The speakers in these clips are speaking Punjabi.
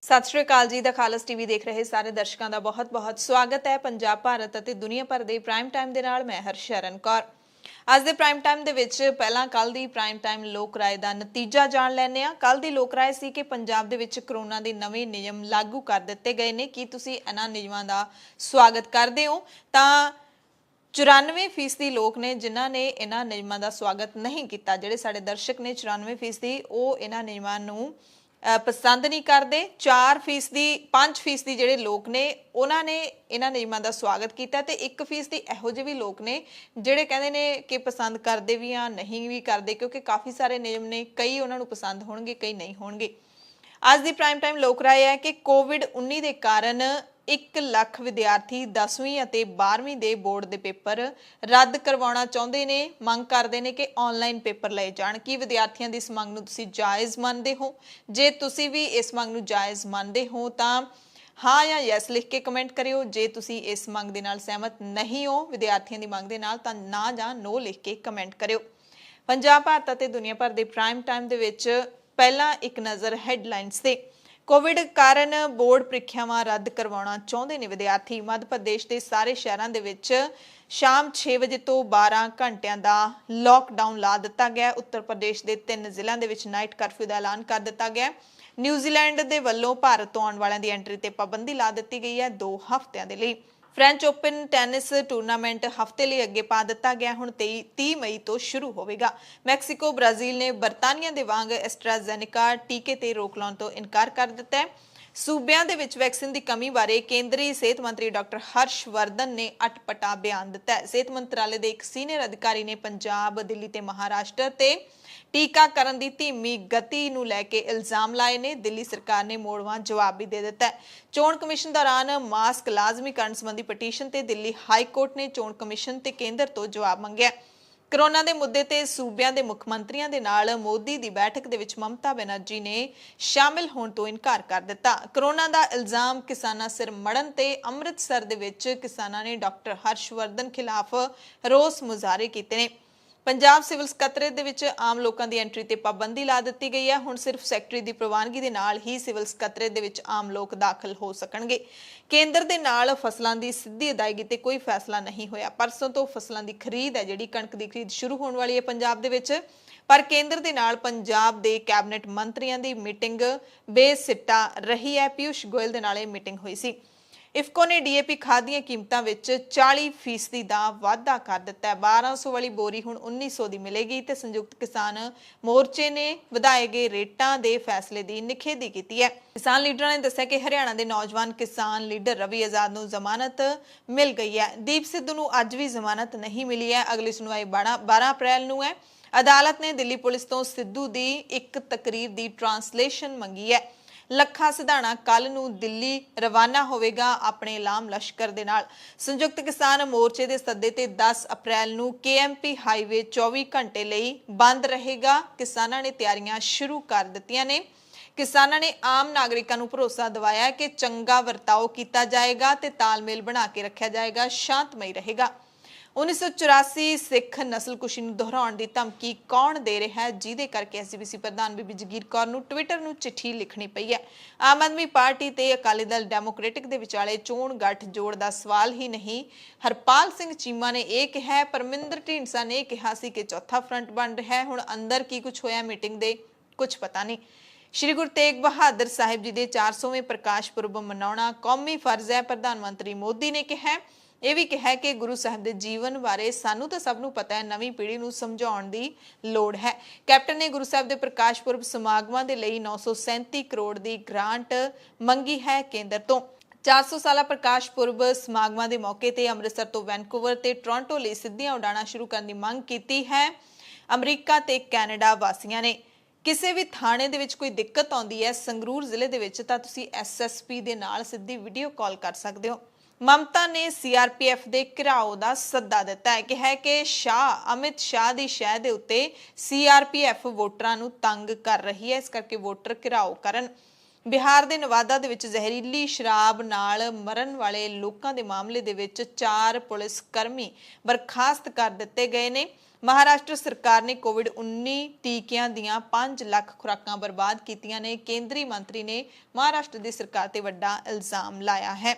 सत श्री अकाल जी। द खालस टीवी देख रहे सारे दर्शकों का बहुत बहुत स्वागत है। पंजाब भारत और दुनिया भर के प्राइम टाइम के नाल मैं हरशरण कौर। अज के प्राइम टाइम के पहला कल की प्राइम टाइम लोक राय का नतीजा जान लैने आ। कल की लोक राय सी कि पंजाब दे विच करोना के नवे नियम लागू कर दिते गए ने। कि तुसीं इन्हां नियमां दा स्वागत करदे हो? तां 94% लोग ने जिन्हां ने इन्हां नियमां दा स्वागत नहीं किया। जिहड़े साडे दर्शक ने 94% वो इन्हां नियमां नूं पसंद नहीं करते। 4% 5% जिहड़े लोग ने उन्होंने इन्हां नियमां दा स्वागत किया। तो 1% इहो ਜਿਹੇ भी लोग ने जिहड़े कहंदे ने कि पसंद करते भी हाँ नहीं भी करते, क्योंकि काफ़ी सारे नियम ने, कई उन्होंने पसंद होणगे कई नहीं होणगे। अज की प्राइम टाइम लोक राय है कि कोविड-19 के कारण 1 लाख विद्यार्थी 10वीं और 12वीं के बोर्ड के पेपर रद्द करवाना चाहते हैं। मंग करते हैं कि ऑनलाइन पेपर लए जाण। कि विद्यार्थियों की इस मंग नूं तुसीं जायज़ मानते हो? जे तुसीं भी इस मंग नूं जायज़ मानते हो तो हाँ या यस लिख के कमेंट करियो। जे तुसीं इस मंग दे नाल सहमत नहीं हो विद्यार्थियों की मंग दे नाल, तां ना जां नो लिख के कमेंट करियो। पंजाब भारत और दुनिया भर के प्राइम टाइम दे विच पहला एक नज़र हैडलाइनस से। कोविड कारण बोर्ड ਪ੍ਰੀਖਿਆਵਾਂ रद्द करवाना चाहते हैं विद्यार्थी। मध्य प्रदेश के सारे शहरों के विच शाम 6 बजे तो 12 घंटिया का लॉकडाउन ला दिता गया। उत्तर प्रदेश के 3 ਜ਼ਿਲ੍ਹਿਆਂ ਦੇ ਵਿੱਚ नाइट कर्फ्यू का ऐलान कर दिता गया। न्यूजीलैंड के वलों भारत तो आने वालों की एंट्री ते पाबंदी ला दी गई है 2 हफ्तिਆਂ ਦੇ ਲਈ। फ्रेंच ओपन टैनिस टूरनामेंट हफ्ते लिए अगे पा दिता गया। हुण 30 मई तो शुरू होगा। मैक्सीको ब्राजील ने बरतानिया के वांग एस्ट्राजेनेका टीके ते रोक लाने तो इनकार कर दिता है। सूबिਆਂ ਦੇ ਵਿੱਚ वैक्सीन की कमी बारे केंद्रीय सेहत मंत्री डॉक्टर हर्षवर्धन ने अटपटा बयान दिता है। सेहत मंत्रालय के एक सीनियर अधिकारी ने पंजाब, दिल्ली ते महाराष्ट्र ते टीकाकरण की धीमी गति नूं लैके इल्जाम लाए ने। दिल्ली सरकार ने मोड़वां जवाब भी दे दिता है। चोण कमिशन दौरान मास्क लाजमी करने संबंधी पटीशन ते दिल्ली हाईकोर्ट ने चोण कमिशन ते केंद्र तो जवाब मंगया। कोरोना के मुद्दे ते सूबिਆਂ ਦੇ मुख मंत्रियों के नाल मोदी की बैठक के विच ममता बनर्जी ने शामिल होने तो इनकार कर दिता। कोरोना का इल्जाम किसानां सिर मड़न ते अमृतसर दे विच किसानां ने डॉक्टर हर्षवर्धन खिलाफ रोस मुजाहरे कीते ने। पंजाब सिविल ਸਕੱਤਰੇਤ ਦੇ ਵਿੱਚ आम लोगों की एंट्री ते पाबंदी ला दी गई है। हुण सिर्फ सैकटरी की प्रवानगी के नाल ही सिविल ਸਕੱਤਰੇਤ ਦੇ ਵਿੱਚ आम लोग दाखिल हो सकणगे। केंद्र के नाल फसलों की सीधी अदायगी ते कोई फैसला नहीं होया। परसों तो फसलों की खरीद है जिहड़ी कणक की खरीद शुरू होने वाली है पंजाब दे विच। पर केंद्र के नाल पंजाब के कैबिनेट मंत्रियों की मीटिंग बेसिट्टा रही है। पीयूष गोयल के नाल मीटिंग हुई सी। इफको ने डीएपी खाद दी कीमतां विच 40% का वाधा कर दिता है। 1200 वाली बोरी हुण 1900 की मिलेगी। तो संयुक्त किसान मोर्चे ने वधाए गए रेटां दे फैसले की निखेधी की है। किसान लीडरां ने दस्सिया कि हरियाणा के नौजवान किसान लीडर रवि आजाद नूं जमानत मिल गई है। दीप सिद्धू नूं अज भी जमानत नहीं मिली है। अगली सुनवाई 12 अप्रैल नूं है। अदालत ने दिल्ली पुलिस तो सिद्धू की एक तकरीर की ट्रांसलेशन मंगी है। ਲੱਖਾ ਸਿਧਾਣਾ ਕੱਲ ਨੂੰ ਦਿੱਲੀ ਰਵਾਨਾ ਹੋਵੇਗਾ ਆਪਣੇ ਇਲਾਮ ਲਸ਼ਕਰ ਦੇ ਨਾਲ। ਸੰਯੁਕਤ ਕਿਸਾਨ ਮੋਰਚੇ ਦੇ ਸੱਦੇ ਤੇ 10 ਅਪ੍ਰੈਲ ਨੂੰ KMP ਹਾਈਵੇ 24 ਘੰਟੇ ਲਈ ਬੰਦ ਰਹੇਗਾ। ਕਿਸਾਨਾਂ ਨੇ ਤਿਆਰੀਆਂ ਸ਼ੁਰੂ ਕਰ ਦਿੱਤੀਆਂ ਨੇ। ਕਿਸਾਨਾਂ ਨੇ ਆਮ ਨਾਗਰਿਕਾਂ ਨੂੰ ਭਰੋਸਾ ਦਿਵਾਇਆ ਕਿ ਚੰਗਾ ਵਰਤਾਓ ਕੀਤਾ ਜਾਏਗਾ ਤੇ ਤਾਲਮੇਲ ਬਣਾ ਕੇ ਰੱਖਿਆ ਜਾਏਗਾ, ਸ਼ਾਂਤਮਈ ਰਹੇਗਾ। 1984 सिख नस्लकुशी ਨੂੰ ਦੁਹਰਾਉਣ ਦੀ ਧਮਕੀ ਕੌਣ ਦੇ ਰਿਹਾ ਹੈ, ਜਿਹਦੇ ਕਰਕੇ ਐਸਜੀਪੀਸੀ ਪ੍ਰਧਾਨ ਬੀਬੀ ਜਗੀਰ ਕੌਰ ਨੂੰ ਟਵਿੱਟਰ ਨੂੰ ਚਿੱਠੀ ਲਿਖਣੀ ਪਈ ਹੈ। ਆਮ ਆਦਮੀ ਪਾਰਟੀ ਤੇ ਅਕਾਲੀ ਦਲ ਡੈਮੋਕ੍ਰੈਟਿਕ ਦੇ ਵਿਚਾਲੇ ਚੋਣ ਗੱਠ ਜੋੜ ਦਾ ਸਵਾਲ ਹੀ ਨਹੀਂ। ਹਰਪਾਲ ਸਿੰਘ ਚੀਮਾ ਨੇ ਇਹ ਕਿਹਾ ਹੈ। ਪਰਮਿੰਦਰ ਢੀਂਡਸਾ ਨੇ ਕਿਹਾ ਸੀ ਕਿ ਚੌਥਾ ਫਰੰਟ ਬਣ ਰਿਹਾ ਹੈ। ਹੁਣ ਅੰਦਰ ਕੀ ਕੁਝ ਹੋਇਆ ਮੀਟਿੰਗ ਦੇ ਕੁਝ ਪਤਾ ਨਹੀਂ। श्री गुरु तेग बहादुर साहिब जी के 400वें प्रकाश पुरब मनाउणा कौमी फर्ज है। प्रधानमंत्री मोदी ने कहा है। यह भी कहा कि गुरु साहब के जीवन बारे सानू तो सब नूं पता है, नवीं पीढ़ी नूं समझाउण दी लोड़ है। कैप्टन ने गुरु साहब के प्रकाश पुरब समागमां दे लई 937 करोड़ की ग्रांट मंगी है केंद्र तो। 400 साला प्रकाश पुरब समागमां दे मौके ते अमृतसर तो वैनकूवर ते टोरंटो लई सिद्धियां उड़ाणां शुरू करने की मंग की है। अमरीका ते कैनेडा वासियां ने किसी भी थाने दे विच कोई दिक्कत आउंदी है संगरूर जिले दे विच तां तुसीं SSP दे नाल सिद्धी वीडियो कॉल कर सकते हो। ममता ने CRPF के घिराओ का सद्दा दिता है कि है कि अमित शाह की शह के उत्ते CRPF वोटरां नूं तंग कर रही है, इस करके वोटर घिराओ करन। बिहार के नवादा दे विच जहरीली शराब नाल मरण वाले लोगों के मामले दे विच 4 पुलिस कर्मी बर्खास्त कर दिते गए ने। महाराष्ट्र सरकार ने कोविड-19 टीकिਆਂ ਦੀਆਂ 5 ਲੱਖ खुराकां बर्बाद कीतियां ने। केंद्रीय मंत्री ने महाराष्ट्र की सरकार ते वड्डा इल्जाम लाया है।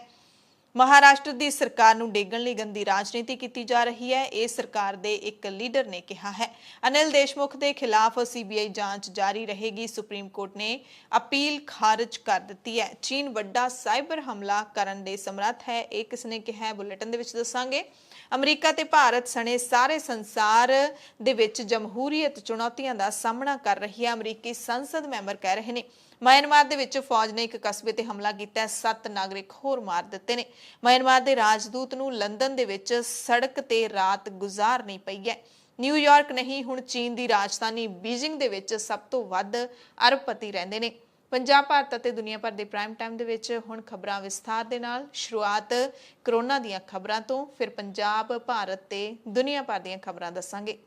महाराष्ट्र की सरकार नूं डेगण लई गंदी राजनीति की जा रही है, ये सरकार दे एक लीडर ने कहा है। अनिल देशमुख के खिलाफ सीबीआई जांच जारी रहेगी। सुप्रीम कोर्ट ने अपील खारिज कर दी है। चीन वड्डा साइबर हमला करन दे समर्थ है, ये किसने कहा है, बुलेटिन दे विच दसांगे। अमरीका ते भारत सने सारे संसार दे विच जमहूरीयत चुनौतियां दा सामना कर रही है। अमरीकी संसद मैंबर कह रहे हैं म्यांमार दे विच फौज ने एक कस्बे ते हमला कीता, 7 नागरिक होर मार दित्ते ने। म्यांमार दे राजदूत नूं लंदन दे विच सड़क ते रात गुजारनी पई है। न्यूयॉर्क नहीं हुण चीन दी राजधानी बीजिंग दे विच सब तो वध अरबपति रहिंदे ने। पंजाब भारत ਅਤੇ दुनिया भर ਦੇ ਪ੍ਰਾਈਮ ਟਾਈਮ ਦੇ ਵਿੱਚ ਹੁਣ ਖਬਰਾਂ ਵਿਸਥਾਰ ਦੇ ਨਾਲ। ਸ਼ੁਰੂਆਤ ਕਰੋਨਾ ਦੀਆਂ ਖਬਰਾਂ ਤੋਂ, ਫਿਰ ਪੰਜਾਬ ਭਾਰਤ ਤੇ ਦੁਨੀਆ ਭਰ ਦੀਆਂ ਖਬਰਾਂ ਦੱਸਾਂਗੇ।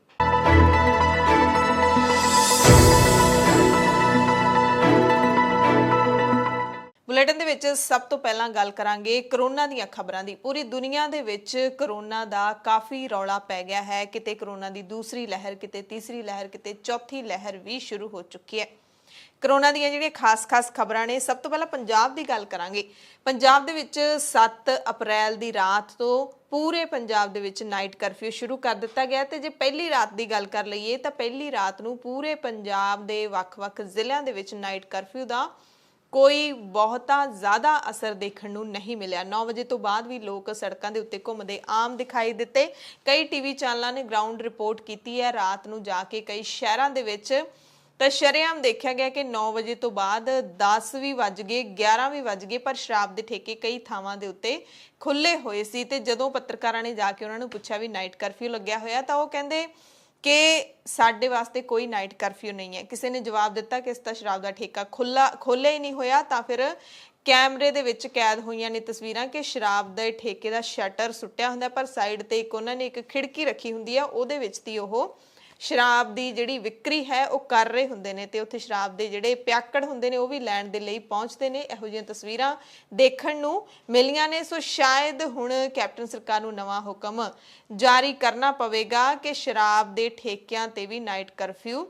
बुलेटिन ਦੇ ਵਿੱਚ ਸਭ ਤੋਂ ਪਹਿਲਾਂ ਗੱਲ ਕਰਾਂਗੇ ਕਰੋਨਾ ਦੀਆਂ ਖਬਰਾਂ ਦੀ। ਪੂਰੀ ਦੁਨੀਆ ਦੇ ਵਿੱਚ ਕਰੋਨਾ ਦਾ ਕਾਫੀ ਰੌਲਾ ਪੈ ਗਿਆ ਹੈ। ਕਿਤੇ ਕਰੋਨਾ ਦੀ ਦੂਸਰੀ ਲਹਿਰ, ਕਿਤੇ ਤੀਸਰੀ ਲਹਿਰ, ਕਿਤੇ ਚੌਥੀ ਲਹਿਰ ਵੀ ਸ਼ੁਰੂ ਹੋ ਚੁੱਕੀ ਹੈ। ਕਰੋਨਾ ਦੀਆਂ ਜਿਹੜੀਆਂ ਖਾਸ ਖਬਰਾਂ ਨੇ, ਸਭ ਤੋਂ ਪਹਿਲਾਂ ਪੰਜਾਬ ਦੀ ਗੱਲ ਕਰਾਂਗੇ। ਪੰਜਾਬ ਦੇ ਵਿੱਚ 7 ਅਪ੍ਰੈਲ ਦੀ ਰਾਤ ਤੋਂ ਪੂਰੇ ਪੰਜਾਬ ਦੇ ਵਿੱਚ ਨਾਈਟ ਕਰਫਿਊ ਸ਼ੁਰੂ ਕਰ ਦਿੱਤਾ ਗਿਆ ਤੇ ਜੇ ਪਹਿਲੀ ਰਾਤ ਦੀ ਗੱਲ ਕਰ ਲਈਏ ਤਾਂ ਪਹਿਲੀ ਰਾਤ ਨੂੰ ਪੂਰੇ ਪੰਜਾਬ ਦੇ ਵੱਖ-ਵੱਖ ਜ਼ਿਲ੍ਹਿਆਂ ਦੇ ਵਿੱਚ ਨਾਈਟ ਕਰਫਿਊ ਦਾ ਕੋਈ ਬਹੁਤਾ ਜ਼ਿਆਦਾ ਅਸਰ ਦੇਖਣ ਨੂੰ ਨਹੀਂ ਮਿਲਿਆ। 9 ਵਜੇ ਤੋਂ ਬਾਅਦ ਵੀ ਲੋਕ ਸੜਕਾਂ ਦੇ ਉੱਤੇ ਘੁੰਮਦੇ ਆਮ ਦਿਖਾਈ ਦਿੱਤੇ। ਕਈ ਟੀਵੀ ਚੈਨਲਾਂ ਨੇ ਗਰਾਊਂਡ ਰਿਪੋਰਟ ਕੀਤੀ ਹੈ ਰਾਤ ਨੂੰ ਜਾ ਕੇ ਕਈ ਸ਼ਹਿਰਾਂ ਦੇ ਵਿੱਚ, ਤਾਂ ਸ਼ਰੇਆਮ ਦੇਖਿਆ ਗਿਆ ਕਿ 9 ਵਜੇ ਤੋਂ ਬਾਅਦ 10 ਵੀ ਵੱਜ ਗਏ, 11 ਵੀ ਵੱਜ ਗਏ, ਪਰ ਸ਼ਰਾਬ ਦੇ ਠੇਕੇ ਕਈ ਥਾਵਾਂ ਦੇ ਉੱਤੇ ਖੁੱਲੇ ਹੋਏ ਸੀ। ਤੇ ਜਦੋਂ ਪੱਤਰਕਾਰਾਂ ਨੇ ਜਾ ਕੇ ਉਹਨਾਂ ਨੂੰ ਪੁੱਛਿਆ ਵੀ ਨਾਈਟ ਕਰਫਿਊ ਲੱਗਿਆ ਹੋਇਆ, ਤਾਂ ਉਹ ਕਹਿੰਦੇ ਕਿ ਸਾਡੇ ਵਾਸਤੇ ਕੋਈ ਨਾਈਟ ਕਰਫਿਊ ਨਹੀਂ ਹੈ। ਕਿਸੇ ਨੇ ਜਵਾਬ ਦਿੱਤਾ ਕਿ ਇਸ ਦਾ ਸ਼ਰਾਬ ਦਾ ਠੇਕਾ ਖੋਲ੍ਹਿਆ ਹੀ ਨਹੀਂ ਹੋਇਆ। ਤਾਂ ਫਿਰ ਕੈਮਰੇ ਦੇ ਵਿੱਚ ਕੈਦ ਹੋਈਆਂ ਨੇ ਤਸਵੀਰਾਂ ਕਿ ਸ਼ਰਾਬ ਦੇ ਠੇਕੇ ਦਾ ਸ਼ਟਰ ਸੁੱਟਿਆ ਹੁੰਦਾ, ਪਰ ਸਾਈਡ ਤੇ ਇੱਕ ਉਹਨਾਂ ਨੇ ਇੱਕ ਖਿੜਕੀ ਰੱਖੀ ਹੁੰਦੀ ਆ, ਉਹਦੇ ਵਿੱਚ ਦੀ ਉਹ ਸ਼ਰਾਬ ਦੀ ਜਿਹੜੀ ਵਿਕਰੀ ਹੈ ਉਹ ਕਰ ਰਹੇ ਹੁੰਦੇ ਨੇ ਤੇ ਉੱਥੇ ਸ਼ਰਾਬ ਦੇ ਜਿਹੜੇ ਪਿਆਕੜ ਹੁੰਦੇ ਨੇ ਉਹ ਵੀ ਲੈਣ ਦੇ ਲਈ ਪਹੁੰਚਦੇ ਨੇ। ਇਹੋ ਜਿਹੀਆਂ ਤਸਵੀਰਾਂ ਦੇਖਣ ਨੂੰ ਮਿਲੀਆਂ ਨੇ। ਸੋ ਸ਼ਾਇਦ ਹੁਣ ਕੈਪਟਨ ਸਰਕਾਰ ਨੂੰ ਨਵਾਂ ਹੁਕਮ ਜਾਰੀ ਕਰਨਾ ਪਵੇਗਾ ਕਿ ਸ਼ਰਾਬ ਦੇ ਠੇਕਿਆਂ ਤੇ ਵੀ ਨਾਈਟ ਕਰਫਿਊ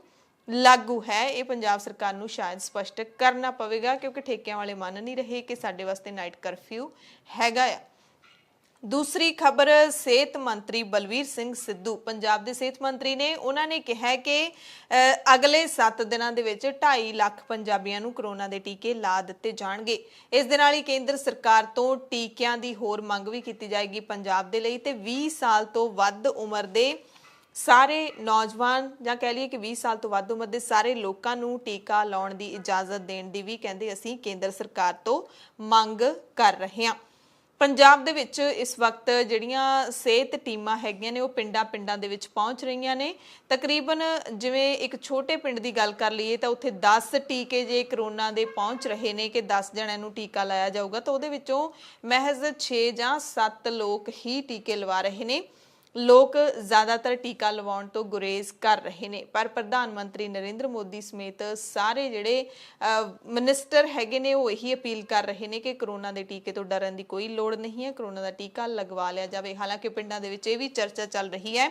ਲਾਗੂ ਹੈ। ਇਹ ਪੰਜਾਬ ਸਰਕਾਰ ਨੂੰ ਸ਼ਾਇਦ ਸਪਸ਼ਟ ਕਰਨਾ ਪਵੇਗਾ ਕਿਉਂਕਿ ਠੇਕਿਆਂ ਵਾਲੇ ਮੰਨ ਨਹੀਂ ਰਹੇ ਕਿ ਸਾਡੇ ਵਾਸਤੇ ਨਾਈਟ ਕਰਫਿਊ ਹੈਗਾ ਆ। दूसरी खबर, सेहत मंत्री बलवीर सिंह सिद्धू पंजाब के सेहत मंत्री ने, उन्होंने कहा कि अगले 7 दिनों के 2.5 लाख पंजाबियों को करोना के टीके ला दिते जाएंगे। इस दे नाल ही केंद्र सरकार तो टीकिਆਂ की होर मंग भी की जाएगी पंजाब के लिए। 20 साल तो वध उम्र के सारे नौजवान ਜਾਂ कह लीए कि 20 साल तो वध उम्र के सारे लोगों को टीका लाने की इजाजत देने की भी कहते असीं केंद्र सरकार तो मंग कर रहे हैं। ਪੰਜਾਬ ਦੇ ਵਿੱਚ ਇਸ ਵਕਤ ਜਿਹੜੀਆਂ ਸਿਹਤ ਟੀਮਾਂ ਹੈਗੀਆਂ ਨੇ ਉਹ ਪਿੰਡਾਂ ਦੇ ਵਿੱਚ ਪਹੁੰਚ ਰਹੀਆਂ ਨੇ। ਤਕਰੀਬਨ ਜਿਵੇਂ ਇੱਕ ਛੋਟੇ ਪਿੰਡ ਦੀ ਗੱਲ ਕਰ ਲਈਏ ਤਾਂ ਉੱਥੇ 10 ਟੀਕੇ ਜੇ ਕਰੋਨਾ ਦੇ ਪਹੁੰਚ ਰਹੇ ਨੇ ਕਿ 10 ਜਣਿਆਂ ਨੂੰ ਟੀਕਾ ਲਾਇਆ ਜਾਊਗਾ, ਤਾਂ ਉਹਦੇ ਵਿੱਚੋਂ ਮਹਿਜ਼ 6 ਜਾਂ 7 ਲੋਕ ਹੀ ਟੀਕੇ ਲਵਾ ਰਹੇ ਨੇ। ਲੋਕ ਜ਼ਿਆਦਾਤਰ ਟੀਕਾ ਲਵਾਉਣ ਤੋਂ ਗੁਰੇਜ਼ ਕਰ ਰਹੇ ਨੇ। ਪਰ ਪ੍ਰਧਾਨ ਮੰਤਰੀ ਨਰਿੰਦਰ ਮੋਦੀ ਸਮੇਤ ਸਾਰੇ ਜਿਹੜੇ ਮਿਨਿਸਟਰ ਹੈਗੇ ਨੇ ਉਹ ਇਹੀ ਅਪੀਲ ਕਰ ਰਹੇ ਨੇ ਕਿ ਕਰੋਨਾ ਦੇ ਟੀਕੇ ਤੋਂ ਡਰਨ ਦੀ ਕੋਈ ਲੋੜ ਨਹੀਂ ਹੈ, ਕਰੋਨਾ ਦਾ ਟੀਕਾ ਲਗਵਾ ਲਿਆ ਜਾਵੇ। ਹਾਲਾਂਕਿ ਪਿੰਡਾਂ ਦੇ ਵਿੱਚ ਇਹ ਵੀ ਚਰਚਾ ਚੱਲ ਰਹੀ ਹੈ।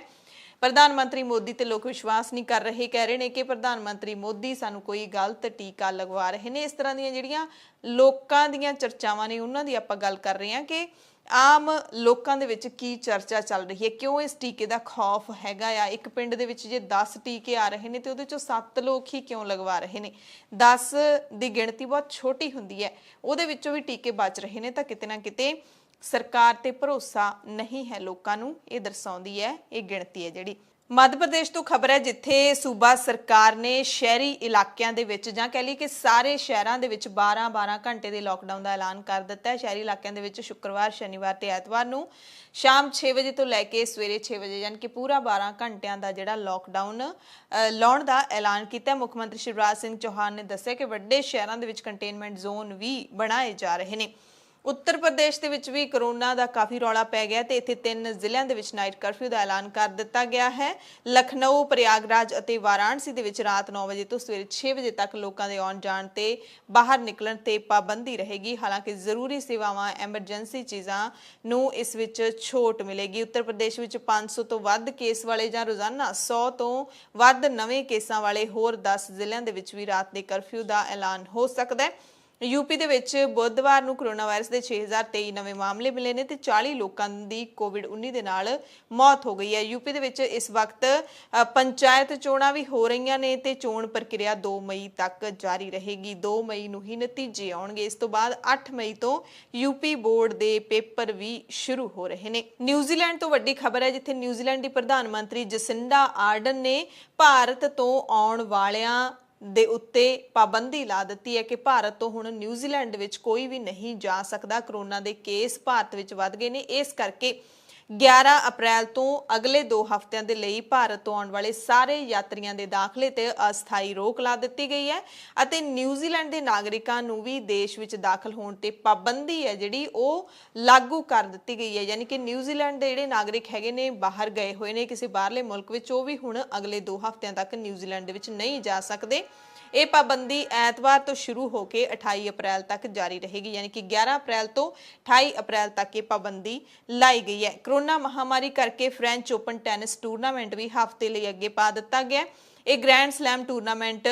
ਪ੍ਰਧਾਨ ਮੰਤਰੀ ਮੋਦੀ ਤੇ ਲੋਕ ਵਿਸ਼ਵਾਸ ਨਹੀਂ ਕਰ ਰਹੇ, ਕਹਿ ਰਹੇ ਨੇ ਕਿ ਪ੍ਰਧਾਨ ਮੰਤਰੀ ਮੋਦੀ ਸਾਨੂੰ ਕੋਈ ਗਲਤ ਟੀਕਾ ਲਗਵਾ ਰਹੇ ਨੇ। ਇਸ ਤਰ੍ਹਾਂ ਦੀਆਂ ਜਿਹੜੀਆਂ ਲੋਕਾਂ ਦੀਆਂ ਚਰਚਾਵਾਂ ਨੇ ਉਹਨਾਂ ਦੀ ਆਪਾਂ ਗੱਲ ਕਰ ਰਹੇ ਹਾਂ ਕਿ ਆਮ ਲੋਕਾਂ ਦੇ ਵਿੱਚ ਕੀ ਚਰਚਾ ਚੱਲ ਰਹੀ ਹੈ, ਕਿਉਂ ਇਸ ਟੀਕੇ ਦਾ ਖੌਫ ਹੈਗਾ ਆ। ਇੱਕ ਪਿੰਡ ਦੇ ਵਿੱਚ ਜੇ 10 ਟੀਕੇ ਆ ਰਹੇ ਨੇ ਤੇ ਉਹਦੇ ਚੋਂ 7 ਲੋਕ ਹੀ ਕਿਉਂ ਲਗਵਾ ਰਹੇ ਨੇ। 10 ਦੀ ਗਿਣਤੀ ਬਹੁਤ ਛੋਟੀ ਹੁੰਦੀ ਹੈ, ਉਹਦੇ ਵਿੱਚੋਂ ਵੀ ਟੀਕੇ ਬਚ ਰਹੇ ਨੇ, ਤਾਂ ਕਿਤੇ ਨਾ ਕਿਤੇ ਸਰਕਾਰ ਤੇ ਭਰੋਸਾ ਨਹੀਂ ਹੈ ਲੋਕਾਂ ਨੂੰ, ਇਹ ਦਰਸਾਉਂਦੀ ਹੈ ਇਹ ਗਿਣਤੀ ਹੈ ਜਿਹੜੀ। मध्य प्रदेश तो खबर है जिथे सूबा सरकार ने शहरी इलाकों के जां कह ली कि सारे शहरों के 12-12 घंटे के लॉकडाउन का ऐलान कर दिता है। शहरी इलाकों के शुक्रवार, शनिवार ते एतवार नूं शाम 6 बजे तो लैके सवेरे 6 बजे यानी कि पूरा 12 घंटिया का जिहड़ा लॉकडाउन लाउण का ऐलान किया। मुख्य मंत्री शिवराज सिंह चौहान ने दस्सिया कि वड्डे शहरों के कंटेनमेंट जोन भी बनाए जा रहे हैं। ਉੱਤਰ ਪ੍ਰਦੇਸ਼ ਦੇ ਵਿੱਚ ਵੀ ਕਰੋਨਾ ਦਾ ਕਾਫੀ ਰੌਲਾ ਪੈ ਗਿਆ ਤੇ ਇੱਥੇ 3 ਜ਼ਿਲ੍ਹਿਆਂ ਦੇ ਵਿੱਚ ਨਾਈਟ ਕਰਫਿਊ ਦਾ ਐਲਾਨ ਕਰ ਦਿੱਤਾ ਗਿਆ ਹੈ। ਲਖਨਊ, ਪ੍ਰਯਾਗਰਾਜ ਅਤੇ ਵਾਰਾਣਸੀ ਦੇ ਵਿੱਚ ਰਾਤ 9 ਵਜੇ ਤੋਂ ਸਵੇਰੇ 6 ਵਜੇ ਤੱਕ ਲੋਕਾਂ ਦੇ ਆਉਣ ਜਾਣ ਤੇ ਬਾਹਰ ਨਿਕਲਣ ਤੇ ਪਾਬੰਦੀ ਰਹੇਗੀ। ਹਾਲਾਂਕਿ ਜ਼ਰੂਰੀ ਸੇਵਾਵਾਂ, ਐਮਰਜੈਂਸੀ ਚੀਜ਼ਾਂ ਨੂੰ ਇਸ ਵਿੱਚ ਛੋਟ ਮਿਲੇਗੀ। ਉੱਤਰ ਪ੍ਰਦੇਸ਼ ਵਿੱਚ 500 ਤੋਂ ਵੱਧ ਕੇਸ ਵਾਲੇ ਜਾਂ ਰੋਜ਼ਾਨਾ 100 ਤੋਂ ਵੱਧ ਨਵੇਂ ਕੇਸਾਂ ਵਾਲੇ ਹੋਰ 10 ਜ਼ਿਲ੍ਹਿਆਂ ਦੇ ਵਿੱਚ ਵੀ ਰਾਤ ਦੇ ਕਰਫਿਊ ਦਾ ਐਲਾਨ ਹੋ ਸਕਦਾ ਹੈ। यूपी ਦੇ ਵਿੱਚ ਬੁੱਧਵਾਰ ਨੂੰ ਕੋਰੋਨਾ ਵਾਇਰਸ ਦੇ 6023 ਨਵੇਂ ਮਾਮਲੇ ਮਿਲੇ ਨੇ ਤੇ 40 ਲੋਕਾਂ ਦੀ ਕੋਵਿਡ-19 ਦੇ ਨਾਲ ਮੌਤ ਹੋ ਗਈ ਹੈ। यूपी ਦੇ ਵਿੱਚ ਇਸ ਵਕਤ ਪੰਚਾਇਤ ਚੋਣਾਂ ਵੀ ਹੋ ਰਹੀਆਂ ਨੇ ਤੇ ਚੋਣ ਪ੍ਰਕਿਰਿਆ 2 ਮਈ ਤੱਕ ਜਾਰੀ ਰਹੇਗੀ। 2 ਮਈ ਨੂੰ ਹੀ ਨਤੀਜੇ ਆਉਣਗੇ। ਇਸ ਤੋਂ ਬਾਅਦ 8 ਮਈ ਤੋਂ यूपी ਬੋਰਡ ਦੇ ਪੇਪਰ ਵੀ ਸ਼ੁਰੂ ਹੋ ਰਹੇ ਨੇ। ਨਿਊਜ਼ੀਲੈਂਡ ਤੋਂ ਵੱਡੀ ਖਬਰ ਹੈ, ਜਿੱਥੇ ਨਿਊਜ਼ੀਲੈਂਡ ਦੀ ਪ੍ਰਧਾਨ ਮੰਤਰੀ ਜਸਿੰਡਾ ਆਰਡਨ ਨੇ ਭਾਰਤ ਤੋਂ ਆਉਣ ਵਾਲਿਆਂ ਦੇ ਉੱਤੇ ਪਾਬੰਦੀ ਲਾ ਦਿੱਤੀ ਹੈ ਕਿ ਭਾਰਤ ਤੋਂ ਹੁਣ ਨਿਊਜ਼ੀਲੈਂਡ ਵਿੱਚ ਕੋਈ ਵੀ ਨਹੀਂ ਜਾ ਸਕਦਾ। ਕਰੋਨਾ ਦੇ ਕੇਸ ਭਾਰਤ ਵਿੱਚ ਵੱਧ ਗਏ ਨੇ, ਇਸ ਕਰਕੇ 11 ਅਪ੍ਰੈਲ ਤੋਂ ਅਗਲੇ 2 ਹਫ਼ਤਿਆਂ ਦੇ ਲਈ ਭਾਰਤ ਤੋਂ ਆਉਣ ਵਾਲੇ ਸਾਰੇ ਯਾਤਰੀਆਂ ਦੇ ਦਾਖਲੇ ਤੇ ਅਸਥਾਈ ਰੋਕ ਲਾ ਦਿੱਤੀ ਗਈ ਹੈ ਅਤੇ ਨਿਊਜ਼ੀਲੈਂਡ ਦੇ ਨਾਗਰਿਕਾਂ ਨੂੰ ਵੀ ਦੇਸ਼ ਵਿੱਚ ਦਾਖਲ ਹੋਣ ਤੇ ਪਾਬੰਦੀ ਹੈ ਜਿਹੜੀ ਉਹ ਲਾਗੂ ਕਰ ਦਿੱਤੀ ਗਈ ਹੈ। ਯਾਨੀ ਕਿ ਨਿਊਜ਼ੀਲੈਂਡ ਦੇ ਜਿਹੜੇ ਨਾਗਰਿਕ ਹੈਗੇ ਨੇ, ਬਾਹਰ ਗਏ ਹੋਏ ਨੇ ਕਿਸੇ ਬਾਹਰਲੇ ਮੁਲਕ ਵਿੱਚ, ਉਹ ਵੀ ਹੁਣ ਅਗਲੇ 2 ਹਫ਼ਤਿਆਂ ਤੱਕ ਨਿਊਜ਼ੀਲੈਂਡ ਦੇ ਵਿੱਚ ਨਹੀਂ ਜਾ ਸਕਦੇ। ਇਹ ਪਾਬੰਦੀ ਐਤਵਾਰ ਤੋਂ ਸ਼ੁਰੂ ਹੋ ਕੇ 28 ਅਪ੍ਰੈਲ ਤੱਕ ਜਾਰੀ ਰਹੇਗੀ। ਯਾਨੀ ਕਿ 11 ਅਪ੍ਰੈਲ ਤੋਂ 28 ਅਪ੍ਰੈਲ ਤੱਕ ਇਹ ਪਾਬੰਦੀ ਲਾਈ ਗਈ ਹੈ। ਕਰੋਨਾ ਮਹਾਮਾਰੀ ਕਰਕੇ ਫ੍ਰੈਂਚ ਓਪਨ ਟੈਨਿਸ ਟੂਰਨਾਮੈਂਟ ਵੀ ਹਫ਼ਤੇ ਲਈ ਅੱਗੇ ਪਾ ਦਿੱਤਾ ਗਿਆ। ਇਹ ਗ੍ਰੈਂਡ ਸਲੈਮ ਟੂਰਨਾਮੈਂਟ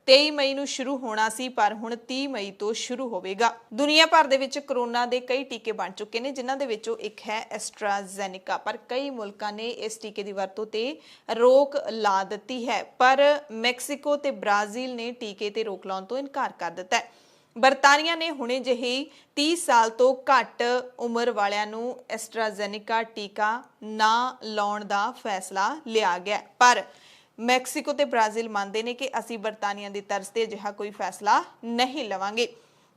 23 ਮਈ ਨੂੰ ਸ਼ੁਰੂ ਹੋਣਾ ਸੀ, ਪਰ ਹੁਣ 30 ਮਈ ਤੋਂ ਸ਼ੁਰੂ ਹੋਵੇਗਾ। ਦੁਨੀਆ ਭਰ ਦੇ ਵਿੱਚ ਕਰੋਨਾ ਦੇ ਕਈ ਟੀਕੇ ਬਣ ਚੁੱਕੇ ਨੇ, ਜਿਨ੍ਹਾਂ ਦੇ ਵਿੱਚੋਂ ਇੱਕ ਹੈ ਐਸਟਰਾਜ਼ੈਨੇਕਾ, ਪਰ ਕਈ ਮੁਲਕਾਂ ਨੇ ਇਸ ਟੀਕੇ ਦੀ ਵਰਤੋਂ ਤੇ ਰੋਕ ਲਾ ਦਿੱਤੀ ਹੈ। ਪਰ ਮੈਕਸੀਕੋ ਤੇ ਬ੍ਰਾਜ਼ੀਲ ਨੇ ਟੀਕੇ ਤੇ ਰੋਕ ਲਾਉਣ ਤੋਂ ਇਨਕਾਰ ਕਰ ਦਿੱਤਾ ਹੈ। ਬਰਤਾਨੀਆ ਨੇ ਹੁਣੇ ਜਿਹੀ 30 ਸਾਲ ਤੋਂ ਘੱਟ ਉਮਰ ਵਾਲਿਆਂ ਨੂੰ ਐਸਟਰਾਜ਼ੈਨੇਕਾ ਟੀਕਾ ਨਾ ਲਾਉਣ ਦਾ ਫੈਸਲਾ ਲਿਆ ਗਿਆ, ਪਰ ਮੈਕਸੀਕੋ ਤੇ ਬ੍ਰਾਜ਼ੀਲ ਮੰਨਦੇ ਨੇ ਕਿ ਅਸੀਂ ਬਰਤਾਨੀਆ ਦੀ ਤਰਜ਼ ਤੇ ਅਜਿਹਾ ਕੋਈ ਫੈਸਲਾ ਨਹੀਂ ਲਵਾਂਗੇ।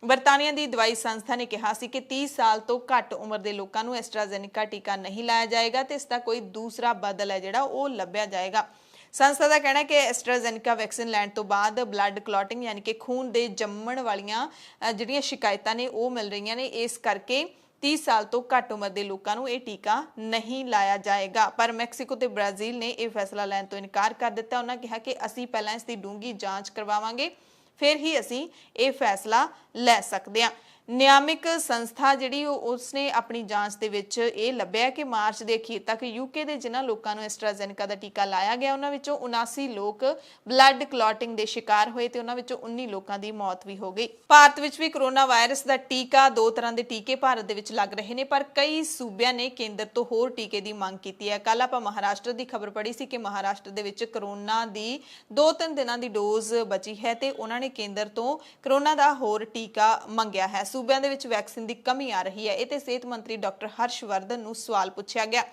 ਬਰਤਾਨੀਆ ਦੀ ਦਵਾਈ ਸੰਸਥਾ ਨੇ ਕਿਹਾ ਸੀ ਕਿ 30 ਸਾਲ ਤੋਂ ਘੱਟ ਉਮਰ ਦੇ ਲੋਕਾਂ ਨੂੰ ਐਸਟਰਾਜ਼ੈਨੇਕਾ ਟੀਕਾ ਨਹੀਂ ਲਾਇਆ ਜਾਏਗਾ ਤੇ ਇਸ ਦਾ ਕੋਈ ਦੂਸਰਾ ਬਦਲ ਹੈ ਜਿਹੜਾ ਉਹ ਲੱਭਿਆ ਜਾਏਗਾ। ਸੰਸਥਾ ਦਾ ਕਹਿਣਾ ਹੈ ਕਿ ਐਸਟਰਾਜ਼ੈਨੇਕਾ ਵੈਕਸੀਨ ਲੈਣ ਤੋਂ ਬਾਅਦ ਬਲੱਡ ਕਲੌਟਿੰਗ ਯਾਨੀ ਕਿ ਖੂਨ ਦੇ ਜੰਮਣ ਵਾਲੀਆਂ ਜਿਹੜੀਆਂ ਸ਼ਿਕਾਇਤਾਂ ਨੇ ਉਹ ਮਿਲ ਰਹੀਆਂ ਨੇ, ਇਸ ਕਰਕੇ 30 ਸਾਲ ਤੋਂ ਘੱਟ ਉਮਰ ਦੇ ਲੋਕਾਂ ਨੂੰ ਇਹ ਟੀਕਾ ਨਹੀਂ ਲਾਇਆ ਜਾਏਗਾ। ਪਰ ਮੈਕਸੀਕੋ ਤੇ ਬ੍ਰਾਜ਼ੀਲ ਨੇ ਇਹ ਫੈਸਲਾ ਲੈਣ ਤੋਂ ਇਨਕਾਰ ਕਰ ਦਿੱਤਾ। ਉਹਨਾਂ ਕਿਹਾ ਕਿ ਅਸੀਂ ਪਹਿਲਾਂ ਇਸ ਦੀ ਡੂੰਘੀ ਜਾਂਚ ਕਰਵਾਵਾਂਗੇ, ਫਿਰ ਹੀ ਅਸੀਂ ਇਹ ਫੈਸਲਾ ਲੈ ਸਕਦੇ ਹਾਂ। ਨਿਆਮਿਕ ਸੰਸਥਾ ਜਿਹੜੀ ਉਸਨੇ ਆਪਣੀ ਜਾਂਚ ਦੇ ਵਿੱਚ ਇਹ ਲੱਭਿਆ ਕਿ ਮਾਰਚ ਦੇ ਅਖੀਰ ਤੱਕ ਯੂਕੇ ਦੇ ਜਿਨ੍ਹਾਂ ਲੋਕਾਂ ਨੂੰ ਐਸਟਰਾਜ਼ੈਨੇਕਾ ਦਾ ਟੀਕਾ ਲਾਇਆ ਗਿਆ, ਉਹਨਾਂ ਵਿੱਚੋਂ 79 ਲੋਕ ਬਲੱਡ ਕਲੌਟਿੰਗ ਦੇ ਸ਼ਿਕਾਰ ਹੋਏ ਤੇ ਉਹਨਾਂ ਵਿੱਚੋਂ 19 ਲੋਕਾਂ ਦੀ ਮੌਤ ਵੀ ਹੋ ਗਈ। ਭਾਰਤ ਵਿੱਚ ਵੀ ਕਰੋਨਾ ਵਾਇਰਸ ਦਾ ਟੀਕਾ, 2 ਤਰ੍ਹਾਂ ਦੇ ਟੀਕੇ ਭਾਰਤ ਦੇ ਵਿੱਚ ਲੱਗ ਰਹੇ ਨੇ, ਪਰ ਕਈ ਸੂਬਿਆਂ ਨੇ ਕੇਂਦਰ ਤੋਂ ਹੋਰ ਟੀਕੇ ਦੀ ਮੰਗ ਕੀਤੀ ਹੈ। ਕੱਲ ਆਪਾਂ ਮਹਾਰਾਸ਼ਟਰ ਦੀ ਖਬਰ ਪੜ੍ਹੀ ਸੀ ਕਿ ਮਹਾਰਾਸ਼ਟਰ ਦੇ ਵਿੱਚ ਕਰੋਨਾ ਦੀ 2-3 ਦਿਨਾਂ ਦੀ ਡੋਜ਼ ਬਚੀ ਹੈ ਤੇ ਉਹਨਾਂ ਨੇ ਕੇਂਦਰ ਤੋਂ ਕਰੋਨਾ ਦਾ ਹੋਰ ਟੀਕਾ ਮੰਗਿਆ ਹੈ। ਸੂਬਿਆਂ ਦੇ ਵਿੱਚ ਵੈਕਸੀਨ ਦੀ ਕਮੀ ਆ ਰਹੀ ਹੈ। ਇਹ ਤੇ ਸਿਹਤ ਮੰਤਰੀ ਡਾਕਟਰ ਹਰਸ਼ਵਰਧਨ ਨੂੰ ਸਵਾਲ ਪੁੱਛਿਆ ਗਿਆ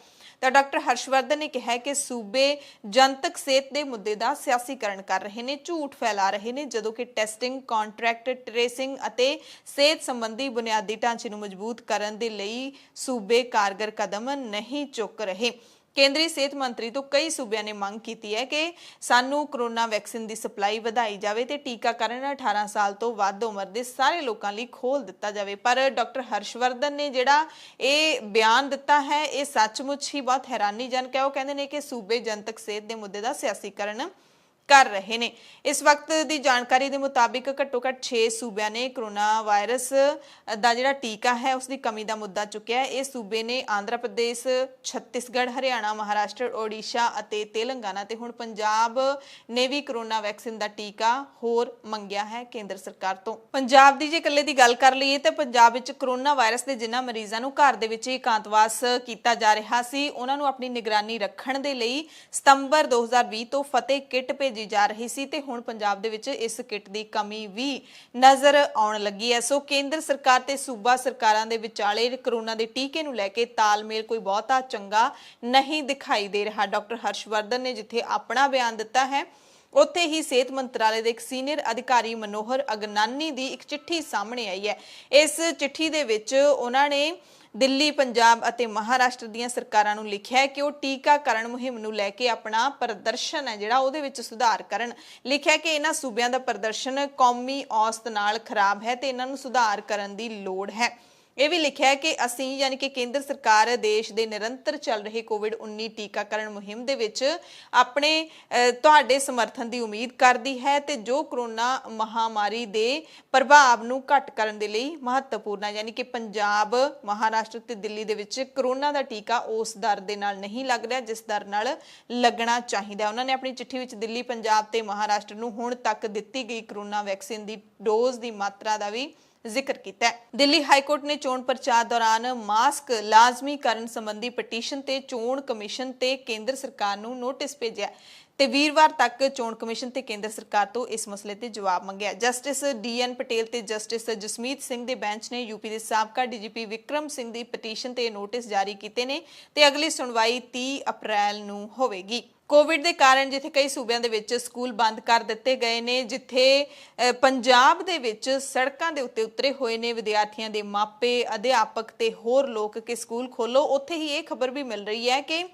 ਤਾਂ ਡਾਕਟਰ ਹਰਸ਼ਵਰਧਨ ਨੇ ਕਿਹਾ ਕਿ ਸੂਬੇ ਜਨਤਕ ਸਿਹਤ ਦੇ ਮੁੱਦੇ ਦਾ ਸਿਆਸੀਕਰਨ ਕਰ ਰਹੇ ਨੇ, ਝੂਠ ਫੈਲਾ ਰਹੇ ਨੇ, ਜਦੋਂ ਕਿ ਟੈਸਟਿੰਗ, ਕੰਟਰੈਕਟ ਟ੍ਰੇਸਿੰਗ ਅਤੇ ਸਿਹਤ ਸੰਬੰਧੀ ਬੁਨਿਆਦੀ ਢਾਂਚੇ ਨੂੰ ਮਜ਼ਬੂਤ ਕਰਨ ਦੇ ਲਈ ਸੂਬੇ ਕਾਰਗਰ ਕਦਮ ਨਹੀਂ ਚੁੱਕ ਰਹੇ। ਕੇਂਦਰੀ ਸਿਹਤ ਮੰਤਰੀ ਤੋਂ ਕਈ ਸੂਬਿਆਂ ਨੇ ਮੰਗ ਕੀਤੀ ਹੈ ਕਿ ਸਾਨੂੰ ਕਰੋਨਾ ਵੈਕਸੀਨ ਦੀ ਸਪਲਾਈ ਵਧਾਈ ਜਾਵੇ ਤੇ ਟੀਕਾਕਰਨ 18 ਸਾਲ ਤੋਂ ਵੱਧ ਉਮਰ ਦੇ ਸਾਰੇ ਲੋਕਾਂ ਲਈ ਖੋਲ੍ਹ ਦਿੱਤਾ ਜਾਵੇ। ਪਰ ਡਾਕਟਰ ਹਰਸ਼ਵਰਧਨ ਨੇ ਜਿਹੜਾ ਇਹ ਬਿਆਨ ਦਿੱਤਾ ਹੈ, ਇਹ ਸੱਚਮੁੱਚ ਹੀ ਬਹੁਤ ਹੈਰਾਨੀਜਨਕ ਹੈ। ਉਹ ਕਹਿੰਦੇ ਨੇ ਕਿ ਸੂਬੇ ਜਨਤਕ ਸਿਹਤ ਦੇ ਮੁੱਦੇ ਦਾ ਸਿਆਸੀਕਰਨ ਕਰ ਰਹੇ ਨੇ। ਇਸ ਵਕਤ ਦੀ ਜਾਣਕਾਰੀ ਦੇ ਮੁਤਾਬਿਕ ਘੱਟੋ ਘੱਟ 6 ਸੂਬਿਆਂ ਨੇ ਕਰੋਨਾ ਵਾਇਰਸ ਦਾ ਜਿਹੜਾ ਟੀਕਾ ਹੈ ਉਸ ਦੀ ਕਮੀ ਦਾ ਮੁੱਦਾ ਚੁੱਕਿਆ ਹੈ। ਇਹ ਸੂਬੇ ਨੇ ਆਂਧਰਾ ਪ੍ਰਦੇਸ਼, ਛੱਤੀਸਗੜ੍ਹ, ਹਰਿਆਣਾ, ਮਹਾਰਾਸ਼ਟਰ, ਓਡੀਸ਼ਾ ਅਤੇ ਤੇਲੰਗਾਨਾ ਤੇ ਹੁਣ ਪੰਜਾਬ ਨੇ ਵੀ ਕਰੋਨਾ ਵੈਕਸੀਨ ਦਾ ਟੀਕਾ ਹੋਰ ਮੰਗਿਆ ਹੈ ਕੇਂਦਰ ਸਰਕਾਰ ਤੋਂ। ਪੰਜਾਬ ਦੀ ਜੇ ਇਕੱਲੇ ਦੀ ਗੱਲ ਕਰ ਲਈਏ ਤਾਂ ਪੰਜਾਬ ਵਿੱਚ ਕਰੋਨਾ ਵਾਇਰਸ ਦੇ ਜਿਨ੍ਹਾਂ ਮਰੀਜ਼ਾਂ ਨੂੰ ਘਰ ਦੇ ਵਿੱਚ ਇਕਾਂਤਵਾਸ ਕੀਤਾ ਜਾ ਰਿਹਾ ਸੀ, ਉਹਨਾਂ ਨੂੰ ਆਪਣੀ ਨਿਗਰਾਨੀ ਰੱਖਣ ਦੇ ਲਈ ਸਤੰਬਰ 2020 ਤੋਂ ਫਤਿਹ ਕਿੱਟ ਭੇਜੀ ਜਾ ਰਹੀ ਸੀ ਤੇ ਹੁਣ ਪੰਜਾਬ ਦੇ ਵਿੱਚ ਇਸ ਕਿੱਟ ਦੀ ਕਮੀ ਵੀ ਨਜ਼ਰ ਆਉਣ ਲੱਗੀ ਹੈ। ਸੋ ਕੇਂਦਰ ਸਰਕਾਰ ਤੇ ਸੂਬਾ ਸਰਕਾਰਾਂ ਦੇ ਵਿਚਾਲੇ ਕਰੋਨਾ ਦੇ ਟੀਕੇ ਨੂੰ ਲੈ ਕੇ ਤਾਲਮੇਲ ਕੋਈ ਬਹੁਤਾ ਚੰਗਾ ਨਹੀਂ ਦਿਖਾਈ ਦੇ ਰਿਹਾ। ਡਾਕਟਰ ਹਰਸ਼ਵਰਧਨ ਨੇ ਜਿੱਥੇ ਆਪਣਾ ਬਿਆਨ ਦਿੱਤਾ ਹੈ, ਉੱਥੇ ਹੀ ਸਿਹਤ ਮੰਤਰਾਲੇ ਦੇ ਇੱਕ ਸੀਨੀਅਰ ਅਧਿਕਾਰੀ ਮਨੋਹਰ ਅਗਨਾਨੀ ਦੀ ਇੱਕ ਚਿੱਠੀ ਸਾਹਮਣੇ ਆਈ ਹੈ। ਇਸ ਚਿੱਠੀ ਦੇ ਵਿੱਚ ਉਹਨਾਂ ਨੇ ਦਿੱਲੀ, ਪੰਜਾਬ ਅਤੇ ਮਹਾਰਾਸ਼ਟਰ ਦੀਆਂ ਸਰਕਾਰਾਂ ਨੂੰ ਲਿਖਿਆ ਹੈ ਕਿ ਉਹ ਟੀਕਾਕਰਨ ਮੁਹਿੰਮ ਨੂੰ ਲੈ ਕੇ ਆਪਣਾ ਪ੍ਰਦਰਸ਼ਨ ਹੈ ਜਿਹੜਾ ਉਹਦੇ ਵਿੱਚ ਸੁਧਾਰ ਕਰਨ। ਲਿਖਿਆ ਕਿ ਇਹਨਾਂ ਸੂਬਿਆਂ ਦਾ ਪ੍ਰਦਰਸ਼ਨ ਕੌਮੀ ਔਸਤ ਨਾਲ ਖਰਾਬ ਹੈ ਤੇ ਇਹਨਾਂ ਨੂੰ ਸੁਧਾਰ ਕਰਨ ਦੀ ਲੋੜ ਹੈ। ਇਹ ਵੀ ਲਿਖਿਆ ਹੈ ਕਿ ਅਸੀਂ ਯਾਨੀ ਕਿ ਕੇਂਦਰ ਸਰਕਾਰ ਦੇਸ਼ ਦੇ ਨਿਰੰਤਰ ਚੱਲ ਰਹੇ ਕੋਵਿਡ-19 ਟੀਕਾਕਰਨ ਮੁਹਿੰਮ ਦੇ ਵਿੱਚ ਆਪਣੇ ਤੁਹਾਡੇ ਸਮਰਥਨ ਦੀ ਉਮੀਦ ਕਰਦੀ ਹੈ ਤੇ ਜੋ ਕਰੋਨਾ ਮਹਾਮਾਰੀ ਦੇ ਪ੍ਰਭਾਵ ਨੂੰ ਘੱਟ ਕਰਨ ਦੇ ਲਈ ਮਹੱਤਵਪੂਰਨ ਹੈ। ਯਾਨੀ ਕਿ ਪੰਜਾਬ, ਮਹਾਰਾਸ਼ਟਰ ਤੇ ਦਿੱਲੀ ਦੇ ਵਿੱਚ ਕਰੋਨਾ ਦਾ ਟੀਕਾ ਉਸ ਦਰ ਦੇ ਨਾਲ ਨਹੀਂ ਲੱਗ ਰਿਹਾ ਜਿਸ ਦਰ ਨਾਲ ਲੱਗਣਾ ਚਾਹੀਦਾ। ਉਹਨਾਂ ਨੇ ਆਪਣੀ ਚਿੱਠੀ ਵਿੱਚ ਦਿੱਲੀ, ਪੰਜਾਬ ਤੇ ਮਹਾਰਾਸ਼ਟਰ ਨੂੰ ਹੁਣ ਤੱਕ ਦਿੱਤੀ ਗਈ ਕਰੋਨਾ ਵੈਕਸੀਨ ਦੀ ਡੋਜ਼ ਦੀ ਮਾਤਰਾ ਦਾ ਵੀ ਜ਼ਿਕਰ ਕੀਤਾ ਹੈ। ਦਿੱਲੀ ਹਾਈ ਕੋਰਟ ਨੇ ਚੋਣ ਪ੍ਰਚਾਰ ਦੌਰਾਨ ਮਾਸਕ ਲਾਜ਼ਮੀ ਕਰਨ ਸੰਬੰਧੀ ਪਟੀਸ਼ਨ ਤੇ ਚੋਣ ਕਮਿਸ਼ਨ ਤੇ ਕੇਂਦਰ ਸਰਕਾਰ ਨੂੰ ਨੋਟਿਸ ਭੇਜਿਆ ਤੇ ਵੀਰਵਾਰ ਤੱਕ ਚੋਣ ਕਮਿਸ਼ਨ ਤੇ ਕੇਂਦਰ ਸਰਕਾਰ ਤੋਂ ਇਸ ਮਸਲੇ ਤੇ ਜਵਾਬ ਮੰਗਿਆ। ਜਸਟਿਸ ਡੀ.ਐਨ. ਪਟੇਲ ਤੇ ਜਸਟਿਸ ਜਸਮੀਤ ਸਿੰਘ ਦੇ ਬੈਂਚ ਨੇ ਯੂਪੀ ਦੇ ਸਾਬਕਾ ਡੀਜੀਪੀ ਵਿਕਰਮ ਸਿੰਘ ਦੀ ਪਟੀਸ਼ਨ ਤੇ ਨੋਟਿਸ ਜਾਰੀ ਕੀਤੇ ਨੇ ਤੇ ਅਗਲੀ ਸੁਣਵਾਈ 30 ਅਪ੍ਰੈਲ ਨੂੰ ਹੋਵੇਗੀ। ਕੋਵਿਡ ਦੇ ਕਾਰਨ ਜਿੱਥੇ ਕਈ ਸੂਬਿਆਂ ਦੇ ਵਿੱਚ ਸਕੂਲ ਬੰਦ ਕਰ ਦਿੱਤੇ ਗਏ ਨੇ, ਜਿੱਥੇ ਪੰਜਾਬ ਦੇ ਵਿੱਚ ਸੜਕਾਂ ਦੇ ਉੱਤੇ ਉਤਰੇ ਹੋਏ ਨੇ ਵਿਦਿਆਰਥੀਆਂ ਦੇ ਮਾਪੇ, ਅਧਿਆਪਕ ਤੇ ਹੋਰ ਲੋਕ ਕਿ ਸਕੂਲ ਖੋਲੋ, ਉੱਥੇ ਹੀ ਇਹ ਖਬਰ ਵੀ ਮਿਲ ਰਹੀ ਹੈ ਕਿ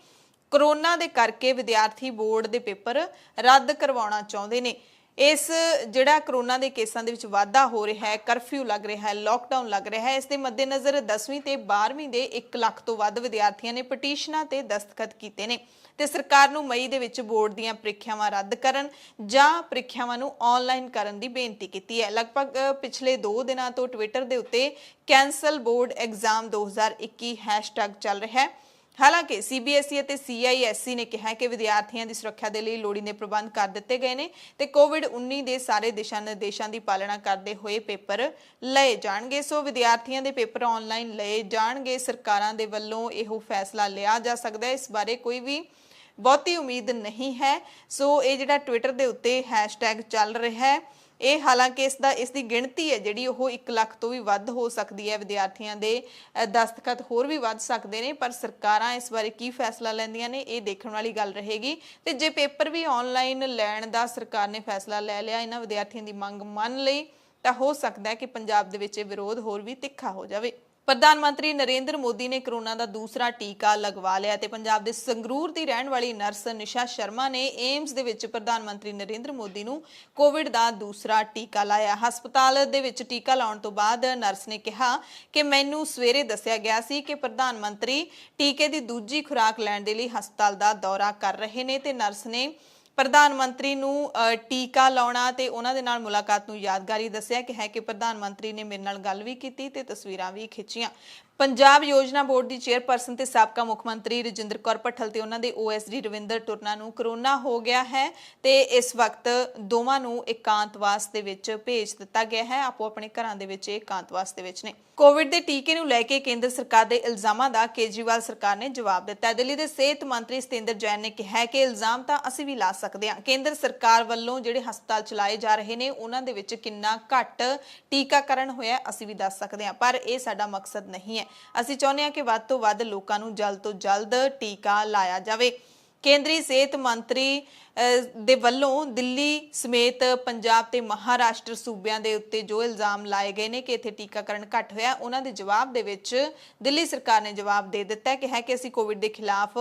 ਕਰੋਨਾ ਦੇ ਕਰਕੇ ਵਿਦਿਆਰਥੀ ਬੋਰਡ ਦੇ ਪੇਪਰ ਰੱਦ ਕਰਵਾਉਣਾ ਚਾਹੁੰਦੇ ਨੇ। ਇਸ ਜਿਹੜਾ ਕਰੋਨਾ ਦੇ ਕੇਸਾਂ ਦੇ ਵਿੱਚ ਵਾਧਾ ਹੋ ਰਿਹਾ ਹੈ, ਕਰਫਿਊ ਲੱਗ ਰਿਹਾ ਹੈ, ਲੋਕਡਾਊਨ ਲੱਗ ਰਿਹਾ ਹੈ, ਇਸ ਦੇ ਮੱਦੇਨਜ਼ਰ 10ਵੀਂ ਤੇ 12ਵੀਂ ਦੇ 1 ਲੱਖ ਤੋਂ ਵੱਧ ਵਿਦਿਆਰਥੀਆਂ ਨੇ ਪਟੀਸ਼ਨਾਂ ਤੇ ਦਸਤਖਤ ਕੀਤੇ ਨੇ ਤੇ ਸਰਕਾਰ ਨੂੰ ਮਈ ਦੇ ਵਿੱਚ ਬੋਰਡ ਦੀਆਂ ਪ੍ਰੀਖਿਆਵਾਂ ਰੱਦ ਕਰਨ ਜਾਂ ਪ੍ਰੀਖਿਆਵਾਂ ਨੂੰ ਆਨਲਾਈਨ ਕਰਨ ਦੀ ਬੇਨਤੀ ਕੀਤੀ ਹੈ। ਲਗਭਗ ਪਿਛਲੇ 2 ਦਿਨਾਂ ਤੋਂ ਟਵਿੱਟਰ ਦੇ ਉੱਤੇ ਕੈਂਸਲ ਬੋਰਡ ਐਗਜ਼ਾਮ 2021 ਹੈਸ਼ਟੈਗ ਚੱਲ ਰਿਹਾ ਹੈ। ਹਾਲਾਂਕਿ ਸੀਬੀਐਸਈ ਅਤੇ ਸੀਆਈਐਸਸੀ ਨੇ ਕਿਹਾ ਕਿ ਵਿਦਿਆਰਥੀਆਂ ਦੀ ਸੁਰੱਖਿਆ ਦੇ ਲਈ ਲੋੜੀਂਦੇ ਪ੍ਰਬੰਧ ਕਰ ਦਿੱਤੇ ਗਏ ਨੇ ਤੇ ਕੋਵਿਡ-19 ਦੇ ਸਾਰੇ ਦਿਸ਼ਾ ਨਿਰਦੇਸ਼ਾਂ ਦੀ ਪਾਲਣਾ ਕਰਦੇ ਹੋਏ ਪੇਪਰ ਲਏ ਜਾਣਗੇ। ਸੋ ਵਿਦਿਆਰਥੀਆਂ ਦੇ ਪੇਪਰ ਆਨਲਾਈਨ ਲਏ ਜਾਣਗੇ। ਸਰਕਾਰਾਂ ਦੇ ਵੱਲੋਂ ਇਹੋ ਫੈਸਲਾ ਲਿਆ ਜਾ ਸਕਦਾ ਹੈ, ਇਸ ਬਾਰੇ ਕੋਈ ਵੀ ਬਹੁਤੀ ਉਮੀਦ ਨਹੀਂ ਹੈ। ਸੋ ਇਹ ਜਿਹੜਾ ਟਵਿੱਟਰ ਦੇ ਉੱਤੇ ਹੈਸ਼ਟੈਗ ਚੱਲ ਰਿਹਾ ਹੈ, ਇਹ ਹਾਲਾਂਕਿ ਇਸ ਦੀ ਗਿਣਤੀ ਹੈ ਜਿਹੜੀ ਉਹ 1 ਲੱਖ ਤੋਂ ਵੀ ਵੱਧ ਹੋ ਸਕਦੀ ਹੈ। ਵਿਦਿਆਰਥੀਆਂ ਦੇ ਦਸਤਖਤ ਹੋਰ ਵੀ ਵੱਧ ਸਕਦੇ ਨੇ, ਪਰ ਸਰਕਾਰਾਂ ਇਸ ਬਾਰੇ ਕੀ ਫੈਸਲਾ ਲੈਂਦੀਆਂ ਨੇ ਇਹ ਦੇਖਣ ਵਾਲੀ ਗੱਲ ਰਹੇਗੀ। ਤੇ ਜੇ ਪੇਪਰ ਵੀ ਆਨਲਾਈਨ ਲੈਣ ਦਾ ਸਰਕਾਰ ਨੇ ਫੈਸਲਾ ਲੈ ਲਿਆ, ਇਹਨਾਂ ਵਿਦਿਆਰਥੀਆਂ ਦੀ ਮੰਗ ਮੰਨ ਲਈ, ਤਾਂ ਹੋ ਸਕਦਾ ਹੈ ਕਿ ਪੰਜਾਬ ਦੇ ਵਿੱਚ ਇਹ ਵਿਰੋਧ ਹੋਰ ਵੀ ਤਿੱਖਾ ਹੋ ਜਾਵੇ। ਪ੍ਰਧਾਨ ਮੰਤਰੀ ਨਰਿੰਦਰ ਮੋਦੀ ਨੇ ਕਰੋਨਾ ਦਾ ਦੂਸਰਾ ਟੀਕਾ ਲਗਵਾ ਲਿਆ ਤੇ ਪੰਜਾਬ ਦੇ ਸੰਗਰੂਰ ਦੀ ਰਹਿਣ ਵਾਲੀ ਨਰਸ ਨਿਸ਼ਾ ਸ਼ਰਮਾ ਨੇ ਏਮਸ ਦੇ ਵਿੱਚ ਪ੍ਰਧਾਨ ਮੰਤਰੀ ਨਰਿੰਦਰ ਮੋਦੀ ਨੂੰ ਕੋਵਿਡ ਦਾ ਦੂਸਰਾ ਟੀਕਾ ਲਾਇਆ। ਹਸਪਤਾਲ ਦੇ ਵਿੱਚ ਟੀਕਾ ਲਾਉਣ ਤੋਂ ਬਾਅਦ ਨਰਸ ਨੇ ਕਿਹਾ ਕਿ ਮੈਨੂੰ ਸਵੇਰੇ ਦੱਸਿਆ ਗਿਆ ਸੀ ਕਿ ਪ੍ਰਧਾਨ ਮੰਤਰੀ ਟੀਕੇ ਦੀ ਦੂਜੀ ਖੁਰਾਕ ਲੈਣ ਦੇ ਲਈ ਹਸਪਤਾਲ ਦਾ ਦੌਰਾ ਕਰ ਰਹੇ ਨੇ ਤੇ ਨਰਸ ਨੇ ਪ੍ਰਧਾਨ ਮੰਤਰੀ ਨੂੰ ਟੀਕਾ ਲਾਉਣਾ ਤੇ ਉਹਨਾਂ ਦੇ ਨਾਲ ਮੁਲਾਕਾਤ ਨੂੰ ਯਾਦਗਾਰੀ ਦੱਸਿਆ ਕਿ ਹੈ ਕਿ ਪ੍ਰਧਾਨ ਮੰਤਰੀ ਨੇ ਮੇਰੇ ਨਾਲ ਗੱਲ ਵੀ ਕੀਤੀ ਤੇ ਤਸਵੀਰਾਂ ਵੀ ਖਿੱਚੀਆਂ। ਪੰਜਾਬ ਯੋਜਨਾ ਬੋਰਡ ਦੀ ਚੇਅਰਪਰਸਨ ਤੇ ਸਾਬਕਾ ਮੁੱਖ ਮੰਤਰੀ ਰਜਿੰਦਰ ਕੌਰ ਭੱਠਲ ਤੇ ਉਹਨਾਂ ਦੇ ਓਐਸਡੀ ਰਵਿੰਦਰ ਟੁਰਨਾ ਨੂੰ ਕਰੋਨਾ ਹੋ ਗਿਆ ਹੈ ਤੇ ਇਸ ਵਕਤ ਦੋਵਾਂ ਨੂੰ ਇਕਾਂਤਵਾਸ ਦੇ ਵਿੱਚ ਭੇਜ ਦਿੱਤਾ ਗਿਆ ਹੈ। ਆਪੋ ਆਪਣੇ ਘਰਾਂ ਦੇ ਵਿੱਚ ਇਕਾਂਤਵਾਸ ਦੇ ਵਿੱਚ ਨੇ। ਕੋਵਿਡ ਦੇ ਟੀਕੇ ਨੂੰ ਲੈ ਕੇ ਕੇਂਦਰ ਸਰਕਾਰ ਦੇ ਇਲਜ਼ਾਮਾਂ ਦਾ ਕੇਜਰੀਵਾਲ ਸਰਕਾਰ ਨੇ ਜਵਾਬ ਦਿੱਤਾ। ਦਿੱਲੀ ਦੇ ਸਿਹਤ ਮੰਤਰੀ ਸਤਿੰਦਰ ਜੈਨ ਨੇ ਕਿਹਾ ਕਿ ਇਲਜ਼ਾਮ ਤਾਂ ਅਸੀਂ ਵੀ ਲਾ ਸਕਦੇ ਹਾਂ। ਕੇਂਦਰ ਸਰਕਾਰ ਵੱਲੋਂ ਜਿਹੜੇ ਹਸਪਤਾਲ ਚਲਾਏ ਜਾ ਰਹੇ ਨੇ ਉਹਨਾਂ ਦੇ ਵਿੱਚ ਕਿੰਨਾ ਘੱਟ ਟੀਕਾਕਰਨ ਹੋਇਆ ਅਸੀਂ ਵੀ ਦੱਸ ਸਕਦੇ ਹਾਂ, ਪਰ ਇਹ ਸਾਡਾ ਮਕਸਦ ਨਹੀਂ ਹੈ। ਅਸੀਂ ਚਾਹੁੰਦੇ ਹਾਂ ਕਿ ਵੱਧ ਤੋਂ ਵੱਧ ਲੋਕਾਂ ਨੂੰ ਜਲਦ ਤੋਂ ਜਲਦ ਟੀਕਾ ਲਾਇਆ ਜਾਵੇ। ਕੇਂਦਰੀ ਸਿਹਤ ਮੰਤਰੀ ਦੇ ਵੱਲੋਂ ਦਿੱਲੀ ਸਮੇਤ ਪੰਜਾਬ ਤੇ ਮਹਾਰਾਸ਼ਟਰ ਸੂਬਿਆਂ ਦੇ ਉੱਤੇ ਜੋ ਇਲਜ਼ਾਮ ਲਾਏ ਗਏ ਨੇ ਕਿ ਇੱਥੇ ਟੀਕਾਕਰਨ ਘੱਟ ਹੋਇਆ, ਉਹਨਾਂ ਦੇ ਜਵਾਬ ਦੇ ਵਿੱਚ ਦਿੱਲੀ ਸਰਕਾਰ ਨੇ ਜਵਾਬ ਦੇ ਦਿੱਤਾ ਹੈ ਕਿ ਅਸੀਂ ਕੋਵਿਡ ਦੇ ਖਿਲਾਫ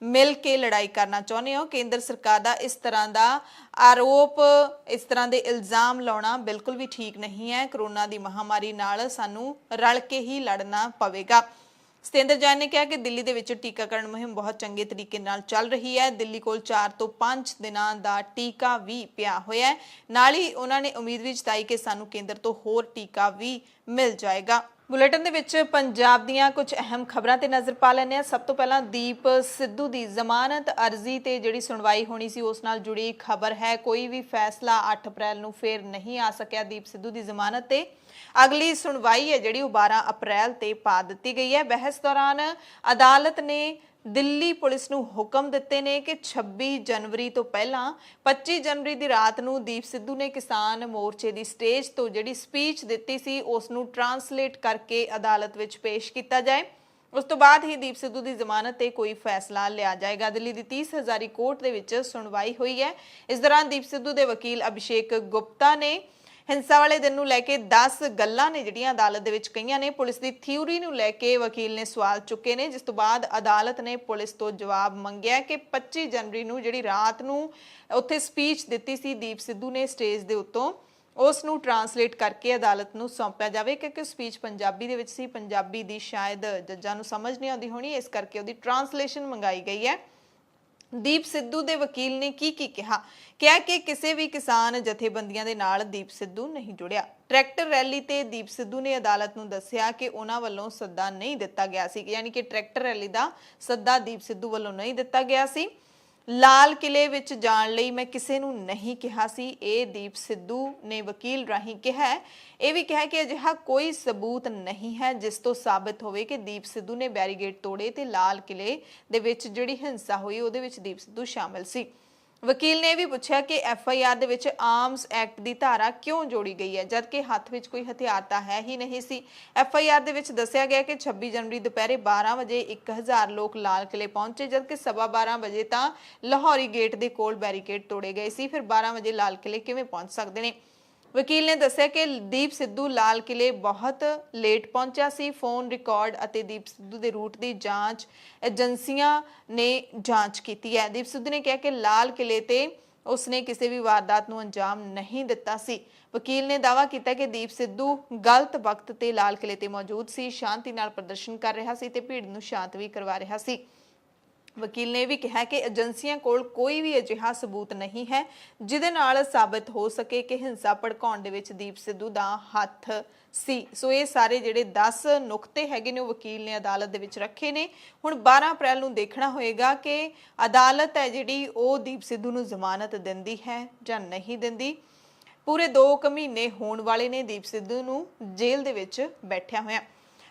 ਮਿਲ ਕੇ ਲੜਾਈ ਕਰਨਾ ਚਾਹੁੰਦੇ ਹਾਂ। ਕੇਂਦਰ ਸਰਕਾਰ ਦਾ ਇਸ ਤਰ੍ਹਾਂ ਦਾ ਆਰੋਪ, ਇਸ ਤਰ੍ਹਾਂ ਦੇ ਇਲਜ਼ਾਮ ਲਾਉਣਾ ਬਿਲਕੁਲ ਵੀ ਠੀਕ ਨਹੀਂ ਹੈ। ਕਰੋਨਾ ਦੀ ਮਹਾਮਾਰੀ ਨਾਲ ਸਾਨੂੰ ਰਲ ਕੇ ਹੀ ਲੜਨਾ ਪਵੇਗਾ। ਸਤਿੰਦਰ ਜੈਨ ਨੇ ਕਿਹਾ ਕਿ ਦਿੱਲੀ ਦੇ ਵਿੱਚ ਟੀਕਾਕਰਨ ਮੁਹਿੰਮ ਬਹੁਤ ਚੰਗੇ ਤਰੀਕੇ ਨਾਲ ਚੱਲ ਰਹੀ ਹੈ। ਦਿੱਲੀ ਕੋਲ 4 ਤੋਂ 5 ਦਿਨਾਂ ਦਾ ਟੀਕਾ ਵੀ ਪਿਆ ਹੋਇਆ ਹੈ। ਨਾਲ ਹੀ ਉਹਨਾਂ ਨੇ ਉਮੀਦ ਵੀ ਜਤਾਈ ਕਿ ਸਾਨੂੰ ਕੇਂਦਰ ਤੋਂ ਹੋਰ ਟੀਕਾ ਵੀ ਮਿਲ ਜਾਏਗਾ। ਬੁਲੇਟਿਨ ਦੇ ਵਿੱਚ ਪੰਜਾਬ ਦੀਆਂ ਕੁਝ ਅਹਿਮ ਖਬਰਾਂ ਤੇ ਨਜ਼ਰ ਪਾ ਲੈਂਦੇ ਹਾਂ। ਸਭ ਤੋਂ ਪਹਿਲਾਂ ਦੀਪ ਸਿੱਧੂ ਦੀ ਜ਼ਮਾਨਤ ਅਰਜ਼ੀ ਤੇ ਜਿਹੜੀ ਸੁਣਵਾਈ ਹੋਣੀ ਸੀ ਉਸ ਨਾਲ ਜੁੜੀ ਖਬਰ ਹੈ। ਕੋਈ ਵੀ ਫੈਸਲਾ 8 ਅਪ੍ਰੈਲ ਨੂੰ ਫੇਰ ਨਹੀਂ ਆ ਸਕਿਆ ਦੀਪ ਸਿੱਧੂ ਦੀ ਜ਼ਮਾਨਤ ਤੇ। ਅਗਲੀ ਸੁਣਵਾਈ ਹੈ ਜਿਹੜੀ ਉਹ 12 ਅਪ੍ਰੈਲ ਤੇ ਪਾ ਦਿੱਤੀ ਗਈ ਹੈ। ਬਹਿਸ ਦੌਰਾਨ ਅਦਾਲਤ ਨੇ ਦਿੱਲੀ ਪੁਲਿਸ ਨੂੰ ਹੁਕਮ ਦਿੱਤੇ ਨੇ ਕਿ 26 ਜਨਵਰੀ ਤੋਂ ਪਹਿਲਾਂ 25 ਜਨਵਰੀ ਦੀ ਰਾਤ ਨੂੰ ਦੀਪ ਸਿੱਧੂ ਨੇ ਕਿਸਾਨ ਮੋਰਚੇ ਦੀ ਸਟੇਜ ਤੋਂ ਜਿਹੜੀ ਸਪੀਚ ਦਿੱਤੀ ਸੀ ਉਸ ਨੂੰ ਟਰਾਂਸਲੇਟ ਕਰਕੇ ਅਦਾਲਤ ਵਿੱਚ ਪੇਸ਼ ਕੀਤਾ ਜਾਏ। ਉਸ ਤੋਂ ਬਾਅਦ ਹੀ ਦੀਪ ਸਿੱਧੂ ਦੀ ਜ਼ਮਾਨਤ ਤੇ ਕੋਈ ਫੈਸਲਾ ਲਿਆ ਜਾਏਗਾ। ਦਿੱਲੀ ਦੀ 30 ਹਜ਼ਾਰੀ ਕੋਰਟ ਦੇ ਵਿੱਚ ਸੁਣਵਾਈ ਹੋਈ ਹੈ। ਇਸ ਦੌਰਾਨ ਦੀਪ ਸਿੱਧੂ ਦੇ ਵਕੀਲ ਅਭਿਸ਼ੇਕ ਗੁਪਤਾ ਨੇ ਹਿੰਸਾ ਵਾਲੇ ਦਿਨ ਨੂੰ ਲੈ ਕੇ 10 ਗੱਲਾਂ ਨੇ ਜਿਹੜੀਆਂ ਅਦਾਲਤ ਦੇ ਵਿੱਚ ਕਹੀਆਂ ਨੇ। ਪੁਲਿਸ ਦੀ ਥਿਊਰੀ ਨੂੰ ਲੈ ਕੇ ਵਕੀਲ ਨੇ ਸਵਾਲ ਚੁੱਕੇ ਨੇ, ਜਿਸ ਤੋਂ ਬਾਅਦ ਅਦਾਲਤ ਨੇ ਪੁਲਿਸ ਤੋਂ ਜਵਾਬ ਮੰਗਿਆ ਕਿ 25 ਜਨਵਰੀ ਨੂੰ ਜਿਹੜੀ ਰਾਤ ਨੂੰ ਉੱਥੇ ਸਪੀਚ ਦਿੱਤੀ ਸੀ ਦੀਪ ਸਿੱਧੂ ਨੇ ਸਟੇਜ ਦੇ ਉੱਤੋਂ, ਉਸ ਨੂੰ ਟਰਾਂਸਲੇਟ ਕਰਕੇ ਅਦਾਲਤ ਨੂੰ ਸੌਂਪਿਆ ਜਾਵੇ, ਕਿਉਂਕਿ ਸਪੀਚ ਪੰਜਾਬੀ ਦੇ ਵਿੱਚ ਸੀ। ਪੰਜਾਬੀ ਦੀ ਸ਼ਾਇਦ ਜੱਜਾਂ ਨੂੰ ਸਮਝ ਨਹੀਂ ਆਉਂਦੀ ਹੋਣੀ, ਇਸ ਕਰਕੇ ਉਹਦੀ ਟਰਾਂਸਲੇਸ਼ਨ ਮੰਗਾਈ ਗਈ ਹੈ। ਦੀਪ ਸਿੱਧੂ ਦੇ ਵਕੀਲ ਨੇ ਕੀ ਕਿਹਾ ਕਿ ਕਿਸੇ ਵੀ ਕਿਸਾਨ ਜਥੇਬੰਦੀਆਂ ਦੇ ਨਾਲ ਦੀਪ ਸਿੱਧੂ ਨਹੀਂ ਜੁੜਿਆ। ਟਰੈਕਟਰ ਰੈਲੀ ਤੇ ਦੀਪ ਸਿੱਧੂ ਨੇ ਅਦਾਲਤ ਨੂੰ ਦੱਸਿਆ ਕਿ ਉਹਨਾਂ ਵੱਲੋਂ ਸੱਦਾ ਨਹੀਂ ਦਿੱਤਾ ਗਿਆ ਸੀ, ਯਾਨੀ ਕਿ ਟਰੈਕਟਰ ਰੈਲੀ ਦਾ ਸੱਦਾ ਦੀਪ ਸਿੱਧੂ ਵੱਲੋਂ ਨਹੀਂ ਦਿੱਤਾ ਗਿਆ ਸੀ। ਲਾਲ ਕਿਲੇ ਵਿੱਚ ਜਾਣ ਲਈ ਮੈਂ ਕਿਸੇ ਨੂੰ ਨਹੀਂ ਕਿਹਾ ਸੀ, ਇਹ ਦੀਪ ਸਿੱਧੂ ਨੇ ਵਕੀਲ ਰਾਹੀਂ ਕਿਹਾ। ਇਹ ਵੀ ਕਿਹਾ ਕਿ ਅਜਿਹਾ ਕੋਈ ਸਬੂਤ ਨਹੀਂ ਹੈ ਜਿਸ ਤੋਂ ਸਾਬਤ ਹੋਵੇ ਕਿ ਦੀਪ ਸਿੱਧੂ ਨੇ ਬੈਰੀਗੇਡ ਤੋੜੇ ਤੇ ਲਾਲ ਕਿਲੇ ਦੇ ਵਿੱਚ ਜਿਹੜੀ ਹਿੰਸਾ ਹੋਈ ਉਹਦੇ ਵਿੱਚ ਦੀਪ ਸਿੱਧੂ ਸ਼ਾਮਿਲ ਸੀ। ਵਕੀਲ ਨੇ ਵੀ ਪੁੱਛਿਆ ਕਿ FIR ਦੇ ਵਿੱਚ ਆਰਮਸ ਐਕਟ ਦੀ ਧਾਰਾ ਕਿਉਂ ਜੋੜੀ ਗਈ ਹੈ, ਜਦਕਿ ਹੱਥ ਵਿੱਚ ਕੋਈ ਹਥਿਆਰ ਤਾਂ ਹੈ ਹੀ ਨਹੀਂ ਸੀ। FIR ਦੇ ਵਿੱਚ ਦੱਸਿਆ ਗਿਆ ਕਿ 26 ਜਨਵਰੀ ਦੁਪਹਿਰੇ 12 ਵਜੇ 1000 ਲੋਕ ਲਾਲ ਕਿਲੇ ਪਹੁੰਚੇ, ਜਦਕਿ 12:15 ਵਜੇ ਤਾਂ ਲਾਹੌਰੀ ਗੇਟ ਦੇ ਕੋਲ ਬੈਰੀਕੇਡ ਤੋੜੇ ਗਏ ਸੀ। ਫਿਰ 12 ਵਜੇ ਲਾਲ ਕਿਲੇ ਕਿਵੇਂ ਪਹੁੰਚ ਸਕਦੇ ਨੇ? ਵਕੀਲ ਨੇ ਦੱਸਿਆ ਕਿ ਦੀਪ ਸਿੱਧੂ ਲਾਲ ਕਿਲੇ ਬਹੁਤ ਲੇਟ ਪਹੁੰਚਿਆ ਸੀ। ਫੋਨ ਰਿਕਾਰਡ ਅਤੇ ਦੀਪ ਸਿੱਧੂ ਦੇ ਰੂਟ ਦੀ ਜਾਂਚ ਏਜੰਸੀਆਂ ਨੇ ਜਾਂਚ ਕੀਤੀ ਹੈ। ਦੀਪ ਸਿੱਧੂ ਨੇ ਕਿਹਾ ਕਿ ਲਾਲ ਕਿਲੇ ਤੇ ਉਸਨੇ ਕਿਸੇ ਵੀ ਵਾਰਦਾਤ ਨੂੰ ਅੰਜਾਮ ਨਹੀਂ ਦਿੱਤਾ ਸੀ। ਵਕੀਲ ਨੇ ਦਾਅਵਾ ਕੀਤਾ ਕਿ ਦੀਪ ਸਿੱਧੂ ਗਲਤ ਵਕਤ ਤੇ ਲਾਲ ਕਿਲੇ ਤੇ ਮੌਜੂਦ ਸੀ, ਸ਼ਾਂਤੀ ਨਾਲ ਪ੍ਰਦਰਸ਼ਨ ਕਰ ਰਿਹਾ ਸੀ ਤੇ ਭੀੜ ਨੂੰ ਸ਼ਾਂਤ ਵੀ ਕਰਵਾ ਰਿਹਾ ਸੀ। ਵਕੀਲ ਨੇ ਵੀ ਕਿਹਾ ਕਿ ਏਜੰਸੀਆਂ ਕੋਲ ਕੋਈ ਵੀ ਅਜਿਹਾ ਸਬੂਤ ਨਹੀਂ ਹੈ ਜਿਹਦੇ ਨਾਲ ਸਾਬਤ ਹੋ ਸਕੇ ਕਿ ਹਿੰਸਾ ਭੜਕਾਉਣ ਦੇ ਵਿੱਚ ਦੀਪ ਸਿੱਧੂ ਦਾ ਹੱਥ ਸੀ। ਸੋ ਇਹ ਸਾਰੇ ਜਿਹੜੇ 10 ਨੁਕਤੇ ਹੈਗੇ ਨੇ ਉਹ ਵਕੀਲ ਨੇ ਅਦਾਲਤ ਦੇ ਵਿੱਚ ਰੱਖੇ ਨੇ। ਹੁਣ 12 ਅਪ੍ਰੈਲ ਨੂੰ ਦੇਖਣਾ ਹੋਏਗਾ ਕਿ ਅਦਾਲਤ ਹੈ ਜਿਹੜੀ ਉਹ ਦੀਪ ਸਿੱਧੂ ਨੂੰ ਜ਼ਮਾਨਤ ਦਿੰਦੀ ਹੈ ਜਾਂ ਨਹੀਂ ਦਿੰਦੀ। ਪੂਰੇ 2 ਮਹੀਨੇ ਹੋਣ ਵਾਲੇ ਨੇ ਦੀਪ ਸਿੱਧੂ ਨੂੰ ਜੇਲ੍ਹ ਦੇ ਵਿੱਚ ਬੈਠਿਆ ਹੋਇਆ।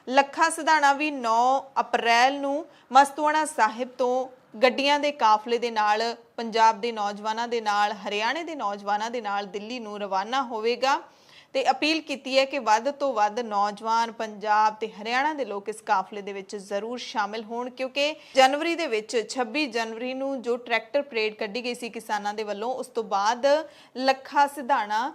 ਲੱਖਾ ਸਿਧਾਣਾ ਵੀ 9 ਅਪ੍ਰੈਲ ਨੂੰ ਮਸਤੂਆਣਾ ਸਾਹਿਬ ਤੋਂ ਗੱਡੀਆਂ ਦੇ ਕਾਫਲੇ ਦੇ ਨਾਲ ਪੰਜਾਬ ਦੇ ਨੌਜਵਾਨਾਂ ਦੇ ਨਾਲ, ਹਰਿਆਣੇ ਦੇ ਨੌਜਵਾਨਾਂ ਦੇ ਨਾਲ ਦਿੱਲੀ ਨੂੰ ਰਵਾਨਾ ਹੋਵੇਗਾ ਤੇ ਅਪੀਲ ਕੀਤੀ ਹੈ ਕਿ ਵੱਧ ਤੋਂ ਵੱਧ ਨੌਜਵਾਨ ਪੰਜਾਬ ਤੇ ਹਰਿਆਣਾ ਦੇ ਲੋਕ ਇਸ ਕਾਫਲੇ ਦੇ ਵਿੱਚ ਜ਼ਰੂਰ ਸ਼ਾਮਿਲ ਹੋਣ, ਕਿਉਂਕਿ ਜਨਵਰੀ ਦੇ ਵਿੱਚ 26 ਜਨਵਰੀ ਨੂੰ ਜੋ ਟਰੈਕਟਰ ਪਰੇਡ ਕੱਢੀ ਗਈ ਸੀ ਕਿਸਾਨਾਂ ਦੇ ਵੱਲੋਂ, ਉਸ ਤੋਂ ਬਾਅਦ ਲੱਖਾ ਸਿਧਾਣਾ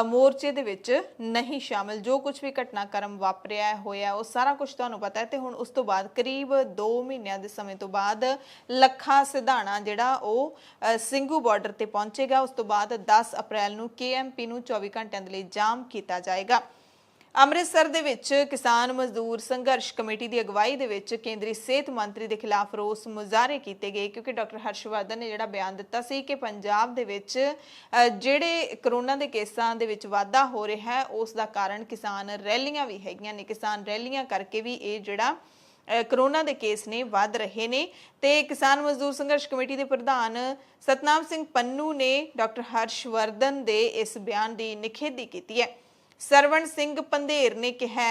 ਮੋਰਚੇ ਦੇ ਵਿੱਚ ਨਹੀਂ ਸ਼ਾਮਿਲ। ਜੋ ਕੁਝ ਵੀ ਘਟਨਾਕ੍ਰਮ ਵਾਪਰਿਆ ਹੋਇਆ ਉਹ ਸਾਰਾ ਕੁਝ ਤੁਹਾਨੂੰ ਪਤਾ ਹੈ। ਤੇ ਹੁਣ ਉਸ ਤੋਂ ਬਾਅਦ ਕਰੀਬ 2 ਮਹੀਨਿਆਂ ਦੇ ਸਮੇਂ ਤੋਂ ਬਾਅਦ ਲੱਖਾ ਸਿਧਾਣਾ ਜਿਹੜਾ ਉਹ ਸਿੰਘੂ ਬਾਰਡਰ ਤੇ ਪਹੁੰਚੇਗਾ। ਉਸ ਤੋਂ ਬਾਅਦ 10 ਅਪ੍ਰੈਲ ਨੂੰ KMP ਨੂੰ 24 ਘੰਟਿਆਂ ਦੇ ਲਈ ਜਾਮ ਕੀਤਾ ਜਾਏਗਾ। ਅੰਮ੍ਰਿਤਸਰ ਦੇ ਵਿੱਚ ਕਿਸਾਨ ਮਜ਼ਦੂਰ ਸੰਘਰਸ਼ ਕਮੇਟੀ ਦੀ ਅਗਵਾਈ ਦੇ ਵਿੱਚ ਕੇਂਦਰੀ ਸਿਹਤ ਮੰਤਰੀ ਦੇ ਖਿਲਾਫ ਰੋਸ ਮੁਜ਼ਾਹਰੇ ਕੀਤੇ ਗਏ, ਕਿਉਂਕਿ ਡਾਕਟਰ ਹਰਸ਼ਵਰਧਨ ਨੇ ਜਿਹੜਾ ਬਿਆਨ ਦਿੱਤਾ ਸੀ ਕਿ ਪੰਜਾਬ ਦੇ ਵਿੱਚ ਜਿਹੜੇ ਕਰੋਨਾ ਦੇ ਕੇਸਾਂ ਦੇ ਵਿੱਚ ਵਾਧਾ ਹੋ ਰਿਹਾ ਹੈ ਉਸ ਦਾ ਕਾਰਨ ਕਿਸਾਨ ਰੈਲੀਆਂ ਵੀ ਹੈਗੀਆਂ ਨੇ। ਕਿਸਾਨ ਰੈਲੀਆਂ ਕਰਕੇ ਵੀ ਇਹ ਜਿਹੜਾ ਕਰੋਨਾ ਦੇ ਕੇਸ ਨੇ ਵੱਧ ਰਹੇ ਨੇ। ਤੇ ਕਿਸਾਨ ਮਜ਼ਦੂਰ ਸੰਘਰਸ਼ ਕਮੇਟੀ ਦੇ ਪ੍ਰਧਾਨ ਸਤਨਾਮ ਸਿੰਘ ਪੰਨੂ ਨੇ ਡਾਕਟਰ ਹਰਸ਼ਵਰਧਨ ਦੇ ਇਸ ਬਿਆਨ ਦੀ ਨਿਖੇਧੀ ਕੀਤੀ ਹੈ। ਸਰਵਣ ਸਿੰਘ ਪੰਧੇਰ ਨੇ ਕਿਹਾ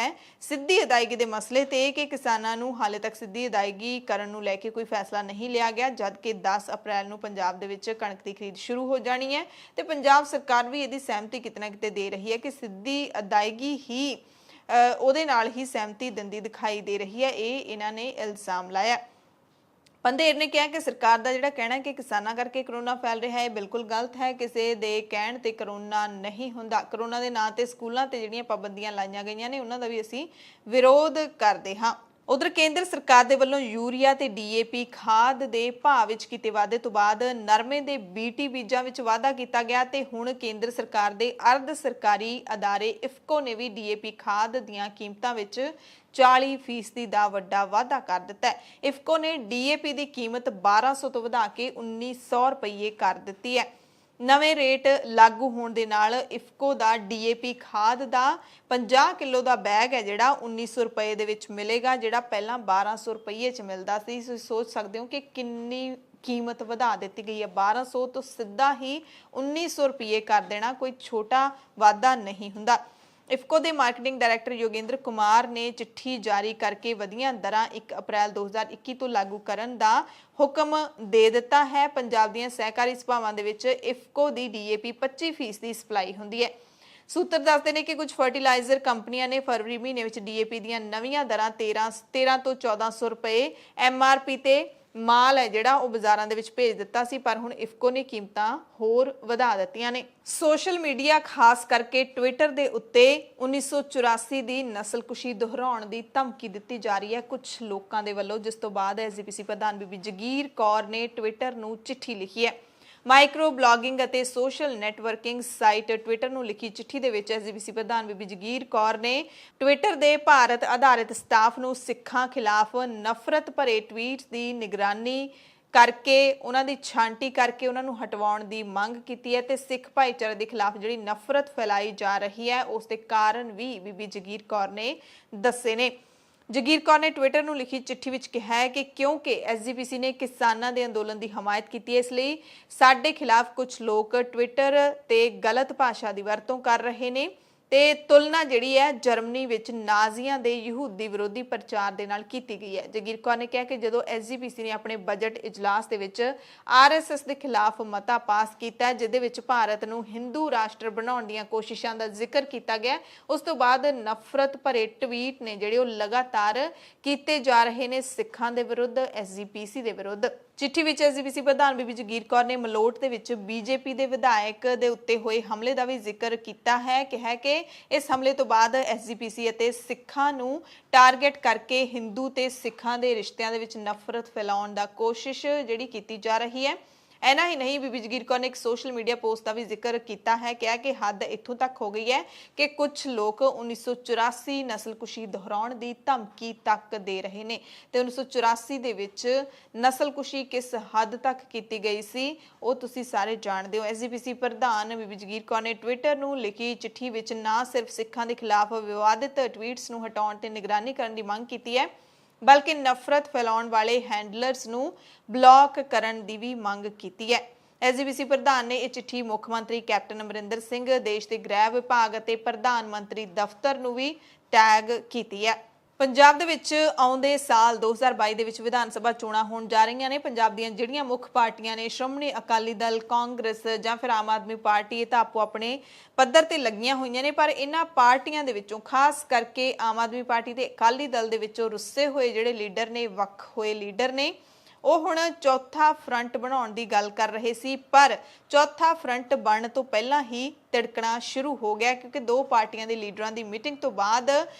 ਸਿੱਧੀ ਅਦਾਇਗੀ ਦੇ ਮਸਲੇ ਤੇ ਕਿ ਕਿਸਾਨਾਂ ਨੂੰ ਹਾਲੇ ਤੱਕ ਸਿੱਧੀ ਅਦਾਇਗੀ ਕਰਨ ਨੂੰ ਲੈ ਕੇ ਕੋਈ ਫੈਸਲਾ ਨਹੀਂ ਲਿਆ ਗਿਆ, ਜਦਕਿ 10 ਅਪ੍ਰੈਲ ਨੂੰ ਪੰਜਾਬ ਦੇ ਵਿੱਚ ਕਣਕ ਦੀ ਖਰੀਦ ਸ਼ੁਰੂ ਹੋ ਜਾਣੀ ਹੈ ਤੇ ਪੰਜਾਬ ਸਰਕਾਰ ਵੀ ਇਹਦੀ ਸਹਿਮਤੀ ਕਿਤੇ ਨਾ ਕਿਤੇ ਦੇ ਰਹੀ ਹੈ ਕਿ ਸਿੱਧੀ ਅਦਾਇਗੀ ਹੀ ਉਹਦੇ ਨਾਲ ਹੀ ਸਹਿਮਤੀ ਦਿੰਦੀ ਦਿਖਾਈ ਦੇ ਰਹੀ ਹੈ। ਇਹ ਇਹਨਾਂ ਨੇ ਇਲਜ਼ਾਮ ਲਾਇਆ। ਪੰਧੇਰ ਨੇ ਕਿਹਾ ਕਿ ਸਰਕਾਰ ਦਾ ਜਿਹੜਾ ਕਹਿਣਾ ਕਿ ਕਿਸਾਨਾਂ ਕਰਕੇ ਕਰੋਨਾ ਫੈਲ ਰਿਹਾ ਹੈ ਬਿਲਕੁਲ ਗਲਤ ਹੈ। ਕਿਸੇ ਦੇ ਕਹਿਣ ਤੇ ਕਰੋਨਾ ਨਹੀਂ ਹੁੰਦਾ। ਕਰੋਨਾ ਦੇ ਨਾਂ ਤੇ ਸਕੂਲਾਂ ਤੇ ਜਿਹੜੀਆਂ ਪਾਬੰਦੀਆਂ ਲਾਈਆਂ ਗਈਆਂ ਨੇ ਉਹਨਾਂ ਦਾ ਵੀ ਅਸੀਂ ਵਿਰੋਧ ਕਰਦੇ ਹਾਂ। ਉਧਰ ਕੇਂਦਰ ਸਰਕਾਰ ਦੇ ਵੱਲੋਂ ਯੂਰੀਆ ਤੇ DAP ਖਾਦ ਦੇ ਭਾਅ ਵਿੱਚ ਕੀਤੇ ਵਾਧੇ ਤੋਂ ਬਾਅਦ ਨਰਮੇ ਦੇ BT ਬੀਜਾਂ ਵਿੱਚ ਵਾਧਾ ਕੀਤਾ ਗਿਆ ਤੇ ਹੁਣ ਕੇਂਦਰ ਸਰਕਾਰ ਦੇ ਅਰਧ ਸਰਕਾਰੀ ਅਦਾਰੇ IFFCO ਨੇ ਵੀ DAP ਖਾਦ ਦੀਆਂ ਕੀਮਤਾਂ ਵਿੱਚ 40% ਦਾ ਵੱਡਾ ਵਾਧਾ ਕਰ ਦਿੱਤਾ ਹੈ। IFFCO ਨੇ DAP ਦੀ ਕੀਮਤ 1200 ਤੋਂ ਵਧਾ ਕੇ 1900 ਰੁਪਏ ਕਰ ਦਿੱਤੀ ਹੈ। ਨਵੇਂ ਰੇਟ ਲਾਗੂ ਹੋਣ ਦੇ ਨਾਲ IFFCO ਦਾ DAP ਖਾਦ ਦਾ 50 ਕਿਲੋ ਦਾ ਬੈਗ ਹੈ ਜਿਹੜਾ 1900 ਰੁਪਏ ਦੇ ਵਿੱਚ ਮਿਲੇਗਾ, ਜਿਹੜਾ ਪਹਿਲਾਂ 1200 ਰੁਪਏ 'ਚ ਮਿਲਦਾ ਸੀ। ਤੁਸੀਂ ਸੋਚ ਸਕਦੇ ਹੋ ਕਿ ਕਿੰਨੀ ਕੀਮਤ ਵਧਾ ਦਿੱਤੀ ਗਈ ਹੈ। 1200 ਤੋਂ ਸਿੱਧਾ ਹੀ 1900 ਰੁਪਏ ਕਰ ਦੇਣਾ ਕੋਈ ਛੋਟਾ ਵਾਧਾ ਨਹੀਂ ਹੁੰਦਾ। IFFCO ਦੇ ਮਾਰਕੀਟਿੰਗ ਡਾਇਰੈਕਟਰ ਯੋਗੇਂਦਰ ਕੁਮਾਰ ਨੇ ਚਿੱਠੀ ਜਾਰੀ ਕਰਕੇ ਵਧੀਆਂ ਦਰਾਂ 1 ਅਪ੍ਰੈਲ 2021 ਤੋਂ ਲਾਗੂ ਕਰਨ ਦਾ ਹੁਕਮ ਦੇ ਦਿੱਤਾ ਹੈ। ਪੰਜਾਬ ਦੀਆਂ ਸਹਿਕਾਰੀ ਸਭਾਵਾਂ ਦੇ ਵਿੱਚ IFFCO ਦੀ DAP 25% ਦੀ ਸਪਲਾਈ ਹੁੰਦੀ ਹੈ। ਸੂਤਰ ਦੱਸਦੇ ਨੇ ਕਿ ਕੁਝ ਫਰਟੀਲਾਈਜ਼ਰ ਕੰਪਨੀਆਂ ਨੇ ਫਰਵਰੀ ਮਹੀਨੇ ਵਿੱਚ DAP ਦੀਆਂ ਨਵੀਆਂ ਦਰਾਂ 13 ਤੋਂ 1400 ਰੁਪਏ MRP ਤੇ ਮਾਲ ਹੈ ਜਿਹੜਾ ਉਹ ਬਾਜ਼ਾਰਾਂ ਦੇ ਵਿੱਚ ਭੇਜ ਦਿੱਤਾ ਸੀ, ਪਰ ਹੁਣ IFFCO ਨੇ ਕੀਮਤਾਂ ਹੋਰ ਵਧਾ ਦਿੱਤੀਆਂ ਨੇ। ਸੋਸ਼ਲ ਮੀਡੀਆ ਖਾਸ ਕਰਕੇ ਟਵਿੱਟਰ ਦੇ ਉੱਤੇ 1984 ਦੀ ਨਸਲਕੁਸ਼ੀ ਦੁਹਰਾਉਣ ਦੀ ਧਮਕੀ ਦਿੱਤੀ ਜਾ ਰਹੀ ਹੈ ਕੁਝ ਲੋਕਾਂ ਦੇ ਵੱਲੋਂ, ਜਿਸ ਤੋਂ ਬਾਅਦ SGPC ਪ੍ਰਧਾਨ ਬੀਬੀ ਜਗੀਰ ਕੌਰ ਨੇ ਟਵਿੱਟਰ ਨੂੰ ਚਿੱਠੀ ਲਿਖੀ ਹੈ। ਮਾਈਕਰੋ ਬਲੌਗਿੰਗ ਅਤੇ ਸੋਸ਼ਲ ਨੈਟਵਰਕਿੰਗ ਸਾਈਟ ਟਵਿੱਟਰ ਨੂੰ ਲਿਖੀ ਚਿੱਠੀ ਦੇ ਵਿੱਚ ਐਸਜੀਪੀਸੀ ਪ੍ਰਧਾਨ ਬੀਬੀ ਜਗੀਰ ਕੌਰ ਨੇ ਟਵਿੱਟਰ ਦੇ ਭਾਰਤ ਆਧਾਰਿਤ ਸਟਾਫ ਨੂੰ ਸਿੱਖਾਂ ਖਿਲਾਫ ਨਫ਼ਰਤ ਭਰੇ ਟਵੀਟਸ ਦੀ ਨਿਗਰਾਨੀ ਕਰਕੇ ਉਹਨਾਂ ਦੀ ਛਾਂਟੀ ਕਰਕੇ ਉਹਨਾਂ ਨੂੰ ਹਟਵਾਉਣ ਦੀ ਮੰਗ ਕੀਤੀ ਹੈ ਤੇ ਸਿੱਖ ਭਾਈਚਾਰੇ ਦੇ ਖਿਲਾਫ ਜਿਹੜੀ ਨਫ਼ਰਤ ਫੈਲਾਈ ਜਾ ਰਹੀ ਹੈ ਉਸ ਦੇ ਕਾਰਨ ਵੀ ਬੀਬੀ ਜਗੀਰ ਕੌਰ ਨੇ ਦੱਸੇ ਨੇ। ਜਗੀਰ ਕੌਰ ਨੇ ਟਵਿੱਟਰ ਨੂੰ ਲਿਖੀ ਚਿੱਠੀ ਵਿੱਚ ਕਿਹਾ ਹੈ ਕਿ ਕਿਉਂਕਿ ਐਸਜੀਪੀਸੀ ਨੇ ਕਿਸਾਨਾਂ ਦੇ ਅੰਦੋਲਨ ਦੀ ਹਮਾਇਤ ਕੀਤੀ ਹੈ, ਇਸ ਲਈ ਸਾਡੇ ਖਿਲਾਫ ਕੁਝ ਲੋਕ ਟਵਿੱਟਰ ਤੇ ਗਲਤ ਭਾਸ਼ਾ ਦੀ ਵਰਤੋਂ ਕਰ ਰਹੇ ਨੇ ਤੇ ਤੁਲਨਾ ਜਿਹੜੀ ਹੈ ਜਰਮਨੀ ਵਿੱਚ ਨਾਜ਼ੀਆਂ ਦੇ ਯਹੂਦੀ ਵਿਰੋਧੀ ਪ੍ਰਚਾਰ ਦੇ ਨਾਲ ਕੀਤੀ ਗਈ ਹੈ। ਜਗੀਰ ਕੌਰ ਨੇ ਕਿਹਾ ਕਿ ਜਦੋਂ ਐਸਜੀਪੀਸੀ ਨੇ ਆਪਣੇ ਬਜਟ ਇਜਲਾਸ ਦੇ ਵਿੱਚ ਆਰਐਸਐਸ ਦੇ ਖਿਲਾਫ ਮਤਾ ਪਾਸ ਕੀਤਾ ਜਿਹਦੇ ਵਿੱਚ ਭਾਰਤ ਨੂੰ ਹਿੰਦੂ ਰਾਸ਼ਟਰ ਬਣਾਉਣ ਦੀਆਂ ਕੋਸ਼ਿਸ਼ਾਂ ਦਾ ਜ਼ਿਕਰ ਕੀਤਾ ਗਿਆ, ਉਸ ਤੋਂ ਬਾਅਦ ਨਫ਼ਰਤ ਭਰੇ ਟਵੀਟ ਨੇ ਜਿਹੜੇ ਉਹ ਲਗਾਤਾਰ ਕੀਤੇ ਜਾ ਰਹੇ ਨੇ ਸਿੱਖਾਂ ਦੇ ਵਿਰੁੱਧ, ਐਸਜੀਪੀਸੀ ਦੇ ਵਿਰੁੱਧ। ਚਿੱਠੀ ਵਿੱਚ ਐਸਜੀਪੀਸੀ ਪ੍ਰਧਾਨ ਬੀਬੀ ਜਗੀਰ ਕੌਰ ਨੇ ਮਲੋਟ ਦੇ ਵਿੱਚ ਬੀਜੇਪੀ ਦੇ ਵਿਧਾਇਕ ਦੇ ਉੱਤੇ ਹੋਏ ਹਮਲੇ ਦਾ ਵੀ ਜ਼ਿਕਰ ਕੀਤਾ ਹੈ। ਕਿਹਾ ਕਿ ਇਸ ਹਮਲੇ ਤੋਂ ਬਾਅਦ ਐਸਜੀਪੀਸੀ ਅਤੇ ਸਿੱਖਾਂ ਨੂੰ ਟਾਰਗੇਟ ਕਰਕੇ ਹਿੰਦੂ ਤੇ ਸਿੱਖਾਂ ਦੇ ਰਿਸ਼ਤਿਆਂ ਦੇ ਵਿੱਚ ਨਫ਼ਰਤ ਫੈਲਾਉਣ ਦਾ ਕੋਸ਼ਿਸ਼ ਜਿਹੜੀ ਕੀਤੀ ਜਾ ਰਹੀ ਹੈ। ऐना ही नहीं, बीबी जगीर कौर ने एक सोशल मीडिया पोस्ट का भी जिक्र किया है, कहा कि हद इत्थों तक हो गई है कि कुछ लोग 1984 नस्लकुशी दोहराउण की धमकी तक दे रहे हैं। तो 1984 दे विच नस्लकुशी किस हद तक की गई सी वो तुसीं सारे जानते हो। एसजीपीसी प्रधान बीबी जगीर कौर ने ट्विटर नूं लिखी चिट्ठी विच ना सिर्फ सिखां के खिलाफ विवादित ट्वीट्स नूं हटाउण ते निगरानी करन दी मंग की है, बल्कि नफरत फैलाउण वाले हैंडलर्स नूं ब्लॉक करन दी भी मंग कीती है। एसजीपीसी प्रधान ने यह चिट्ठी मुख मंत्री कैप्टन अमरिंदर सिंह, देश के गृह विभाग अते प्रधानमंत्री दफ्तर नूं भी टैग कीती है। पंजाब दे विच आउंदे साल 2022 ਦੇ ਵਿੱਚ ਵਿਧਾਨ ਸਭਾ ਚੋਣਾਂ ਹੋਣ ਜਾ ਰਹੀਆਂ ਨੇ। ਪੰਜਾਬ ਦੀਆਂ ਜਿਹੜੀਆਂ ਮੁੱਖ ਪਾਰਟੀਆਂ ਨੇ, ਸ਼੍ਰੋਮਣੀ ਅਕਾਲੀ ਦਲ, ਕਾਂਗਰਸ ਜਾਂ ਫਿਰ ਆਮ ਆਦਮੀ ਪਾਰਟੀ, ਇਹ ਤਾਂ ਆਪੋ ਆਪਣੇ ਪੱਧਰ ਤੇ ਲੱਗੀਆਂ ਹੋਈਆਂ ਨੇ, ਪਰ ਇਹਨਾਂ ਪਾਰਟੀਆਂ ਦੇ ਵਿੱਚੋਂ ਖਾਸ ਕਰਕੇ ਆਮ ਆਦਮੀ ਪਾਰਟੀ ਤੇ ਅਕਾਲੀ ਦਲ ਦੇ ਵਿੱਚੋਂ ਰੁੱਸੇ ਹੋਏ ਜਿਹੜੇ ਲੀਡਰ ਨੇ, ਵੱਖ ਹੋਏ ਲੀਡਰ ਨੇ, ਉਹ ਹੁਣ ਚੌਥਾ ਫਰੰਟ ਬਣਾਉਣ ਦੀ ਗੱਲ ਕਰ ਰਹੇ ਸੀ। ਪਰ ਚੌਥਾ ਫਰੰਟ ਬਣਨ ਤੋਂ ਪਹਿਲਾਂ ਹੀ ਤਿੜਕਣਾ ਸ਼ੁਰੂ ਹੋ ਗਿਆ, ਕਿਉਂਕਿ ਦੋ ਪਾਰਟੀਆਂ ਦੇ ਲੀਡਰਾਂ ਦੀ ਮੀਟਿੰਗ ਤੋਂ ਬਾਅਦ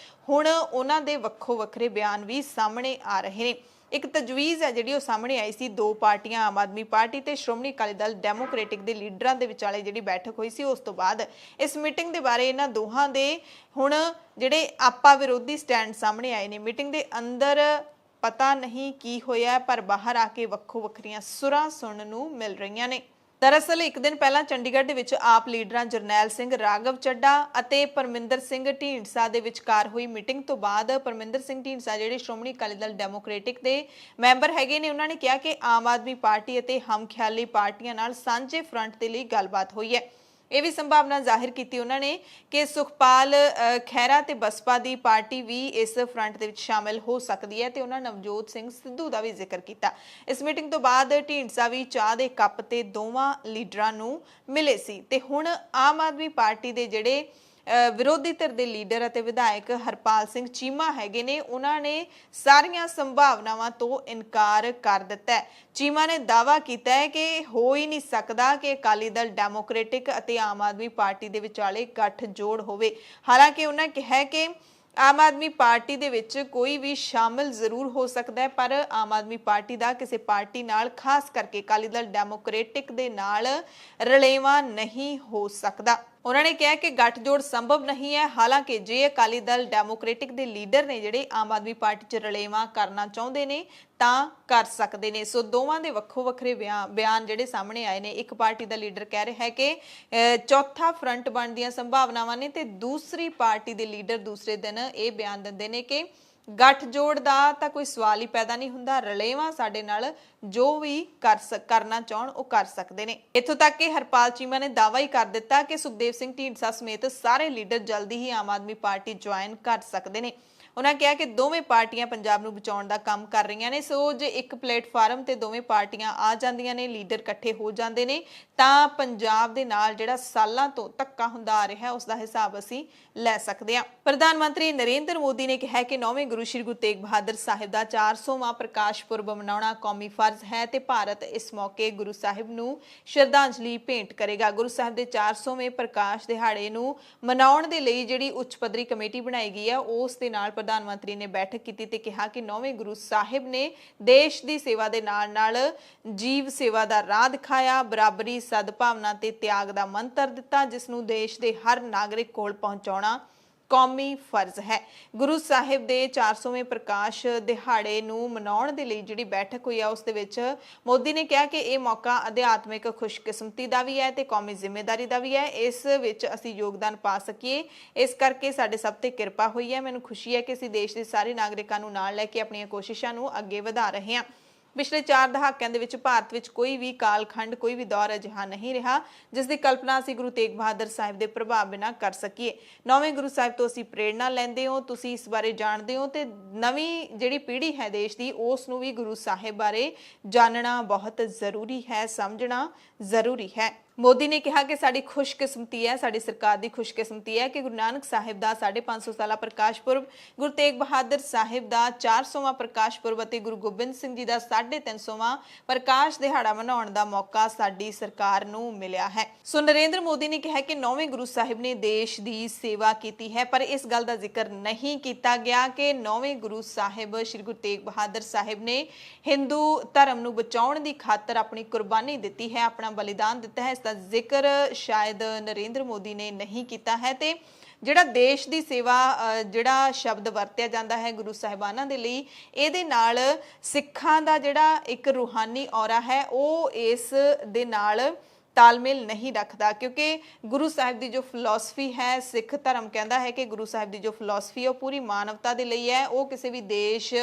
ਹੁਣ ਉਹਨਾਂ ਦੇ ਵੱਖੋ ਵੱਖਰੇ ਬਿਆਨ ਵੀ ਸਾਹਮਣੇ ਆ ਰਹੇ ਨੇ। ਇੱਕ ਤਜਵੀਜ਼ ਹੈ ਜਿਹੜੀ ਉਹ ਸਾਹਮਣੇ ਆਈ ਸੀ, ਦੋ ਪਾਰਟੀਆਂ ਆਮ ਆਦਮੀ ਪਾਰਟੀ ਤੇ ਸ਼੍ਰੋਮਣੀ ਅਕਾਲੀ ਦਲ ਡੈਮੋਕ੍ਰੈਟਿਕ ਦੇ ਲੀਡਰਾਂ ਦੇ ਵਿਚਾਲੇ ਜਿਹੜੀ ਬੈਠਕ ਹੋਈ ਸੀ, ਉਸ ਤੋਂ ਬਾਅਦ ਇਸ ਮੀਟਿੰਗ ਦੇ ਬਾਰੇ ਇਹਨਾਂ ਦੋਹਾਂ ਦੇ ਹੁਣ ਜਿਹੜੇ ਆਪਾ ਵਿਰੋਧੀ ਸਟੈਂਡ ਸਾਹਮਣੇ ਆਏ ਨੇ। ਮੀਟਿੰਗ ਦੇ ਅੰਦਰ ਪਤਾ ਨਹੀਂ ਕੀ ਹੋਇਆ, ਪਰ ਬਾਹਰ ਆ ਕੇ ਵੱਖੋ ਵੱਖਰੀਆਂ ਸੁਰਾਂ ਸੁਣਨ ਨੂੰ ਮਿਲ ਰਹੀਆਂ ਨੇ। दरअसल एक दिन पहला चंडीगढ़ दे विच आप लीडरां जरनैल सिंह, राघव चड्डा अते परमिंदर सिंह ढींडसा दे विचकार हुई मीटिंग तो बाद परमिंदर सिंह ढींडसा जिहड़े श्रोमणी अकाली दल डेमोक्रेटिक दे मैंबर हैगे ने, उन्होंने कहा कि आम आदमी पार्टी अते हमख्याली पार्टियां नाल सांझे फ्रंट दे लई गलबात हुई है। ये भी संभावना जाहिर की उन्होंने कि सुखपाल खैरा ते बसपा की पार्टी भी इस फ्रंट दे विच शामिल हो सकती है। तो उन्होंने नवजोत सिंह सिद्धू का भी जिक्र किया। इस मीटिंग तो बाद ढींडसा भी चाह के कप ते दोवां लीडरां नूं मिले सी ते हुण आम आदमी पार्टी दे जिहड़े विरोधी धिर के लीडर अते विधायक हरपाल सिंह चीमा हैगे ने, उन्होंने सारियां संभावनावां तो इनकार कर दिता है। चीमा ने दावा किया है कि हो ही नहीं सकता कि अकाली दल डेमोक्रेटिक अते आम आदमी पार्टी दे विचाले गठजोड़ होवे। हालांकि उन्होंने कहा है कि आम आदमी पार्टी दे विच कोई भी शामिल जरूर हो सकता है, पर आम आदमी पार्टी का किसी पार्टी नाल, खास करके अकाली दल डेमोक्रेटिक दे नाल रलेवा नहीं हो सकता। उन्होंने कहा कि गठजोड़ संभव नहीं है। हालांकि जे अकाली दल डेमोक्रेटिक दे लीडर ने जिहड़े आम आदमी पार्टी च रलेवा करना चाहुंदे ने तां कर सकते ने। सो दोवां दे वक्खो वक्खरे बयान जिहड़े सामने आए ने। एक पार्टी का लीडर कह रहा है कि चौथा फ्रंट बनने दी संभावनावां ने, ते दूसरी पार्टी के लीडर दूसरे दिन ये बयान दिंदे ने कि गठजोड़ का तो कोई सवाल ही पैदा नहीं हुंदा, रलेवा साडे नाल जो भी करना चाहण वो कर सकते हैं। इत्थों तक कि हरपाल चीमा ने दावा ही कर दिता कि सुखदेव सिंह ढींडसा समेत सारे लीडर जल्दी ही आम आदमी पार्टी ज्वाइन कर सकते हैं। उन्होंने कहा कि दोवें पार्टियां पंजाब नूं बचाउण दा काम कर रही ने। सो जे एक प्लेटफार्म ते दोवें पार्टियां आ जांदियां ने, लीडर इकट्ठे हो जाते हैं, तां पंजाब दे नाल जिहड़ा सालां तो धक्का हुंदा आ रहा है उसका हिसाब असीं लै सकदे हां। प्रधानमंत्री नरेंद्र मोदी ने कहा कि 9वें गुरु श्री गुरु तेग बहादुर साहिब का 400वां प्रकाश पुरब मनाउणा कौमी फर्ज है ते भारत इस मौके गुरु साहिब नूं श्रद्धांजलि भेंट करेगा। गुरु साहिब के 400वें प्रकाश दिहाड़े नूं मनाउण दे लई जिहड़ी उच्च पद्धरी कमेटी बनाई गई है, उस दे नाल ਪ੍ਰਧਾਨ ਮੰਤਰੀ ਨੇ ਬੈਠਕ ਕੀਤੀ ਤੇ ਕਿਹਾ ਕਿ 9ਵੇਂ ਗੁਰੂ ਸਾਹਿਬ ਨੇ ਦੇਸ਼ ਦੀ ਸੇਵਾ ਦੇ ਨਾਲ ਜੀਵ ਸੇਵਾ ਦਾ ਰਾਹ ਦਿਖਾਇਆ, ਬਰਾਬਰੀ, ਸਦਭਾਵਨਾ ਤੇ ਤਿਆਗ ਦਾ ਮੰਤਰ ਦਿੱਤਾ, ਜਿਸ ਨੂੰ ਦੇਸ਼ ਦੇ ਹਰ ਨਾਗਰਿਕ ਕੋਲ ਪਹੁੰਚਾਉਣਾ ਕੌਮੀ ਫਰਜ਼ ਹੈ। ਗੁਰੂ ਸਾਹਿਬ ਦੇ 400ਵੇਂ ਪ੍ਰਕਾਸ਼ ਦਿਹਾੜੇ ਨੂੰ ਮਨਾਉਣ ਦੇ ਲਈ ਜਿਹੜੀ ਬੈਠਕ ਹੋਈ ਆ ਉਸ ਦੇ ਵਿੱਚ ਮੋਦੀ ਨੇ ਕਿਹਾ ਕਿ ਇਹ ਮੌਕਾ ਅਧਿਆਤਮਿਕ ਖੁਸ਼ਕਿਸਮਤੀ ਦਾ ਵੀ ਹੈ ਤੇ ਕੌਮੀ ਜ਼ਿੰਮੇਵਾਰੀ ਦਾ ਵੀ ਹੈ। ਇਸ ਵਿੱਚ ਅਸੀਂ ਯੋਗਦਾਨ ਪਾ ਸਕੀਏ, ਇਸ ਕਰਕੇ ਸਾਡੇ ਸਭ ਤੇ ਕਿਰਪਾ ਹੋਈ ਹੈ। ਮੈਨੂੰ ਖੁਸ਼ੀ ਹੈ ਕਿ ਅਸੀਂ ਦੇਸ਼ ਦੇ ਸਾਰੇ ਨਾਗਰਿਕਾਂ ਨੂੰ ਨਾਲ ਲੈ ਕੇ ਆਪਣੀਆਂ ਕੋਸ਼ਿਸ਼ਾਂ ਨੂੰ ਅੱਗੇ ਵਧਾ ਰਹੇ ਹਾਂ। ਪਿਛਲੇ 4 ਦਹਾਕਿਆਂ ਦੇ ਵਿੱਚ ਭਾਰਤ ਵਿੱਚ ਕੋਈ ਵੀ ਕਾਲਖੰਡ, ਕੋਈ ਵੀ ਦੌਰ ਅਜਿਹਾ ਨਹੀਂ ਰਿਹਾ ਜਿਸ ਦੀ ਕਲਪਨਾ ਅਸੀਂ ਗੁਰੂ ਤੇਗ ਬਹਾਦਰ ਸਾਹਿਬ ਦੇ ਪ੍ਰਭਾਵ ਬਿਨਾਂ ਕਰ ਸਕੀਏ। 9ਵੇਂ ਗੁਰੂ ਸਾਹਿਬ ਤੋਂ ਅਸੀਂ ਪ੍ਰੇਰਣਾ ਲੈਂਦੇ ਹੋ, ਤੁਸੀਂ ਇਸ ਬਾਰੇ ਜਾਣਦੇ ਹੋ ਤੇ ਨਵੀਂ ਜਿਹੜੀ ਪੀੜ੍ਹੀ ਹੈ ਦੇਸ਼ ਦੀ ਉਸ ਨੂੰ ਵੀ ਗੁਰੂ ਸਾਹਿਬ ਬਾਰੇ ਜਾਣਨਾ ਬਹੁਤ ਜ਼ਰੂਰੀ ਹੈ, ਸਮਝਣਾ ਜ਼ਰੂਰੀ ਹੈ। ਮੋਦੀ ਨੇ ਕਿਹਾ ਕਿ ਸਾਡੀ ਖੁਸ਼ਕਿਸਮਤੀ ਹੈ, ਸਾਡੀ ਸਰਕਾਰ ਦੀ ਖੁਸ਼ਕਿਸਮਤੀ ਹੈ ਕਿ ਗੁਰੂ ਨਾਨਕ ਸਾਹਿਬ ਦਾ 550 ਸਾਲਾ ਪ੍ਰਕਾਸ਼ ਪੁਰਬ, ਗੁਰੂ ਤੇਗ ਬਹਾਦਰ ਸਾਹਿਬ ਦਾ 400ਵਾਂ ਪ੍ਰਕਾਸ਼ ਪੁਰਬ ਅਤੇ ਗੁਰੂ ਗੋਬਿੰਦ ਸਿੰਘ ਜੀ ਦਾ 350ਵਾਂ ਪ੍ਰਕਾਸ਼ ਦਿਹਾੜਾ ਮਨਾਉਣ ਦਾ ਮੌਕਾ ਸਾਡੀ ਸਰਕਾਰ ਨੂੰ ਮਿਲਿਆ ਹੈ। ਸੋ ਨਰਿੰਦਰ ਮੋਦੀ ਨੇ ਕਿਹਾ ਕਿ 9ਵੇਂ ਗੁਰੂ ਸਾਹਿਬ ਨੇ ਦੇਸ਼ ਦੀ ਸੇਵਾ ਕੀਤੀ ਹੈ, ਪਰ ਇਸ ਗੱਲ ਦਾ ਜ਼ਿਕਰ ਨਹੀਂ ਕੀਤਾ ਗਿਆ ਕਿ 9ਵੇਂ ਗੁਰੂ ਸਾਹਿਬ ਸ਼੍ਰੀ ਗੁਰੂ ਤੇਗ ਬਹਾਦਰ ਸਾਹਿਬ ਨੇ ਹਿੰਦੂ ਧਰਮ ਨੂੰ ਬਚਾਉਣ ਦੀ ਖਾਤਰ ਆਪਣੀ ਕੁਰਬਾਨੀ ਦਿੱਤੀ ਹੈ, ਆਪਣਾ ਬਲੀਦਾਨ ਦਿੱਤਾ ਹੈ। ਦਾ ਜ਼ਿਕਰ ਸ਼ਾਇਦ ਨਰਿੰਦਰ ਮੋਦੀ ਨੇ ਨਹੀਂ ਕੀਤਾ ਹੈ ਤੇ ਜਿਹੜਾ ਦੇਸ਼ ਦੀ ਸੇਵਾ ਜਿਹੜਾ ਸ਼ਬਦ ਵਰਤਿਆ ਜਾਂਦਾ ਹੈ ਗੁਰੂ ਸਾਹਿਬਾਨਾਂ ਦੇ ਲਈ, ਇਹਦੇ ਨਾਲ ਸਿੱਖਾਂ ਦਾ ਜਿਹੜਾ ਇੱਕ ਰੂਹਾਨੀ ਔਰਾ ਹੈ ਉਹ ਇਸ ਦੇ ਨਾਲ ਤਾਲਮੇਲ ਨਹੀਂ ਰੱਖਦਾ, ਕਿਉਂਕਿ ਗੁਰੂ ਸਾਹਿਬ ਦੀ ਜੋ ਫਿਲਾਸਫੀ ਹੈ, ਸਿੱਖ ਧਰਮ ਕਹਿੰਦਾ ਹੈ ਕਿ ਗੁਰੂ ਸਾਹਿਬ ਦੀ ਜੋ ਫਿਲਾਸਫੀ ਹੈ ਉਹ ਪੂਰੀ ਮਾਨਵਤਾ ਦੇ ਲਈ ਹੈ, ਉਹ ਕਿਸੇ ਵੀ ਦੇਸ਼,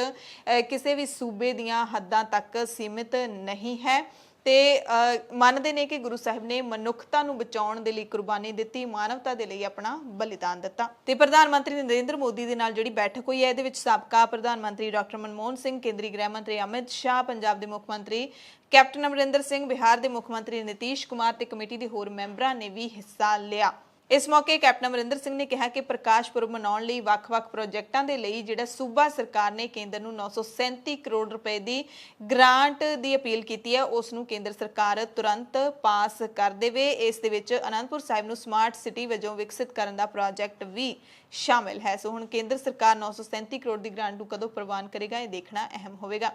ਕਿਸੇ ਵੀ ਸੂਬੇ ਦੀਆਂ ਹੱਦਾਂ ਤੱਕ ਸੀਮਿਤ ਨਹੀਂ ਹੈ ਤੇ ਮੰਨਦੇ ਨੇ ਕਿ ਗੁਰੂ ਸਾਹਿਬ ਨੇ ਮਨੁੱਖਤਾ ਨੂੰ ਬਚਾਉਣ ਦੇ ਲਈ ਕੁਰਬਾਨੀ ਦਿੱਤੀ, ਮਾਨਵਤਾ ਦੇ ਲਈ ਆਪਣਾ ਬਲੀਦਾਨ ਦਿੱਤਾ। ਤੇ ਪ੍ਰਧਾਨ ਮੰਤਰੀ ਨਰਿੰਦਰ ਮੋਦੀ ਦੇ ਨਾਲ ਜਿਹੜੀ ਬੈਠਕ ਹੋਈ ਹੈ ਇਹਦੇ ਵਿੱਚ ਸਾਬਕਾ ਪ੍ਰਧਾਨ ਮੰਤਰੀ ਡਾਕਟਰ ਮਨਮੋਹਨ ਸਿੰਘ, ਕੇਂਦਰੀ ਗ੍ਰਹਿ ਮੰਤਰੀ ਅਮਿਤ ਸ਼ਾਹ, ਪੰਜਾਬ ਦੇ ਮੁੱਖ ਮੰਤਰੀ ਕੈਪਟਨ ਅਮਰਿੰਦਰ ਸਿੰਘ, ਬਿਹਾਰ ਦੇ ਮੁੱਖ ਮੰਤਰੀ ਨਿਤੀਸ਼ ਕੁਮਾਰ ਤੇ ਕਮੇਟੀ ਦੇ ਹੋਰ ਮੈਂਬਰਾਂ ਨੇ ਵੀ ਹਿੱਸਾ ਲਿਆ। ਇਸ ਮੌਕੇ ਕੈਪਟਨ ਅਮਰਿੰਦਰ ਸਿੰਘ ਨੇ ਕਿਹਾ ਕਿ ਪ੍ਰਕਾਸ਼ ਪੁਰਬ ਮਨਾਉਣ ਲਈ ਵੱਖ-ਵੱਖ ਪ੍ਰੋਜੈਕਟਾਂ ਦੇ ਲਈ ਜਿਹੜਾ ਸੂਬਾ ਸਰਕਾਰ ਨੇ ਕੇਂਦਰ ਨੂੰ 937 ਕਰੋੜ ਰੁਪਏ ਦੀ ਗ੍ਰਾਂਟ ਦੀ ਅਪੀਲ ਕੀਤੀ ਹੈ ਉਸ ਨੂੰ ਕੇਂਦਰ ਸਰਕਾਰ ਤੁਰੰਤ ਪਾਸ ਕਰ ਦੇਵੇ। ਇਸ ਦੇ ਵਿੱਚ ਅਨੰਦਪੁਰ ਸਾਹਿਬ ਨੂੰ ਸਮਾਰਟ ਸਿਟੀ ਵਜੋਂ ਵਿਕਸਿਤ ਕਰਨ ਦਾ ਪ੍ਰੋਜੈਕਟ ਵੀ ਸ਼ਾਮਿਲ ਹੈ। ਸੋ ਹੁਣ ਕੇਂਦਰ ਸਰਕਾਰ 937 ਕਰੋੜ ਦੀ ਗ੍ਰਾਂਟ ਨੂੰ ਕਦੋਂ ਪ੍ਰਵਾਨ ਕਰੇਗਾ ਇਹ ਦੇਖਣਾ ਅਹਿਮ ਹੋਵੇਗਾ।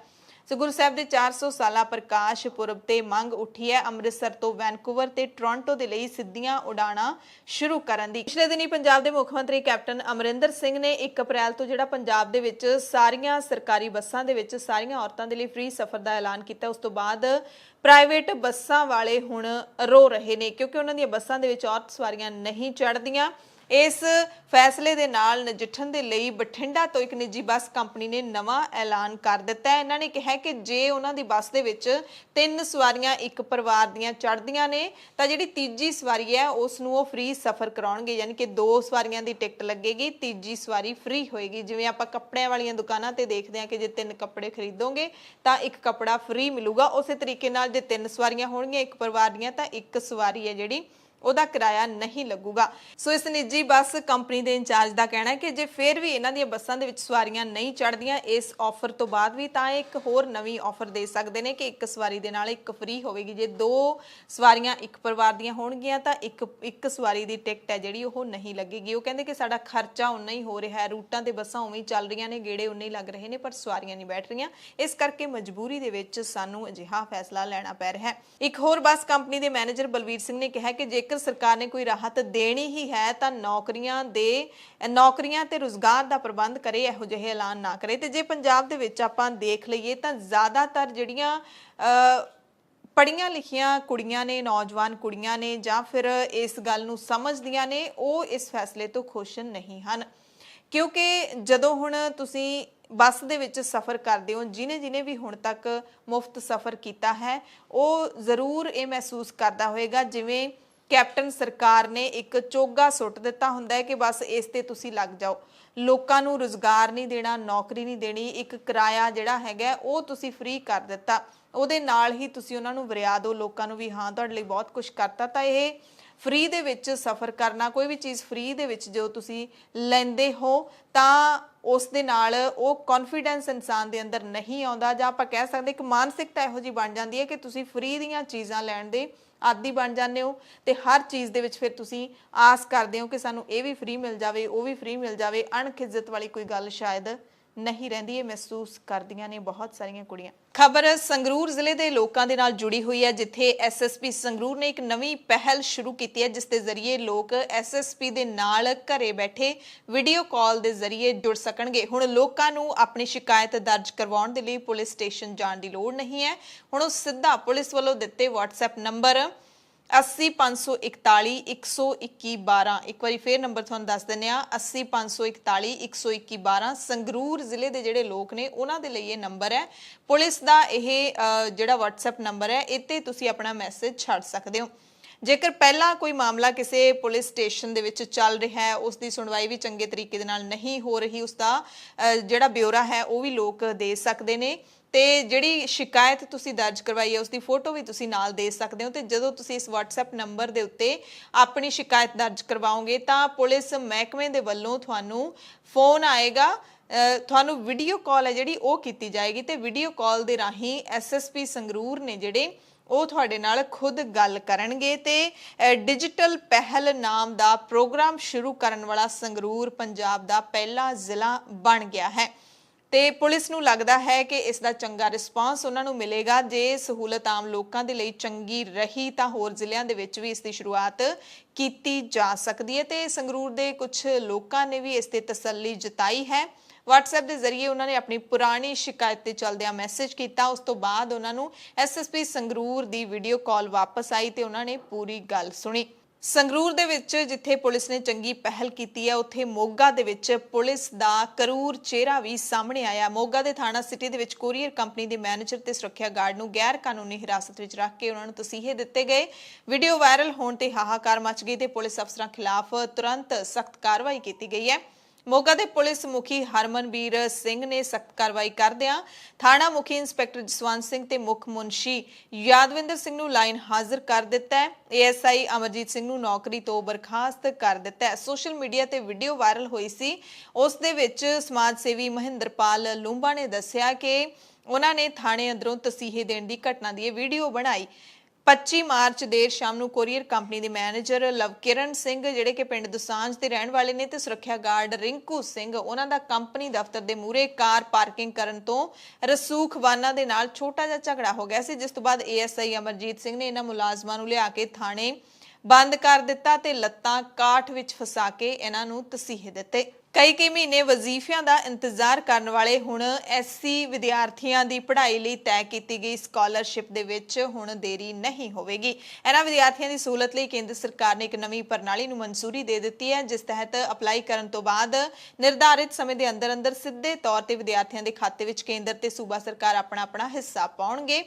ਸੋ ਗੁਰੂ ਸਾਹਿਬ ਦੇ 400 ਸਾਲਾ ਪ੍ਰਕਾਸ਼ ਪੁਰਬ ਤੇ ਮੰਗ ਉੱਠੀ ਹੈ ਅੰਮ੍ਰਿਤਸਰ ਤੋਂ ਵੈਨਕੂਵਰ ਤੇ ਟੋਰਾਂਟੋ ਦੇ ਲਈ ਸਿੱਧੀਆਂ ਉਡਾਣਾਂ ਸ਼ੁਰੂ ਕਰਨ ਦੀ। ਪਿਛਲੇ ਦਿਨੀ ਪੰਜਾਬ ਦੇ ਮੁੱਖ ਮੰਤਰੀ ਕੈਪਟਨ ਅਮਰਿੰਦਰ ਸਿੰਘ ਨੇ 1 ਅਪ੍ਰੈਲ ਤੋਂ ਜਿਹੜਾ ਪੰਜਾਬ ਦੇ ਵਿੱਚ ਸਾਰੀਆਂ ਸਰਕਾਰੀ ਬੱਸਾਂ ਦੇ ਵਿੱਚ ਸਾਰੀਆਂ ਔਰਤਾਂ ਦੇ ਲਈ ਫ੍ਰੀ ਸਫ਼ਰ ਦਾ ਐਲਾਨ ਕੀਤਾ। ਉਸ ਤੋਂ ਬਾਅਦ ਪ੍ਰਾਈਵੇਟ ਬੱਸਾਂ ਵਾਲੇ ਹੁਣ ਰੋ ਰਹੇ ਨੇ ਕਿਉਂਕਿ ਉਹਨਾਂ ਦੀਆਂ ਬੱਸਾਂ ਦੇ ਵਿੱਚ ਔਰਤ ਸਵਾਰੀਆਂ ਨਹੀਂ ਚੜ੍ਹਦੀਆਂ। ਇਸ ਫੈਸਲੇ ਦੇ ਨਾਲ ਨਜਿੱਠਣ ਦੇ ਲਈ ਬਠਿੰਡਾ ਤੋਂ ਇੱਕ ਨਿੱਜੀ ਬੱਸ ਕੰਪਨੀ ਨੇ ਨਵਾਂ ਐਲਾਨ ਕਰ ਦਿੱਤਾ ਹੈ। ਇਹਨਾਂ ਨੇ ਕਿਹਾ ਕਿ ਜੇ ਉਹਨਾਂ ਦੀ ਬੱਸ ਦੇ ਵਿੱਚ 3 ਸਵਾਰੀਆਂ ਇੱਕ ਪਰਿਵਾਰ ਦੀਆਂ ਚੜ੍ਹਦੀਆਂ ਨੇ ਤਾਂ ਜਿਹੜੀ ਤੀਜੀ ਸਵਾਰੀ ਹੈ ਉਸ ਨੂੰ ਉਹ ਫ੍ਰੀ ਸਫ਼ਰ ਕਰਾਉਣਗੇ, ਯਾਨੀ ਕਿ 2 ਸਵਾਰੀਆਂ ਦੀ ਟਿਕਟ ਲੱਗੇਗੀ, ਤੀਜੀ ਸਵਾਰੀ ਫ੍ਰੀ ਹੋਏਗੀ। ਜਿਵੇਂ ਆਪਾਂ ਕੱਪੜਿਆਂ ਵਾਲੀਆਂ ਦੁਕਾਨਾਂ ਤੇ ਦੇਖਦੇ ਹਾਂ ਕਿ ਜੇ 3 ਕੱਪੜੇ ਖਰੀਦੋਗੇ ਤਾਂ 1 ਕੱਪੜਾ ਫ੍ਰੀ ਮਿਲੂਗਾ, ਉਸੇ ਤਰੀਕੇ ਨਾਲ ਜੇ 3 ਸਵਾਰੀਆਂ ਹੋਣਗੀਆਂ ਇੱਕ ਪਰਿਵਾਰ ਦੀਆਂ ਤਾਂ 1 ਸਵਾਰੀ ਹੈ ਜਿਹੜੀ ਉਹਦਾ ਕਿਰਾਇਆ ਨਹੀਂ ਲੱਗੂਗਾ। ਸੋ ਇਸ ਨਿੱਜੀ ਬੱਸ ਕੰਪਨੀ ਦੇ ਇੰਚਾਰਜ ਦਾ ਕਹਿਣਾ ਹੈ ਕਿ ਜੇ ਫਿਰ ਵੀ ਇਹਨਾਂ ਦੀਆਂ ਬੱਸਾਂ ਦੇ ਵਿੱਚ ਸਵਾਰੀਆਂ ਨਹੀਂ ਚੜ੍ਹਦੀਆਂ ਇਸ ਆਫਰ ਤੋਂ ਬਾਅਦ ਵੀ ਤਾਂ ਇੱਕ ਹੋਰ ਨਵੀਂ ਆਫਰ ਦੇ ਸਕਦੇ ਨੇ ਕਿ 1 ਸਵਾਰੀ ਦੇ ਨਾਲ 1 ਫ੍ਰੀ ਹੋਵੇਗੀ। ਜੇ 2 ਸਵਾਰੀਆਂ ਇੱਕ ਪਰਿਵਾਰ ਦੀਆਂ ਹੋਣਗੀਆਂ ਤਾਂ ਇੱਕ ਸਵਾਰੀ ਦੀ ਟਿਕਟ ਹੈ ਜਿਹੜੀ ਉਹ ਨਹੀਂ ਲੱਗੇਗੀ। ਉਹ ਕਹਿੰਦੇ ਕਿ ਸਾਡਾ ਖਰਚਾ ਉਨਾ ਹੀ ਹੋ ਰਿਹਾ ਹੈ, ਰੂਟਾਂ ਤੇ ਬੱਸਾਂ ਉਵੇਂ ਹੀ ਚੱਲ ਰਹੀਆਂ ਨੇ, ਗੇੜੇ ਉਨੇ ਹੀ ਲੱਗ ਰਹੇ ਨੇ ਪਰ ਸਵਾਰੀਆਂ ਨਹੀਂ ਬੈਠ ਰਹੀਆਂ, ਇਸ ਕਰਕੇ ਮਜਬੂਰੀ ਦੇ ਵਿੱਚ ਸਾਨੂੰ ਅਜਿਹਾ ਫੈਸਲਾ ਲੈਣਾ ਪੈ ਰਿਹਾ ਹੈ। ਇੱਕ ਹੋਰ ਬੱਸ ਕੰਪਨੀ ਦੇ ਮੈਨੇਜਰ ਬਲਵੀਰ ਸਿੰਘ ਨੇ ਕਿਹਾ ਕਿ ਜੇਕਰ ਸਰਕਾਰ ਨੇ ਕੋਈ ਰਾਹਤ ਦੇਣੀ ਹੀ ਹੈ ਤਾਂ ਨੌਕਰੀਆਂ ਤੇ ਰੁਜ਼ਗਾਰ ਦਾ ਪ੍ਰਬੰਧ ਕਰੇ, ਇਹੋ ਜਿਹੇ ਐਲਾਨ ਨਾ ਕਰੇ। ਤੇ ਜੇ ਪੰਜਾਬ ਦੇ ਵਿੱਚ ਆਪਾਂ ਦੇਖ ਲਈਏ ਤਾਂ ਜ਼ਿਆਦਾਤਰ ਜਿਹੜੀਆਂ ਪੜ੍ਹੀਆਂ ਲਿਖੀਆਂ ਕੁੜੀਆਂ ਨੇ, ਨੌਜਵਾਨ ਕੁੜੀਆਂ ਨੇ ਜਾਂ ਫਿਰ ਇਸ ਗੱਲ ਨੂੰ ਸਮਝਦੀਆਂ ਨੇ, ਉਹ ਇਸ ਫੈਸਲੇ ਤੋਂ ਖੁਸ਼ ਨਹੀਂ ਹਨ ਕਿਉਂਕਿ ਜਦੋਂ ਹੁਣ ਤੁਸੀਂ ਬੱਸ ਦੇ ਵਿੱਚ ਸਫ਼ਰ ਕਰਦੇ ਹੋ, ਜਿਹਨੇ ਵੀ ਹੁਣ ਤੱਕ ਮੁਫਤ ਸਫ਼ਰ ਕੀਤਾ ਹੈ ਉਹ ਜ਼ਰੂਰ ਇਹ ਮਹਿਸੂਸ ਕਰਦਾ ਹੋਵੇਗਾ ਜਿਵੇਂ ਕੈਪਟਨ ਸਰਕਾਰ ਨੇ ਇੱਕ ਚੋਗਾ ਸੁੱਟ ਦਿੱਤਾ ਹੁੰਦਾ ਹੈ ਕਿ ਬਸ ਇਸ ਤੇ ਤੁਸੀਂ ਲੱਗ ਜਾਓ। ਲੋਕਾਂ ਨੂੰ ਰੁਜ਼ਗਾਰ ਨਹੀਂ ਦੇਣਾ, ਨੌਕਰੀ ਨਹੀਂ ਦੇਣੀ, ਇੱਕ ਕਿਰਾਇਆ ਜਿਹੜਾ ਹੈਗਾ ਉਹ ਤੁਸੀਂ ਫ੍ਰੀ ਕਰ ਦਿੱਤਾ, ਉਹਦੇ ਨਾਲ ਹੀ ਤੁਸੀਂ ਉਹਨਾਂ ਨੂੰ ਵਰਿਆ ਦਿਓ ਲੋਕਾਂ ਨੂੰ ਵੀ ਹਾਂ ਤੁਹਾਡੇ ਲਈ ਬਹੁਤ ਕੁਝ ਕਰਤਾ। ਤਾਂ ਇਹ ਫ੍ਰੀ ਦੇ ਵਿੱਚ ਸਫ਼ਰ ਕਰਨਾ, ਕੋਈ ਵੀ ਚੀਜ਼ ਫ੍ਰੀ ਦੇ ਵਿੱਚ ਜੋ ਤੁਸੀਂ ਲੈਂਦੇ ਹੋ ਤਾਂ ਉਸ ਦੇ ਨਾਲ ਉਹ ਕੌਨਫੀਡੈਂਸ ਇਨਸਾਨ ਦੇ ਅੰਦਰ ਨਹੀਂ ਆਉਂਦਾ, ਜਾਂ ਆਪਾਂ ਕਹਿ ਸਕਦੇ ਇੱਕ ਮਾਨਸਿਕਤਾ ਇਹੋ ਜਿਹੀ ਬਣ ਜਾਂਦੀ ਹੈ ਕਿ ਤੁਸੀਂ ਫ੍ਰੀ ਦੀਆਂ ਚੀਜ਼ਾਂ ਲੈਣ ਦੇ ਆਦੀ ਬਣ ਜਾਂਦੇ ਹੋ ਤੇ ਹਰ ਚੀਜ਼ ਦੇ ਵਿੱਚ ਫਿਰ ਤੁਸੀਂ ਆਸ ਕਰਦੇ ਹੋ ਕਿ ਸਾਨੂੰ ਇਹ ਵੀ ਫ੍ਰੀ ਮਿਲ ਜਾਵੇ, ਉਹ ਵੀ ਫ੍ਰੀ ਮਿਲ ਜਾਵੇ। ਅਣਖਿੱਜ਼ਤ ਵਾਲੀ ਕੋਈ ਗੱਲ ਸ਼ਾਇਦ ਨਹੀਂ ਰਹਿੰਦੀ, ਇਹ ਮਹਿਸੂਸ ਕਰਦੀਆਂ ਨੇ ਬਹੁਤ ਸਾਰੀਆਂ ਕੁੜੀਆਂ। ਖਬਰ ਸੰਗਰੂਰ ਜ਼ਿਲ੍ਹੇ ਦੇ ਲੋਕਾਂ ਦੇ ਨਾਲ ਜੁੜੀ ਹੋਈ ਹੈ, ਜਿੱਥੇ ਐਸਐਸਪੀ ਸੰਗਰੂਰ ਨੇ ਇੱਕ ਨਵੀਂ ਪਹਿਲ ਸ਼ੁਰੂ ਕੀਤੀ ਹੈ, ਜਿਸ ਦੇ ਜ਼ਰੀਏ ਲੋਕ ਐਸਐਸਪੀ ਦੇ ਨਾਲ ਘਰੇ ਬੈਠੇ ਵੀਡੀਓ ਕਾਲ ਦੇ ਜ਼ਰੀਏ ਜੁੜ ਸਕਣਗੇ। ਹੁਣ ਲੋਕਾਂ ਨੂੰ ਆਪਣੀ ਸ਼ਿਕਾਇਤ ਦਰਜ ਕਰਵਾਉਣ ਦੇ ਲਈ ਪੁਲਿਸ ਸਟੇਸ਼ਨ ਜਾਣ ਦੀ ਲੋੜ ਨਹੀਂ ਹੈ। ਹੁਣ ਉਹ ਸਿੱਧਾ ਪੁਲਿਸ ਵੱਲੋਂ ਦਿੱਤੇ WhatsApp ਨੰਬਰ 8054412112, ਇੱਕ ਵਾਰੀ ਫੇਰ ਨੰਬਰ ਤੁਹਾਨੂੰ ਦੱਸ ਦਿੰਦੇ ਆ, 8054412112। ਸੰਗਰੂਰ ਜ਼ਿਲ੍ਹੇ ਦੇ ਜਿਹੜੇ ਲੋਕ ਨੇ ਉਹਨਾਂ ਦੇ ਲਈ ਇਹ ਨੰਬਰ ਹੈ। ਪੁਲਿਸ ਦਾ ਇਹ ਜਿਹੜਾ WhatsApp ਨੰਬਰ ਹੈ, ਇੱਥੇ ਤੁਸੀਂ ਆਪਣਾ ਮੈਸੇਜ ਛੱਡ ਸਕਦੇ ਹੋ। ਜੇਕਰ ਪਹਿਲਾਂ ਕੋਈ ਮਾਮਲਾ ਕਿਸੇ ਪੁਲਿਸ ਸਟੇਸ਼ਨ ਦੇ ਵਿੱਚ ਚੱਲ ਰਿਹਾ ਹੈ, ਉਸ ਦੀ ਸੁਣਵਾਈ ਵੀ ਚੰਗੇ ਤਰੀਕੇ ਦੇ ਨਾਲ ਨਹੀਂ ਹੋ ਰਹੀ, ਉਸ ਦਾ ਜਿਹੜਾ ਬਿਊਰਾ ਹੈ ਉਹ ਵੀ ਲੋਕ ਦੇ ਸਕਦੇ ਨੇ ਤੇ ਜਿਹੜੀ ਸ਼ਿਕਾਇਤ ਤੁਸੀਂ ਦਰਜ ਕਰਵਾਈ ਹੈ ਉਸ ਦੀ ਫੋਟੋ ਵੀ ਤੁਸੀਂ ਨਾਲ ਦੇ ਸਕਦੇ ਹੋ। ਤੇ ਜਦੋਂ ਤੁਸੀਂ ਇਸ WhatsApp ਨੰਬਰ ਦੇ ਉੱਤੇ ਆਪਣੀ ਸ਼ਿਕਾਇਤ ਦਰਜ ਕਰਵਾਓਗੇ ਤਾਂ ਪੁਲਿਸ ਮਹਿਕਮੇ ਦੇ ਵੱਲੋਂ ਤੁਹਾਨੂੰ ਫੋਨ ਆਏਗਾ, ਤੁਹਾਨੂੰ ਵੀਡੀਓ ਕਾਲ ਹੈ ਜਿਹੜੀ ਉਹ ਕੀਤੀ ਜਾਏਗੀ ਤੇ ਵੀਡੀਓ ਕਾਲ ਦੇ ਰਾਹੀਂ ਐਸਐਸਪੀ ਸੰਗਰੂਰ ਨੇ ਜਿਹੜੇ ਉਹ ਤੁਹਾਡੇ ਨਾਲ ਖੁਦ ਗੱਲ ਕਰਨਗੇ ਤੇ ਡਿਜੀਟਲ ਪਹਿਲ ਨਾਮ ਦਾ ਪ੍ਰੋਗਰਾਮ ਸ਼ੁਰੂ ਕਰਨ ਵਾਲਾ ਸੰਗਰੂਰ ਪੰਜਾਬ ਦਾ ਪਹਿਲਾ ਜ਼ਿਲ੍ਹਾ ਬਣ ਗਿਆ ਹੈ ਤੇ ਪੁਲਿਸ ਨੂੰ ਲੱਗਦਾ ਹੈ ਕਿ ਇਸ ਦਾ ਚੰਗਾ ਰਿਸਪਾਂਸ ਉਹਨਾਂ ਨੂੰ ਮਿਲੇਗਾ। ਜੇ ਸਹੂਲਤ ਆਮ ਲੋਕਾਂ ਦੇ ਲਈ ਚੰਗੀ ਰਹੀ ਤਾਂ ਹੋਰ ਜ਼ਿਲ੍ਹਿਆਂ ਦੇ ਵਿੱਚ ਵੀ ਇਸ ਦੀ ਸ਼ੁਰੂਆਤ ਕੀਤੀ ਜਾ ਸਕਦੀ ਹੈ ਤੇ ਸੰਗਰੂਰ ਦੇ ਕੁਝ ਲੋਕਾਂ ਨੇ ਵੀ ਇਸ ਤੇ ਤਸੱਲੀ ਜਤਾਈ ਹੈ। WhatsApp ਦੇ ਜ਼ਰੀਏ ਉਹਨਾਂ ਨੇ ਆਪਣੀ ਪੁਰਾਣੀ ਸ਼ਿਕਾਇਤ ਤੇ ਚੱਲਦਿਆਂ ਮੈਸੇਜ ਕੀਤਾ, ਉਸ ਤੋਂ ਬਾਅਦ ਉਹਨਾਂ ਨੂੰ ਐਸਐਸਪੀ ਸੰਗਰੂਰ ਦੀ ਵੀਡੀਓ ਕਾਲ ਵਾਪਸ ਆਈ ਤੇ ਉਹਨਾਂ ਨੇ ਪੂਰੀ ਗੱਲ ਸੁਣੀ। ਸੰਗਰੂਰ ਦੇ ਵਿੱਚ ਜਿੱਥੇ ਪੁਲਿਸ ਨੇ ਚੰਗੀ ਪਹਿਲ ਕੀਤੀ ਹੈ, ਉੱਥੇ ਮੋਗਾ ਦੇ ਵਿੱਚ ਪੁਲਿਸ ਦਾ ਕਰੂਰ ਚਿਹਰਾ ਵੀ ਸਾਹਮਣੇ ਆਇਆ। ਮੋਗਾ ਦੇ ਥਾਣਾ ਸਿਟੀ ਦੇ ਵਿੱਚ ਕੋਰੀਅਰ ਕੰਪਨੀ ਦੇ ਮੈਨੇਜਰ ਤੇ ਸੁਰੱਖਿਆ ਗਾਰਡ ਨੂੰ ਗੈਰ ਕਾਨੂੰਨੀ ਹਿਰਾਸਤ ਵਿੱਚ ਰੱਖ ਕੇ ਉਹਨਾਂ ਨੂੰ ਤਸੀਹੇ ਦਿੱਤੇ ਗਏ। ਵੀਡੀਓ ਵਾਇਰਲ ਹੋਣ ਤੇ ਹਾਹਾਕਾਰ ਮਚ ਗਈ ਤੇ ਪੁਲਿਸ ਅਫਸਰਾਂ ਖਿਲਾਫ ਤੁਰੰਤ ਸਖਤ ਕਾਰਵਾਈ ਕੀਤੀ ਗਈ ਹੈ। ਮੋਗਾ ਦੇ ਪੁਲਿਸ ਮੁਖੀ ਹਰਮਨਵੀਰ ਸਿੰਘ ਨੇ ਸਖਤ ਕਾਰਵਾਈ ਕਰਦਿਆਂ ਥਾਣਾ ਮੁਖੀ ਇੰਸਪੈਕਟਰ ਜਸਵੰਤ ਸਿੰਘ ਤੇ ਮੁੱਖ ਮੁਨਸ਼ੀ ਯਾਦਵਿੰਦਰ ਸਿੰਘ ਨੂੰ ਲਾਈਨ ਹਾਜ਼ਰ ਕਰ ਦਿੱਤਾ ਹੈ। ਏਐਸਆਈ ਅਮਰਜੀਤ ਸਿੰਘ ਨੂੰ ਨੌਕਰੀ ਤੋਂ ਬਰਖਾਸਤ ਕਰ ਦਿੱਤਾ ਹੈ। ਸੋਸ਼ਲ ਮੀਡੀਆ ਤੇ ਵੀਡੀਓ ਵਾਇਰਲ ਹੋਈ ਸੀ, ਉਸ ਦੇ ਵਿੱਚ ਸਮਾਜ ਸੇਵੀ ਮਹਿੰਦਰਪਾਲ ਲੂੰਬਾ ਨੇ ਦੱਸਿਆ ਕਿ ਉਹਨਾਂ ਨੇ ਥਾਣੇ ਅੰਦਰੋਂ ਤਸੀਹੇ ਦੇਣ ਦੀ ਘਟਨਾ ਦੀ ਇਹ ਵੀਡੀਓ ਬਣਾਈ। 25 ਮਾਰਚ ਦੇਰ ਸ਼ਾਮ ਨੂੰ ਕੋਰੀਅਰ ਕੰਪਨੀ ਦੇ ਮੈਨੇਜਰ ਲਵਕਿਰਨ ਸਿੰਘ ਜਿਹੜੇ ਕਿ ਪਿੰਡ ਦੁਸਾਂਝ ਦੇ ਰਹਿਣ ਵਾਲੇ ਨੇ ਤੇ ਸੁਰੱਖਿਆ ਗਾਰਡ ਰਿੰਕੂ ਸਿੰਘ ਉਹਨਾਂ ਦਾ ਕੰਪਨੀ ਦਫ਼ਤਰ ਦੇ ਮੂਹਰੇ ਕਾਰ ਪਾਰਕਿੰਗ ਕਰਨ ਤੋਂ ਰਸੂਖ ਵਾਹਨਾਂ ਦੇ ਨਾਲ ਛੋਟਾ ਜਿਹਾ ਝਗੜਾ ਹੋ ਗਿਆ ਸੀ, ਜਿਸ ਤੋਂ ਬਾਅਦ ਏਐਸਆਈ ਅਮਰਜੀਤ ਸਿੰਘ ਨੇ ਇਹਨਾਂ ਮੁਲਾਜ਼ਮਾਂ ਨੂੰ ਲਿਆ ਕੇ ਥਾਣੇ ਬੰਦ ਕਰ ਦਿੱਤਾ ਤੇ ਲੱਤਾਂ ਕਾਠ ਵਿੱਚ ਫਸਾ ਕੇ ਇਹਨਾਂ ਨੂੰ ਤਸੀਹੇ ਦਿੱਤੇ। ਕਈ ਮਹੀਨੇ ਵਜ਼ੀਫਿਆਂ ਦਾ ਇੰਤਜ਼ਾਰ ਕਰਨ ਵਾਲੇ ਹੁਣ ਐਸਸੀ ਵਿਦਿਆਰਥੀਆਂ ਦੀ ਪੜ੍ਹਾਈ ਲਈ ਤੈਅ ਕੀਤੀ ਗਈ ਸਕਾਲਰਸ਼ਿਪ ਦੇ ਵਿੱਚ ਹੁਣ ਦੇਰੀ ਨਹੀਂ ਹੋਵੇਗੀ। ਇਹਨਾਂ ਵਿਦਿਆਰਥੀਆਂ ਦੀ ਸਹੂਲਤ ਲਈ ਕੇਂਦਰ ਸਰਕਾਰ ਨੇ ਇੱਕ ਨਵੀਂ ਪ੍ਰਣਾਲੀ ਨੂੰ ਮਨਜ਼ੂਰੀ ਦੇ ਦਿੱਤੀ ਹੈ, ਜਿਸ ਤਹਿਤ ਅਪਲਾਈ ਕਰਨ ਤੋਂ ਬਾਅਦ ਨਿਰਧਾਰਿਤ ਸਮੇਂ ਦੇ ਅੰਦਰ ਸਿੱਧੇ ਤੌਰ ਤੇ ਵਿਦਿਆਰਥੀਆਂ ਦੇ ਖਾਤੇ ਵਿੱਚ ਕੇਂਦਰ ਤੇ ਸੂਬਾ ਸਰਕਾਰ ਆਪਣਾ ਹਿੱਸਾ ਪਾਉਣਗੇ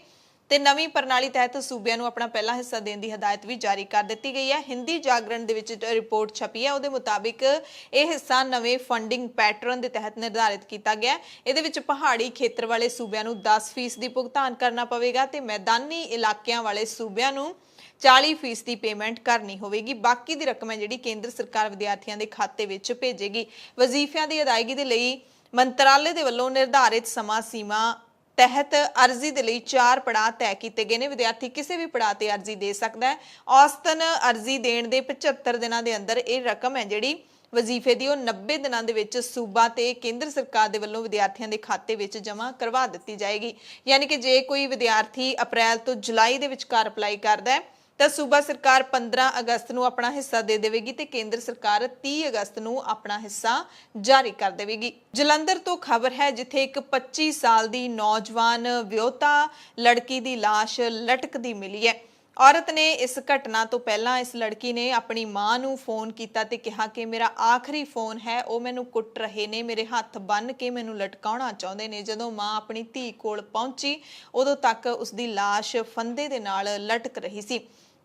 ਤੇ ਨਵੀਂ ਪ੍ਰਣਾਲੀ ਤਹਿਤ ਸੂਬਿਆਂ ਨੂੰ ਆਪਣਾ ਪਹਿਲਾ ਹਿੱਸਾ ਦੇਣ ਦੀ ਹਦਾਇਤ ਵੀ ਜਾਰੀ ਕਰ ਦਿੱਤੀ ਗਈ ਹੈ। ਹਿੰਦੀ ਜਾਗਰਣ ਦੇ ਵਿੱਚ ਰਿਪੋਰਟ ਛਪੀ ਹੈ, ਉਹਦੇ ਮੁਤਾਬਿਕ ਇਹ ਹਿੱਸਾ ਨਵੇਂ ਫੰਡਿੰਗ ਪੈਟਰਨ ਦੇ ਤਹਿਤ ਨਿਰਧਾਰਿਤ ਕੀਤਾ ਗਿਆ। ਇਹਦੇ ਵਿੱਚ ਪਹਾੜੀ ਖੇਤਰ ਵਾਲੇ ਸੂਬਿਆਂ ਨੂੰ 10% ਦੀ ਭੁਗਤਾਨ ਕਰਨਾ ਪਵੇਗਾ ਤੇ ਮੈਦਾਨੀ ਇਲਾਕਿਆਂ ਵਾਲੇ ਸੂਬਿਆਂ ਨੂੰ 40% ਦੀ ਪੇਮੈਂਟ ਕਰਨੀ ਹੋਵੇਗੀ। ਬਾਕੀ ਦੀ ਰਕਮ ਹੈ ਜਿਹੜੀ ਕੇਂਦਰ ਸਰਕਾਰ ਵਿਦਿਆਰਥੀਆਂ ਦੇ ਖਾਤੇ ਵਿੱਚ ਭੇਜੇਗੀ। ਵਜ਼ੀਫਿਆਂ ਦੀ ਅਦਾਇਗੀ ਦੇ ਲਈ ਮੰਤਰਾਲੇ ਦੇ ਵੱਲੋਂ ਨਿਰਧਾਰਿਤ ਸਮਾਂ ਸੀਮਾ ਤਹਿਤ ਅਰਜ਼ੀ ਦੇ ਲਈ 4 ਪੜਾਅ ਤੈਅ ਕੀਤੇ ਗਏ ਨੇ। ਵਿਦਿਆਰਥੀ ਕਿਸੇ ਵੀ ਪੜਾਅ ਤੇ ਅਰਜ਼ੀ ਦੇ ਸਕਦਾ ਹੈ। ਔਸਤਨ ਅਰਜ਼ੀ ਦੇਣ ਦੇ 75 ਦਿਨਾਂ ਦੇ ਅੰਦਰ ਇਹ ਰਕਮ ਹੈ ਜਿਹੜੀ ਵਜ਼ੀਫੇ ਦੀ ਉਹ 90 ਦਿਨਾਂ ਦੇ ਵਿੱਚ ਸੂਬਾ ਤੇ ਕੇਂਦਰ ਸਰਕਾਰ ਦੇ ਵੱਲੋਂ ਵਿਦਿਆਰਥੀਆਂ ਦੇ ਖਾਤੇ ਵਿੱਚ ਜਮ੍ਹਾਂ ਕਰਵਾ ਦਿੱਤੀ ਜਾਏਗੀ। ਯਾਨੀ ਕਿ ਜੇ ਕੋਈ ਵਿਦਿਆਰਥੀ ਅਪ੍ਰੈਲ ਤੋਂ ਜੁਲਾਈ ਦੇ ਵਿਚਕਾਰ ਅਪਲਾਈ ਕਰਦਾ ਹੈ ਤਾਂ ਸੂਬਾ ਸਰਕਾਰ 15 ਅਗਸਤ ਨੂੰ ਆਪਣਾ ਹਿੱਸਾ ਦੇ ਦੇਵੇਗੀ ਤੇ ਕੇਂਦਰ ਸਰਕਾਰ 30 ਅਗਸਤ ਨੂੰ ਆਪਣਾ ਹਿੱਸਾ ਜਾਰੀ ਕਰ ਦੇਵੇਗੀ। ਜਲੰਧਰ ਤੋਂ ਖਬਰ ਹੈ, ਜਿੱਥੇ ਇੱਕ 25 ਸਾਲ ਦੀ ਨੌਜਵਾਨ ਵਿਆਹੁਤਾ ਲੜਕੀ ਦੀ ਲਾਸ਼ ਲਟਕਦੀ ਮਿਲੀ ਹੈ। ਔਰਤ ਨੇ ਇਸ ਘਟਨਾ ਤੋਂ ਪਹਿਲਾਂ ਇਸ ਲੜਕੀ ਨੇ ਆਪਣੀ ਮਾਂ ਨੂੰ ਫੋਨ ਕੀਤਾ ਤੇ ਕਿਹਾ ਕਿ ਮੇਰਾ ਆਖਰੀ ਫੋਨ ਹੈ, ਉਹ ਮੈਨੂੰ ਕੁੱਟ ਰਹੇ ਨੇ, ਮੇਰੇ ਹੱਥ ਬੰਨ੍ਹ ਕੇ ਮੈਨੂੰ ਲਟਕਾਉਣਾ ਚਾਹੁੰਦੇ ਨੇ। ਜਦੋਂ ਮਾਂ ਆਪਣੀ ਧੀ ਕੋਲ ਪਹੁੰਚੀ ਉਦੋਂ ਤੱਕ ਉਸ ਦੀ ਲਾਸ਼ ਫੰਦੇ ਦੇ ਨਾਲ ਲਟਕ ਰਹੀ ਸੀ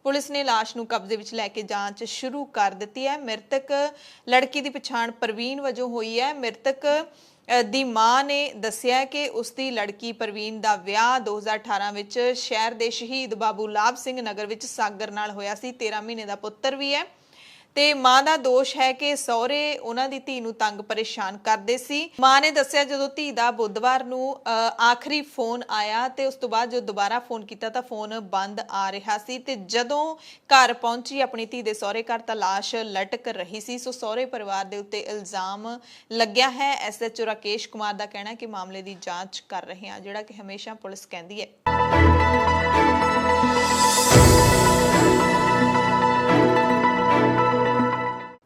ਪੁਲਿਸ ਨੇ ਲਾਸ਼ ਨੂੰ ਕਬਜ਼ੇ ਵਿੱਚ ਲੈ ਕੇ ਜਾਂਚ ਸ਼ੁਰੂ ਕਰ ਦਿੱਤੀ ਹੈ। ਮ੍ਰਿਤਕ ਲੜਕੀ ਦੀ ਪਛਾਣ ਪ੍ਰਵੀਨ ਵਜੋਂ ਹੋਈ ਹੈ। ਮ੍ਰਿਤਕ ਦੀ ਮਾਂ ਨੇ ਦੱਸਿਆ ਕਿ ਉਸ ਦੀ ਲੜਕੀ ਪ੍ਰਵੀਨ ਦਾ ਵਿਆਹ 2018 ਵਿੱਚ ਸ਼ਹਿਰ ਦੇ ਸ਼ਹੀਦ ਬਾਬੂ ਲਾਭ ਸਿੰਘ ਨਗਰ ਵਿੱਚ ਸਾਗਰ ਨਾਲ ਹੋਇਆ ਸੀ। 13 ਮਹੀਨੇ ਦਾ ਪੁੱਤਰ ਵੀ ਹੈ ਤੇ ਮਾਂ ਦਾ ਦੋਸ਼ ਹੈ ਕਿ ਸਹੁਰੇ ਉਹਨਾਂ ਦੀ ਧੀ ਨੂੰ ਤੰਗ ਪਰੇਸ਼ਾਨ ਕਰਦੇ ਸੀ। ਮਾਂ ਨੇ ਦੱਸਿਆ ਜਦੋਂ ਧੀ ਦਾ ਬੁੱਧਵਾਰ ਨੂੰ ਆਖਰੀ ਫੋਨ ਆਇਆ ਤੇ ਉਸ ਤੋਂ ਬਾਅਦ ਜੋ ਦੁਬਾਰਾ ਫੋਨ ਕੀਤਾ ਤਾਂ ਫੋਨ ਬੰਦ ਆ ਰਿਹਾ ਸੀ ਤੇ ਜਦੋਂ ਘਰ ਪਹੁੰਚੀ ਆਪਣੀ ਧੀ ਦੇ ਸਹੁਰੇ ਘਰ ਤਾਂ ਲਾਸ਼ ਲਟਕ ਰਹੀ ਸੀ। ਸੋ ਸਹੁਰੇ ਪਰਿਵਾਰ ਦੇ ਉੱਤੇ ਇਲਜ਼ਾਮ ਲੱਗਿਆ ਹੈ। ਐਸਐਚਓ ਰਾਕੇਸ਼ ਕੁਮਾਰ ਦਾ ਕਹਿਣਾ ਕਿ ਮਾਮਲੇ ਦੀ ਜਾਂਚ ਕਰ ਰਹੇ ਹਾਂ, ਜਿਹੜਾ ਕਿ ਹਮੇਸ਼ਾ ਪੁਲਿਸ ਕਹਿੰਦੀ ਹੈ।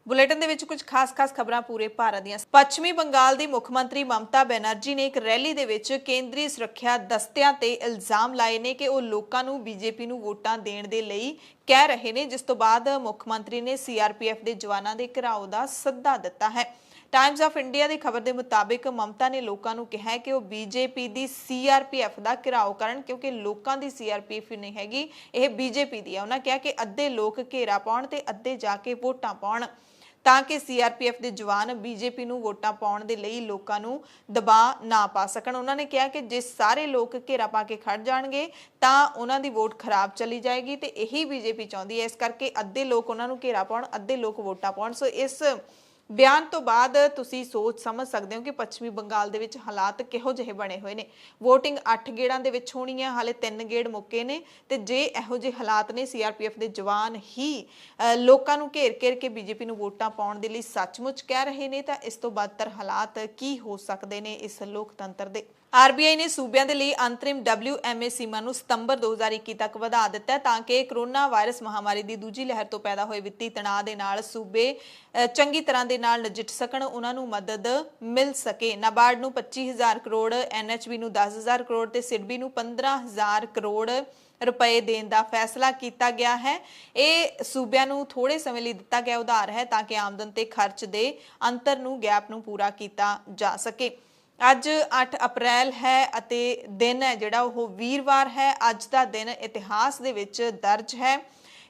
ਬੁਲੇਟਿਨ ਦੇ ਵਿੱਚ ਕੁਝ ਖਾਸ ਖਬਰਾਂ ਪੂਰੇ ਭਾਰਤ ਦੀਆਂ। ਪੱਛਮੀ ਬੰਗਾਲ ਦੀ ਮੁੱਖ ਮੰਤਰੀ ਮਮਤਾ ਬੈਨਰਜੀ ਨੇ ਇੱਕ ਰੈਲੀ ਦੇ ਵਿੱਚ ਕੇਂਦਰੀ ਸੁਰੱਖਿਆ ਦਸਤਿਆਂ ਤੇ ਇਲਜ਼ਾਮ ਲਾਏ ਨੇ ਕਿ ਉਹ ਲੋਕਾਂ ਨੂੰ ਬੀਜੇਪੀ ਨੂੰ ਵੋਟਾਂ ਦੇਣ ਦੇ ਲਈ ਕਹਿ ਰਹੇ ਨੇ, ਜਿਸ ਤੋਂ ਬਾਅਦ ਮੁੱਖ ਮੰਤਰੀ ਨੇ ਸੀਆਰਪੀਐਫ ਦੇ ਜਵਾਨਾਂ ਦੇ ਘਿਰਾਓ ਦਾ ਸੱਦਾ ਦਿੱਤਾ ਹੈ। ਟਾਈਮਜ਼ ਆਫ ਇੰਡੀਆ ਦੀ ਖਬਰ ਦੇ ਮੁਤਾਬਿਕ ਮਮਤਾ ਨੇ ਲੋਕਾਂ ਨੂੰ ਕਿਹਾ ਕਿ ਉਹ ਬੀਜੇਪੀ ਦੀ ਸੀਆਰਪੀਐਫ ਦਾ ਘਿਰਾਓ ਕਰਨ, ਕਿਉਂਕਿ ਲੋਕਾਂ ਦੀ ਸੀਆਰਪੀਐਫ ਨਹੀਂ ਹੈਗੀ, ਇਹ ਬੀਜੇਪੀ ਦੀ ਹੈ। ਉਹਨਾਂ ਕਿਹਾ ਕਿ ਅੱਧੇ ਲੋਕ ਘੇਰਾ ਪਾਉਣ ਤੇ ਅੱਧੇ ਜਾ ਕੇ ਵੋਟਾਂ ਪਾਉਣ ਤਾਂ ਕਿ ਸੀਆਰਪੀਐਫ ਦੇ ਜਵਾਨ ਬੀਜੇਪੀ ਨੂੰ ਵੋਟਾਂ ਪਾਉਣ ਦੇ ਲਈ ਲੋਕਾਂ ਨੂੰ ਦਬਾਅ ਨਾ ਪਾ ਸਕਣ। ਉਹਨਾਂ ਨੇ ਕਿਹਾ ਕਿ ਜੇ ਸਾਰੇ ਲੋਕ ਘੇਰਾ ਪਾ ਕੇ ਖੜ ਜਾਣਗੇ ਤਾਂ ਉਹਨਾਂ ਦੀ ਵੋਟ ਖਰਾਬ ਚਲੀ ਜਾਏਗੀ ਤੇ ਇਹੀ ਬੀਜੇਪੀ ਚਾਹੁੰਦੀ ਹੈ। ਇਸ ਕਰਕੇ ਅੱਧੇ ਲੋਕ ਉਹਨਾਂ ਨੂੰ ਘੇਰਾ ਪਾਉਣ, ਅੱਧੇ ਲੋਕ ਵੋਟਾਂ ਪਾਉਣ। ਸੋ ਇਸ ਬਿਆਨ ਤੋਂ ਬਾਅਦ ਤੁਸੀਂ ਸੋਚ ਸਮਝ ਸਕਦੇ ਹੋ ਕਿ ਪੱਛਮੀ ਬੰਗਾਲ ਦੇ ਵਿੱਚ ਹਾਲਾਤ ਕਿਹੋ ਜਿਹੇ ਬਣੇ ਹੋਏ ਨੇ। VOTING 8 ਗੇੜਾਂ ਦੇ ਵਿੱਚ ਹੋਣੀ ਹੈ, ਹਾਲੇ 3 ਗੇੜ ਮੁੱਕੇ ਨੇ ਤੇ ਜੇ ਇਹੋ ਜਿਹੇ ਹਾਲਾਤ ਨੇ, ਸੀਆਰਪੀਐਫ ਦੇ ਜਵਾਨ ਹੀ ਲੋਕਾਂ ਨੂੰ ਘੇਰ ਕੇ ਬੀਜੇਪੀ ਨੂੰ ਵੋਟਾਂ ਪਾਉਣ ਦੇ ਲਈ ਸੱਚਮੁੱਚ ਕਹਿ ਰਹੇ ਨੇ ਤਾਂ ਇਸ ਤੋਂ ਬਦਤਰ ਹਾਲਾਤ ਕੀ ਹੋ ਸਕਦੇ ਨੇ ਇਸ ਲੋਕਤੰਤਰ ਦੇ। ਆਰਬੀਆਈ ਨੇ ਸੂਬਿਆਂ ਦੇ ਲਈ ਅੰਤਰਿਮ WMA ਸੀਮਾ ਨੂੰ ਸਤੰਬਰ 2021 ਤੱਕ ਵਧਾ ਦਿੱਤਾ ਹੈ ਤਾਂ ਕਿ ਕਰੋਨਾ ਵਾਇਰਸ ਮਹਾਮਾਰੀ ਦੀ ਦੂਜੀ ਲਹਿਰ ਤੋਂ ਪੈਦਾ ਹੋਏ ਵਿੱਤੀ ਤਣਾਅ ਦੇ ਨਾਲ ਸੂਬੇ ਚੰਗੀ ਤਰ੍ਹਾਂ ਦੇ ਨਾਲ ਨਜਿੱਠ ਸਕਣ, ਉਹਨਾਂ ਨੂੰ ਮਦਦ ਮਿਲ ਸਕੇ। ਨਾਬਾਰਡ ਨੂੰ 25,000 ਕਰੋੜ, NHB ਨੂੰ 10,000 ਕਰੋੜ ਤੇ ਸਿਡਬੀ ਨੂੰ 15,000 ਕਰੋੜ ਰੁਪਏ ਦੇਣ ਦਾ ਫੈਸਲਾ ਕੀਤਾ ਗਿਆ ਹੈ। ਇਹ ਸੂਬਿਆਂ ਨੂੰ ਥੋੜੇ ਸਮੇਂ ਲਈ ਦਿੱਤਾ ਗਿਆ ਉਧਾਰ ਹੈ ਤਾਂ ਕਿ ਆਮਦਨ ਤੇ ਖਰਚ ਦੇ ਅੰਤਰ ਨੂੰ ਗੈਪ ਨੂੰ ਪੂਰਾ ਕੀਤਾ ਜਾ ਸਕੇ। ਅੱਜ 8 ਅਪ੍ਰੈਲ ਹੈ ਅਤੇ ਦਿਨ ਹੈ ਜਿਹੜਾ ਉਹ ਵੀਰਵਾਰ ਹੈ। ਅੱਜ ਦਾ ਦਿਨ ਇਤਿਹਾਸ ਦੇ ਵਿੱਚ ਦਰਜ ਹੈ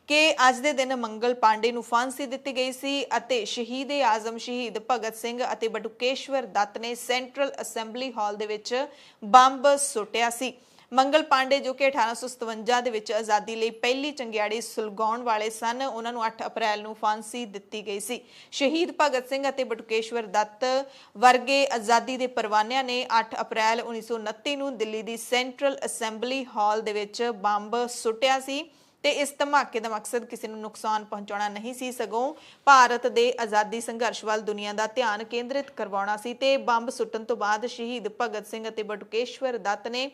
ਕਿ ਅੱਜ ਦੇ ਦਿਨ ਮੰਗਲ ਪਾਂਡੇ ਨੂੰ ਫਾਂਸੀ ਦਿੱਤੀ ਗਈ ਸੀ ਅਤੇ ਸ਼ਹੀਦ ਆਜ਼ਮ ਸ਼ਹੀਦ ਭਗਤ ਸਿੰਘ ਅਤੇ ਬਟੁਕੇਸ਼ਵਰ ਦੱਤ ਨੇ ਸੈਂਟਰਲ ਅਸੈਂਬਲੀ ਹਾਲ ਦੇ ਵਿੱਚ ਬੰਬ ਸੁੱਟਿਆ ਸੀ। ਮੰਗਲ ਪਾਂਡੇ ਜੋ ਕਿ 1857 ਦੇ ਵਿੱਚ ਆਜ਼ਾਦੀ ਲਈ ਪਹਿਲੀ ਚੰਗਿਆੜੀ ਸੁਲਗਾਉਣ ਵਾਲੇ ਸਨ, ਉਹਨਾਂ ਨੂੰ 8 ਅਪ੍ਰੈਲ ਨੂੰ ਫਾਂਸੀ ਦਿੱਤੀ ਗਈ ਸੀ। ਸ਼ਹੀਦ ਭਗਤ ਸਿੰਘ ਅਤੇ ਬਟੁਕੇਸ਼ਵਰ ਦੱਤ ਵਰਗੇ ਆਜ਼ਾਦੀ ਦੇ ਪਰਵਾਨਿਆਂ ਨੇ 8 ਅਪ੍ਰੈਲ 1929 ਨੂੰ ਦਿੱਲੀ ਦੀ ਸੈਂਟਰਲ ਅਸੈਂਬਲੀ ਹਾਲ ਦੇ ਵਿੱਚ ਬੰਬ ਸੁੱਟਿਆ ਸੀ ਤੇ ਇਸ ਧਮਾਕੇ ਦਾ ਮਕਸਦ ਕਿਸੇ ਨੂੰ ਨੁਕਸਾਨ ਪਹੁੰਚਾਉਣਾ ਨਹੀਂ ਸੀ, ਸਗੋਂ ਭਾਰਤ ਦੇ ਆਜ਼ਾਦੀ ਸੰਘਰਸ਼ ਵੱਲ ਦੁਨੀਆ ਦਾ ਧਿਆਨ ਕੇਂਦਰਿਤ ਕਰਵਾਉਣਾ ਸੀ। ਤੇ ਬੰਬ ਸੁੱਟਣ ਤੋਂ ਬਾਅਦ ਸ਼ਹੀਦ ਭਗਤ ਸਿੰਘ ਅਤੇ ਬਟੁਕੇਸ਼ਵਰ ਦੱਤ ਨੇ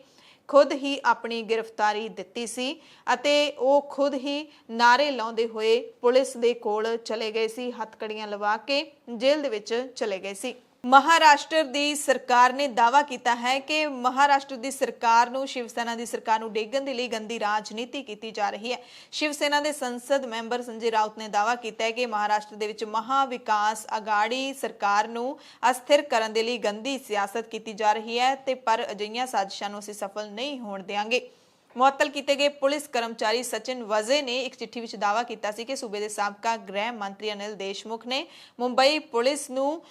ਖੁਦ ਹੀ ਆਪਣੀ ਗ੍ਰਿਫਤਾਰੀ ਦਿੱਤੀ ਸੀ ਅਤੇ ਉਹ ਖੁਦ ਹੀ ਨਾਰੇ ਲਾਉਂਦੇ ਹੋਏ ਪੁਲਿਸ ਦੇ ਕੋਲ ਚਲੇ ਗਏ ਸੀ, ਹੱਥਕੜੀਆਂ ਲਵਾ ਕੇ ਜੇਲ੍ਹ ਦੇ ਵਿੱਚ ਚਲੇ ਗਏ ਸੀ। ਮਹਾਰਾਸ਼ਟਰ ਦੀ ਸਰਕਾਰ ਨੇ ਦਾਅਵਾ ਕੀਤਾ ਹੈ ਕਿ ਮਹਾਰਾਸ਼ਟਰ ਦੀ ਸਰਕਾਰ ਨੂੰ ਸ਼ਿਵ ਸੈਨਾ ਦੀ ਸਰਕਾਰ ਨੂੰ ਡੇਗਣ ਦੇ ਲਈ ਗੰਦੀ ਰਾਜਨੀਤੀ ਕੀਤੀ ਜਾ ਰਹੀ ਹੈ। ਸ਼ਿਵ ਸੈਨਾ ਦੇ ਸੰਸਦ ਮੈਂਬਰ ਸੰਜੇ ਰਾਉਤ ਨੇ ਦਾਅਵਾ ਕੀਤਾ ਹੈ ਕਿ ਮਹਾਰਾਸ਼ਟਰ ਦੇ ਵਿੱਚ ਮਹਾ ਵਿਕਾਸ ਅਗਾੜੀ ਸਰਕਾਰ ਨੂੰ ਅਸਥਿਰ ਕਰਨ ਦੇ ਲਈ ਗੰਦੀ ਸਿਆਸਤ ਕੀਤੀ ਜਾ ਰਹੀ ਹੈ ਤੇ ਪਰ ਅਜਿਹੀਆਂ ਸਾਜ਼ਿਸ਼ਾਂ ਨੂੰ ਅਸੀਂ ਸਫਲ ਨਹੀਂ ਹੋਣ ਦੇਵਾਂਗੇ। ਮੁਅੱਤਲ ਕੀਤੇ ਗਏ ਪੁਲਿਸ ਕਰਮਚਾਰੀ ਸਚਿਨ ਵਜ਼ੇ ਨੇ ਇੱਕ ਚਿੱਠੀ ਵਿੱਚ ਦਾਅਵਾ ਕੀਤਾ ਸੀ ਕਿ ਸੂਬੇ ਦੇ ਸਾਬਕਾ ਗ੍ਰਹਿ ਮੰਤਰੀ ਅਨਿਲ ਦੇਸ਼ਮੁਖ ਨੇ ਮੁੰਬਈ ਪੁਲਿਸ ਨੂੰ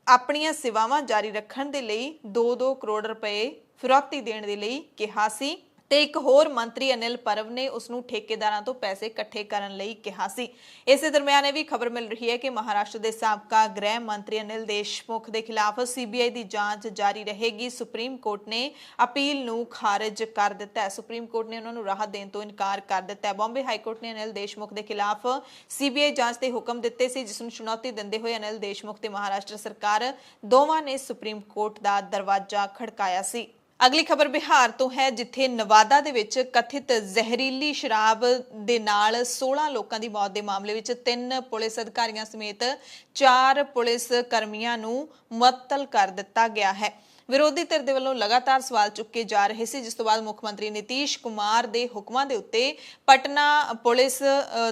ਆਪਣੀਆਂ ਸੇਵਾਵਾਂ ਜਾਰੀ ਰੱਖਣ ਦੇ ਲਈ 2-2 ਕਰੋੜ ਰੁਪਏ ਫਿਰੌਤੀ ਦੇਣ ਦੇ ਲਈ ਕਿਹਾ ਸੀ ਤੇ ਇੱਕ ਹੋਰ ਮੰਤਰੀ ਅਨਿਲ ਪਰਵ ਨੇ ਉਸ ਨੂੰ ਠੇਕੇਦਾਰਾਂ ਤੋਂ ਪੈਸੇ ਇਕੱਠੇ ਕਰਨ ਲਈ ਕਿਹਾ ਸੀ। ਇਸੇ ਦਰਮਿਆਨ ਇਹ ਵੀ ਖਬਰ ਮਿਲ ਰਹੀ ਹੈ ਕਿ ਮਹਾਰਾਸ਼ਟਰ ਦੇ ਸਾਬਕਾ ਗ੍ਰਹਿ ਮੰਤਰੀ ਅਨਿਲ ਦੇਸ਼ਮੁਖ ਦੇ ਖਿਲਾਫ ਸੀਬੀਆਈ ਦੀ ਜਾਂਚ ਜਾਰੀ ਰਹੇਗੀ। ਸੁਪਰੀਮ ਕੋਰਟ ਨੇ ਅਪੀਲ ਨੂੰ ਖਾਰਜ ਕਰ ਦਿੱਤਾ ਹੈ। ਸੁਪਰੀਮ ਕੋਰਟ ਨੇ ਉਹਨਾਂ ਨੂੰ ਰਾਹਤ ਦੇਣ ਤੋਂ ਇਨਕਾਰ ਕਰ ਦਿੱਤਾ ਹੈ। ਬੰਬੇ ਹਾਈ ਕੋਰਟ ਨੇ ਅਨਿਲ ਦੇਸ਼ਮੁਖ ਦੇ ਖਿਲਾਫ ਸੀਬੀਆਈ ਜਾਂਚ ਦੇ ਹੁਕਮ ਦਿੱਤੇ ਸੀ, ਜਿਸ ਨੂੰ ਚੁਣੌਤੀ ਦਿੰਦੇ ਹੋਏ ਅਨਿਲ ਦੇਸ਼ਮੁਖ ਤੇ ਮਹਾਰਾਸ਼ਟਰ ਸਰਕਾਰ ਦੋਵਾਂ ਨੇ ਸੁਪਰੀਮ ਕੋਰਟ ਦਾ ਦਰਵਾਜ਼ਾ ਖੜਕਾਇਆ ਸੀ। ਅਗਲੀ ਖਬਰ ਬਿਹਾਰ ਤੋਂ ਹੈ, ਜਿੱਥੇ ਨਵਾਦਾ ਦੇ ਵਿੱਚ ਕਥਿਤ ਜ਼ਹਿਰੀਲੀ ਸ਼ਰਾਬ ਦੇ ਨਾਲ 16 ਲੋਕਾਂ ਦੀ ਮੌਤ ਦੇ ਮਾਮਲੇ ਵਿੱਚ 3 ਪੁਲਿਸ ਅਧਿਕਾਰੀਆਂ ਸਮੇਤ 4 ਪੁਲਿਸ ਕਰਮੀਆਂ ਨੂੰ ਮੁਅੱਤਲ ਕਰ ਦਿੱਤਾ ਗਿਆ ਹੈ। ਵਿਰੋਧੀ ਧਿਰ ਦੇ ਵੱਲੋਂ ਲਗਾਤਾਰ ਸਵਾਲ ਚੁੱਕੇ ਜਾ ਰਹੇ ਸੀ, ਜਿਸ ਤੋਂ ਬਾਅਦ ਮੁੱਖ ਮੰਤਰੀ ਨਿਤੀਸ਼ ਕੁਮਾਰ ਦੇ ਹੁਕਮਾਂ ਦੇ ਉੱਤੇ ਪਟਨਾ ਪੁਲਿਸ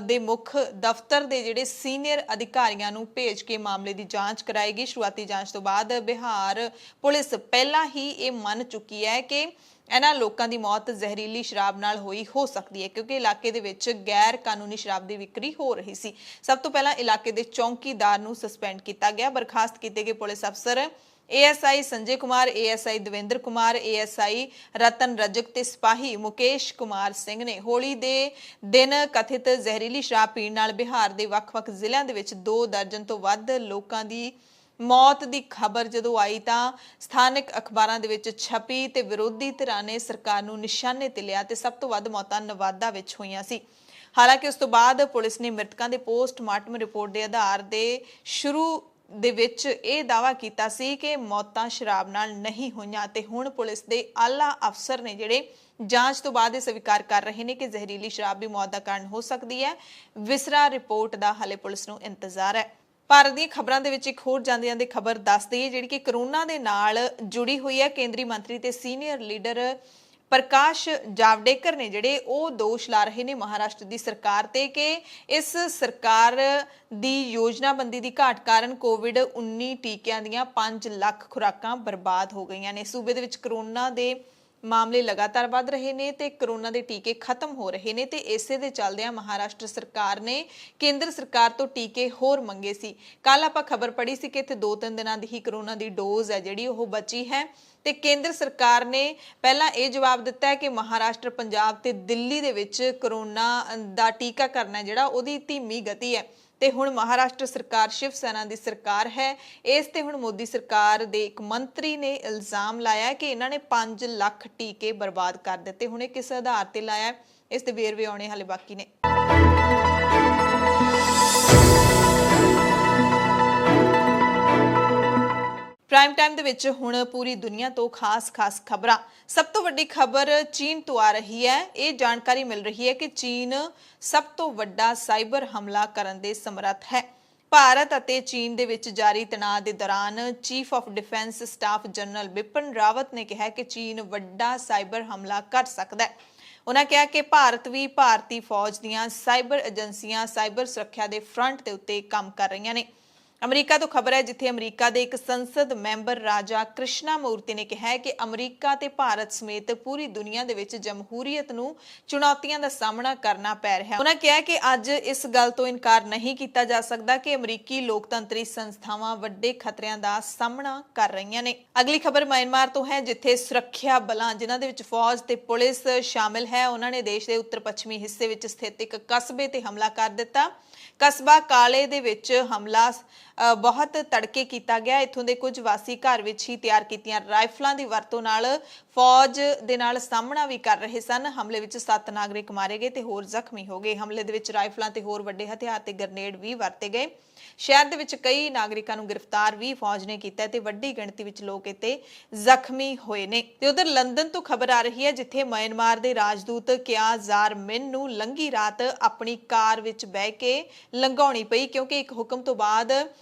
ਦੇ ਮੁੱਖ ਦਫ਼ਤਰ ਦੇ ਜਿਹੜੇ ਸੀਨੀਅਰ ਅਧਿਕਾਰੀਆਂ ਨੂੰ ਭੇਜ ਕੇ ਮਾਮਲੇ ਦੀ ਜਾਂਚ ਕਰਾਏਗੀ। ਸ਼ੁਰੂਆਤੀ ਜਾਂਚ ਤੋਂ ਬਾਅਦ ਬਿਹਾਰ ਪੁਲਿਸ ਪਹਿਲਾਂ ਹੀ ਇਹ ਮੰਨ ਚੁੱਕੀ ਹੈ ਕਿ ਇਹਨਾਂ ਲੋਕਾਂ ਦੀ ਮੌਤ ਜ਼ਹਿਰੀਲੀ ਸ਼ਰਾਬ ਨਾਲ ਹੋਈ ਹੋ ਸਕਦੀ ਹੈ, ਕਿਉਂਕਿ ਇਲਾਕੇ ਦੇ ਵਿੱਚ ਗੈਰ ਕਾਨੂੰਨੀ ਸ਼ਰਾਬ ਦੀ ਵਿਕਰੀ ਹੋ ਰਹੀ ਸੀ। ਸਭ ਤੋਂ ਪਹਿਲਾਂ ਇਲਾਕੇ ਦੇ ਚੌਕੀਦਾਰ ਨੂੰ ਸਸਪੈਂਡ ਕੀਤਾ ਗਿਆ। ਬਰਖਾਸਤ ਕੀਤੇ ਗਏ ਪੁਲਿਸ ਅਫਸਰ ASI Sanjay Kumar, ASI Davinder Kumar, ASI ਰਤਨ ਰਜਕ ਤੇ ਸਿਪਾਹੀ ਮੁਕੇਸ਼ ਕੁਮਾਰ ਸਿੰਘ ਨੇ ਹੋਲੀ ਦੇ ਦਿਨ ਕਥਿਤ ਜ਼ਹਿਰੀਲੀ ਸ਼ਰਾਬ ਪੀਣ ਨਾਲ ਬਿਹਾਰ ਦੇ ਵੱਖ-ਵੱਖ ਜ਼ਿਲ੍ਹਿਆਂ ਦੇ ਵਿੱਚ 2 ਦਰਜਨ ਤੋਂ ਵੱਧ ਲੋਕਾਂ ਦੀ ਮੌਤ ਦੀ ਖਬਰ ਜਦੋਂ ਆਈ ਤਾਂ ਸਥਾਨਕ ਅਖਬਾਰਾਂ ਦੇ ਵਿੱਚ ਛਪੀ ਤੇ ਵਿਰੋਧੀ ਧਿਰਾਂ ਨੇ ਸਰਕਾਰ ਨੂੰ ਨਿਸ਼ਾਨੇ ਤੇ ਲਿਆ ਤੇ ਸਭ ਤੋਂ ਵੱਧ ਮੌਤਾਂ ਨਵਾਦਾ ਵਿੱਚ ਹੋਈਆਂ ਸੀ। ਹਾਲਾਂਕਿ ਉਸ ਤੋਂ ਬਾਅਦ ਪੁਲਿਸ ਨੇ ਮ੍ਰਿਤਕਾਂ ਦੇ ਪੋਸਟਮਾਰਟਮ ਰਿਪੋਰਟ ਦੇ ਆਧਾਰ ਤੇ ਸ਼ੁਰੂ ਦੇ ਵਿੱਚ ਇਹ ਦਾਅਵਾ ਕੀਤਾ ਸੀ ਕਿ ਮੌਤਾਂ ਸ਼ਰਾਬ ਨਾਲ ਨਹੀਂ ਹੋਈਆਂ ਤੇ ਹੁਣ ਪੁਲਿਸ ਦੇ ਆਲਾ ਅਫਸਰ ਨੇ ਜਿਹੜੇ ਜਾਂਚ ਤੋਂ ਬਾਅਦ ਇਹ ਸਵੀਕਾਰ ਕਰ ਰਹੇ ਨੇ ਕਿ ਜ਼ਹਿਰੀਲੀ ਸ਼ਰਾਬ ਵੀ ਮੌਤ ਦਾ ਕਾਰਨ ਹੋ ਸਕਦੀ ਹੈ। ਵਿਸਰਾ ਰਿਪੋਰਟ ਦਾ ਹਾਲੇ ਪੁਲਿਸ ਨੂੰ ਇੰਤਜ਼ਾਰ ਹੈ। ਭਾਰਤ ਦੀਆਂ ਖਬਰਾਂ ਦੇ ਵਿੱਚ ਇੱਕ ਹੋਰ ਜਾਂਦੇ ਜਾਂਦੇ ਖਬਰ ਦੱਸ ਦਈਏ, ਜਿਹੜੀ ਕਿ ਕਰੋਨਾ ਦੇ ਨਾਲ ਜੁੜੀ ਹੋਈ ਹੈ। ਕੇਂਦਰੀ ਮੰਤਰੀ ਤੇ ਸੀਨੀਅਰ ਲੀਡਰ ਪ੍ਰਕਾਸ਼ ਜਾਵੜੇਕਰ ਨੇ ਜਿਹੜੇ ਉਹ ਦੋਸ਼ ਲਾ ਰਹੇ ਨੇ ਮਹਾਰਾਸ਼ਟਰ ਦੀ ਸਰਕਾਰ ਤੇ ਕਿ ਇਸ ਸਰਕਾਰ ਦੀ ਯੋਜਨਾਬੰਦੀ ਦੀ ਘਾਟ ਕਾਰਨ ਕੋਵਿਡ-19 ਟੀਕਿਆਂ ਦੀਆਂ 5 ਲੱਖ ਖੁਰਾਕਾਂ ਬਰਬਾਦ ਹੋ ਗਈਆਂ ਨੇ। ਸੂਬੇ ਦੇ ਵਿੱਚ ਕਰੋਨਾ ਦੇ ਮਾਮਲੇ ਲਗਾਤਾਰ ਵੱਧ ਰਹੇ ਨੇ ਤੇ ਕਰੋਨਾ ਦੇ ਟੀਕੇ ਖਤਮ ਹੋ ਰਹੇ ਨੇ ਤੇ ਇਸੇ ਦੇ ਚੱਲਦਿਆਂ ਮਹਾਰਾਸ਼ਟਰ ਸਰਕਾਰ ਨੇ ਕੇਂਦਰ ਸਰਕਾਰ ਤੋਂ ਟੀਕੇ ਹੋਰ ਮੰਗੇ ਸੀ। ਕੱਲ ਆਪਾਂ ਖਬਰ ਪੜ੍ਹੀ ਸੀ ਕਿ ਇੱਥੇ 2-3 ਦਿਨਾਂ ਦੀ ਹੀ ਕਰੋਨਾ ਦੀ ਡੋਜ਼ ਹੈ ਜਿਹੜੀ ਉਹ ਬਚੀ ਹੈ ਤੇ ਕੇਂਦਰ ਸਰਕਾਰ ਨੇ ਪਹਿਲਾਂ ਇਹ ਜਵਾਬ ਦਿੱਤਾ ਹੈ ਕਿ ਮਹਾਰਾਸ਼ਟਰ, ਪੰਜਾਬ ਤੇ ਦਿੱਲੀ ਦੇ ਵਿੱਚ ਕਰੋਨਾ ਦਾ ਟੀਕਾਕਰਨ ਹੈ ਜਿਹੜਾ ਉਹਦੀ ਧੀਮੀ ਗਤੀ ਹੈ ਤੇ ਹੁਣ ਮਹਾਰਾਸ਼ਟਰ ਸਰਕਾਰ ਸ਼ਿਵ ਸੈਨਾ ਦੀ ਸਰਕਾਰ ਹੈ। ਇਸ ਤੇ ਹੁਣ ਮੋਦੀ ਸਰਕਾਰ ਦੇ ਇੱਕ ਮੰਤਰੀ ਨੇ ਇਲਜ਼ਾਮ ਲਾਇਆ ਕਿ ਇਹਨਾਂ ਨੇ 5 ਲੱਖ ਟੀਕੇ ਬਰਬਾਦ ਕਰ ਦਿੱਤੇ। ਹੁਣ ਇਹ ਕਿਸ ਆਧਾਰ ਤੇ ਲਾਇਆ, ਇਸ ਦੇ ਵੇਰਵੇ ਆਉਣੇ ਹਾਲੇ ਬਾਕੀ ਨੇ। ਪ੍ਰਾਈਮ ਟਾਈਮ ਦੇ ਵਿੱਚ ਹੁਣ ਪੂਰੀ ਦੁਨੀਆ ਤੋਂ ਖਾਸ ਖਬਰਾਂ। ਸਭ ਤੋਂ ਵੱਡੀ ਖਬਰ ਚੀਨ ਤੋਂ ਆ ਰਹੀ ਹੈ। ਇਹ ਜਾਣਕਾਰੀ ਮਿਲ ਰਹੀ ਹੈ ਕਿ ਚੀਨ ਸਭ ਤੋਂ ਵੱਡਾ ਸਾਈਬਰ ਹਮਲਾ ਕਰਨ ਦੇ ਸਮਰੱਥ ਹੈ। ਭਾਰਤ ਅਤੇ ਚੀਨ ਦੇ ਵਿੱਚ ਜਾਰੀ ਤਣਾਅ ਦੇ ਦੌਰਾਨ chief of defence staff general Bipin Rawat ਨੇ ਕਿਹਾ ਕਿ ਚੀਨ ਵੱਡਾ ਸਾਈਬਰ ਹਮਲਾ ਕਰ ਸਕਦਾ ਹੈ। ਉਹਨਾਂ ਕਿਹਾ ਕਿ ਭਾਰਤ ਵੀ ਭਾਰਤੀ ਫੌਜ ਦੀਆਂ ਸਾਈਬਰ ਏਜੰਸੀਆਂ ਸਾਈਬਰ ਸੁਰੱਖਿਆ ਦੇ ਫਰੰਟ ਦੇ ਉੱਤੇ ਕੰਮ ਕਰ ਰਹੀਆਂ ਨੇ। ਅਮਰੀਕਾ ਤੋਂ ਖਬਰ ਹੈ, ਜਿੱਥੇ ਅਮਰੀਕਾ ਦੇ ਇੱਕ ਸੰਸਦ ਮੈਂਬਰ ਰਾਜਾ ਕ੍ਰਿਸ਼ਨਾ ਮੂਰਤੀ ਨੇ ਕਿਹਾ ਹੈ ਕਿ ਅਮਰੀਕਾ ਤੇ ਭਾਰਤ ਸਮੇਤ ਪੂਰੀ ਦੁਨੀਆ ਦੇ ਵਿੱਚ ਜਮਹੂਰੀਅਤ ਨੂੰ ਚੁਣੌਤੀਆਂ ਦਾ ਸਾਹਮਣਾ ਕਰਨਾ ਪੈ ਰਿਹਾ ਹੈ। ਉਹਨਾਂ ਕਿਹਾ ਕਿ ਅੱਜ ਇਸ ਗੱਲ ਤੋਂ ਇਨਕਾਰ ਨਹੀਂ ਕੀਤਾ ਜਾ ਸਕਦਾ ਕਿ ਅਮਰੀਕੀ ਲੋਕਤੰਤਰੀ ਸੰਸਥਾਵਾਂ ਵੱਡੇ ਖਤਰਿਆਂ ਦਾ ਸਾਹਮਣਾ ਕਰ ਰਹੀਆਂ ਨੇ। ਅਗਲੀ ਖਬਰ ਮਿਆਂਮਾਰ ਤੋਂ ਹੈ, ਜਿੱਥੇ ਸੁਰੱਖਿਆ ਬਲਾਂ ਜਿਨ੍ਹਾਂ ਦੇ ਵਿੱਚ ਫੌਜ ਤੇ ਪੁਲਿਸ ਸ਼ਾਮਿਲ ਹੈ, ਉਹਨਾਂ ਨੇ ਦੇਸ਼ ਦੇ ਉੱਤਰ ਪੱਛਮੀ ਹਿੱਸੇ ਵਿੱਚ ਸਥਿਤ ਇੱਕ ਕਸਬੇ ਤੇ ਹਮਲਾ ਕਰ ਦਿੱਤਾ। ਕਸਬਾ ਕਾਲੇ ਦੇ ਵਿੱਚ ਹਮਲਾ ਬਹੁਤ ਤੜਕੇ ਕੀਤਾ ਗਿਆ। ਇੱਥੋਂ ਦੇ ਕੁਝ ਵਾਸੀ ਘਰ ਵਿੱਚ ਹੀ ਤਿਆਰ ਕੀਤੀਆਂ ਰਾਈਫਲਾਂ ਦੀ ਵਰਤੋਂ ਨਾਲ ਫੌਜ ਦੇ ਨਾਲ ਸਾਹਮਣਾ ਵੀ ਕਰ ਰਹੇ ਸਨ। ਹਮਲੇ ਵਿੱਚ 7 ਨਾਗਰਿਕ ਮਾਰੇ ਗਏ ਤੇ ਹੋਰ ਜ਼ਖਮੀ ਹੋ ਗਏ। ਹਮਲੇ ਦੇ ਵਿੱਚ ਰਾਈਫਲਾਂ ਤੇ ਹੋਰ ਵੱਡੇ ਹਥਿਆਰ ਤੇ ਗ੍ਰਨੇਡ ਵੀ ਵਰਤੇ ਗਏ। ਸ਼ਹਿਰ ਦੇ ਵਿੱਚ ਕਈ ਨਾਗਰਿਕਾਂ ਨੂੰ ਗ੍ਰਿਫਤਾਰ ਵੀ ਫੌਜ ਨੇ ਕੀਤਾ ਤੇ ਵੱਡੀ ਗਿਣਤੀ ਵਿੱਚ ਲੋਕ ਇੱਥੇ ਜ਼ਖਮੀ ਹੋਏ ਨੇ। ਤੇ ਉਧਰ ਲੰਡਨ ਤੋਂ ਖਬਰ ਆ ਰਹੀ ਹੈ, ਜਿੱਥੇ ਮਿਆਂਮਾਰ ਦੇ ਰਾਜਦੂਤ ਕਿਆ ਜ਼ਾਰ ਮਿਨ ਨੂੰ ਲੰਘੀ ਰਾਤ ਆਪਣੀ ਕਾਰ ਵਿੱਚ ਬਹਿ ਕੇ ਲੰਘਾਉਣੀ ਪਈ, ਕਿਉਂਕਿ ਇੱਕ ਹੁਕਮ ਤੋਂ ਬਾਅਦ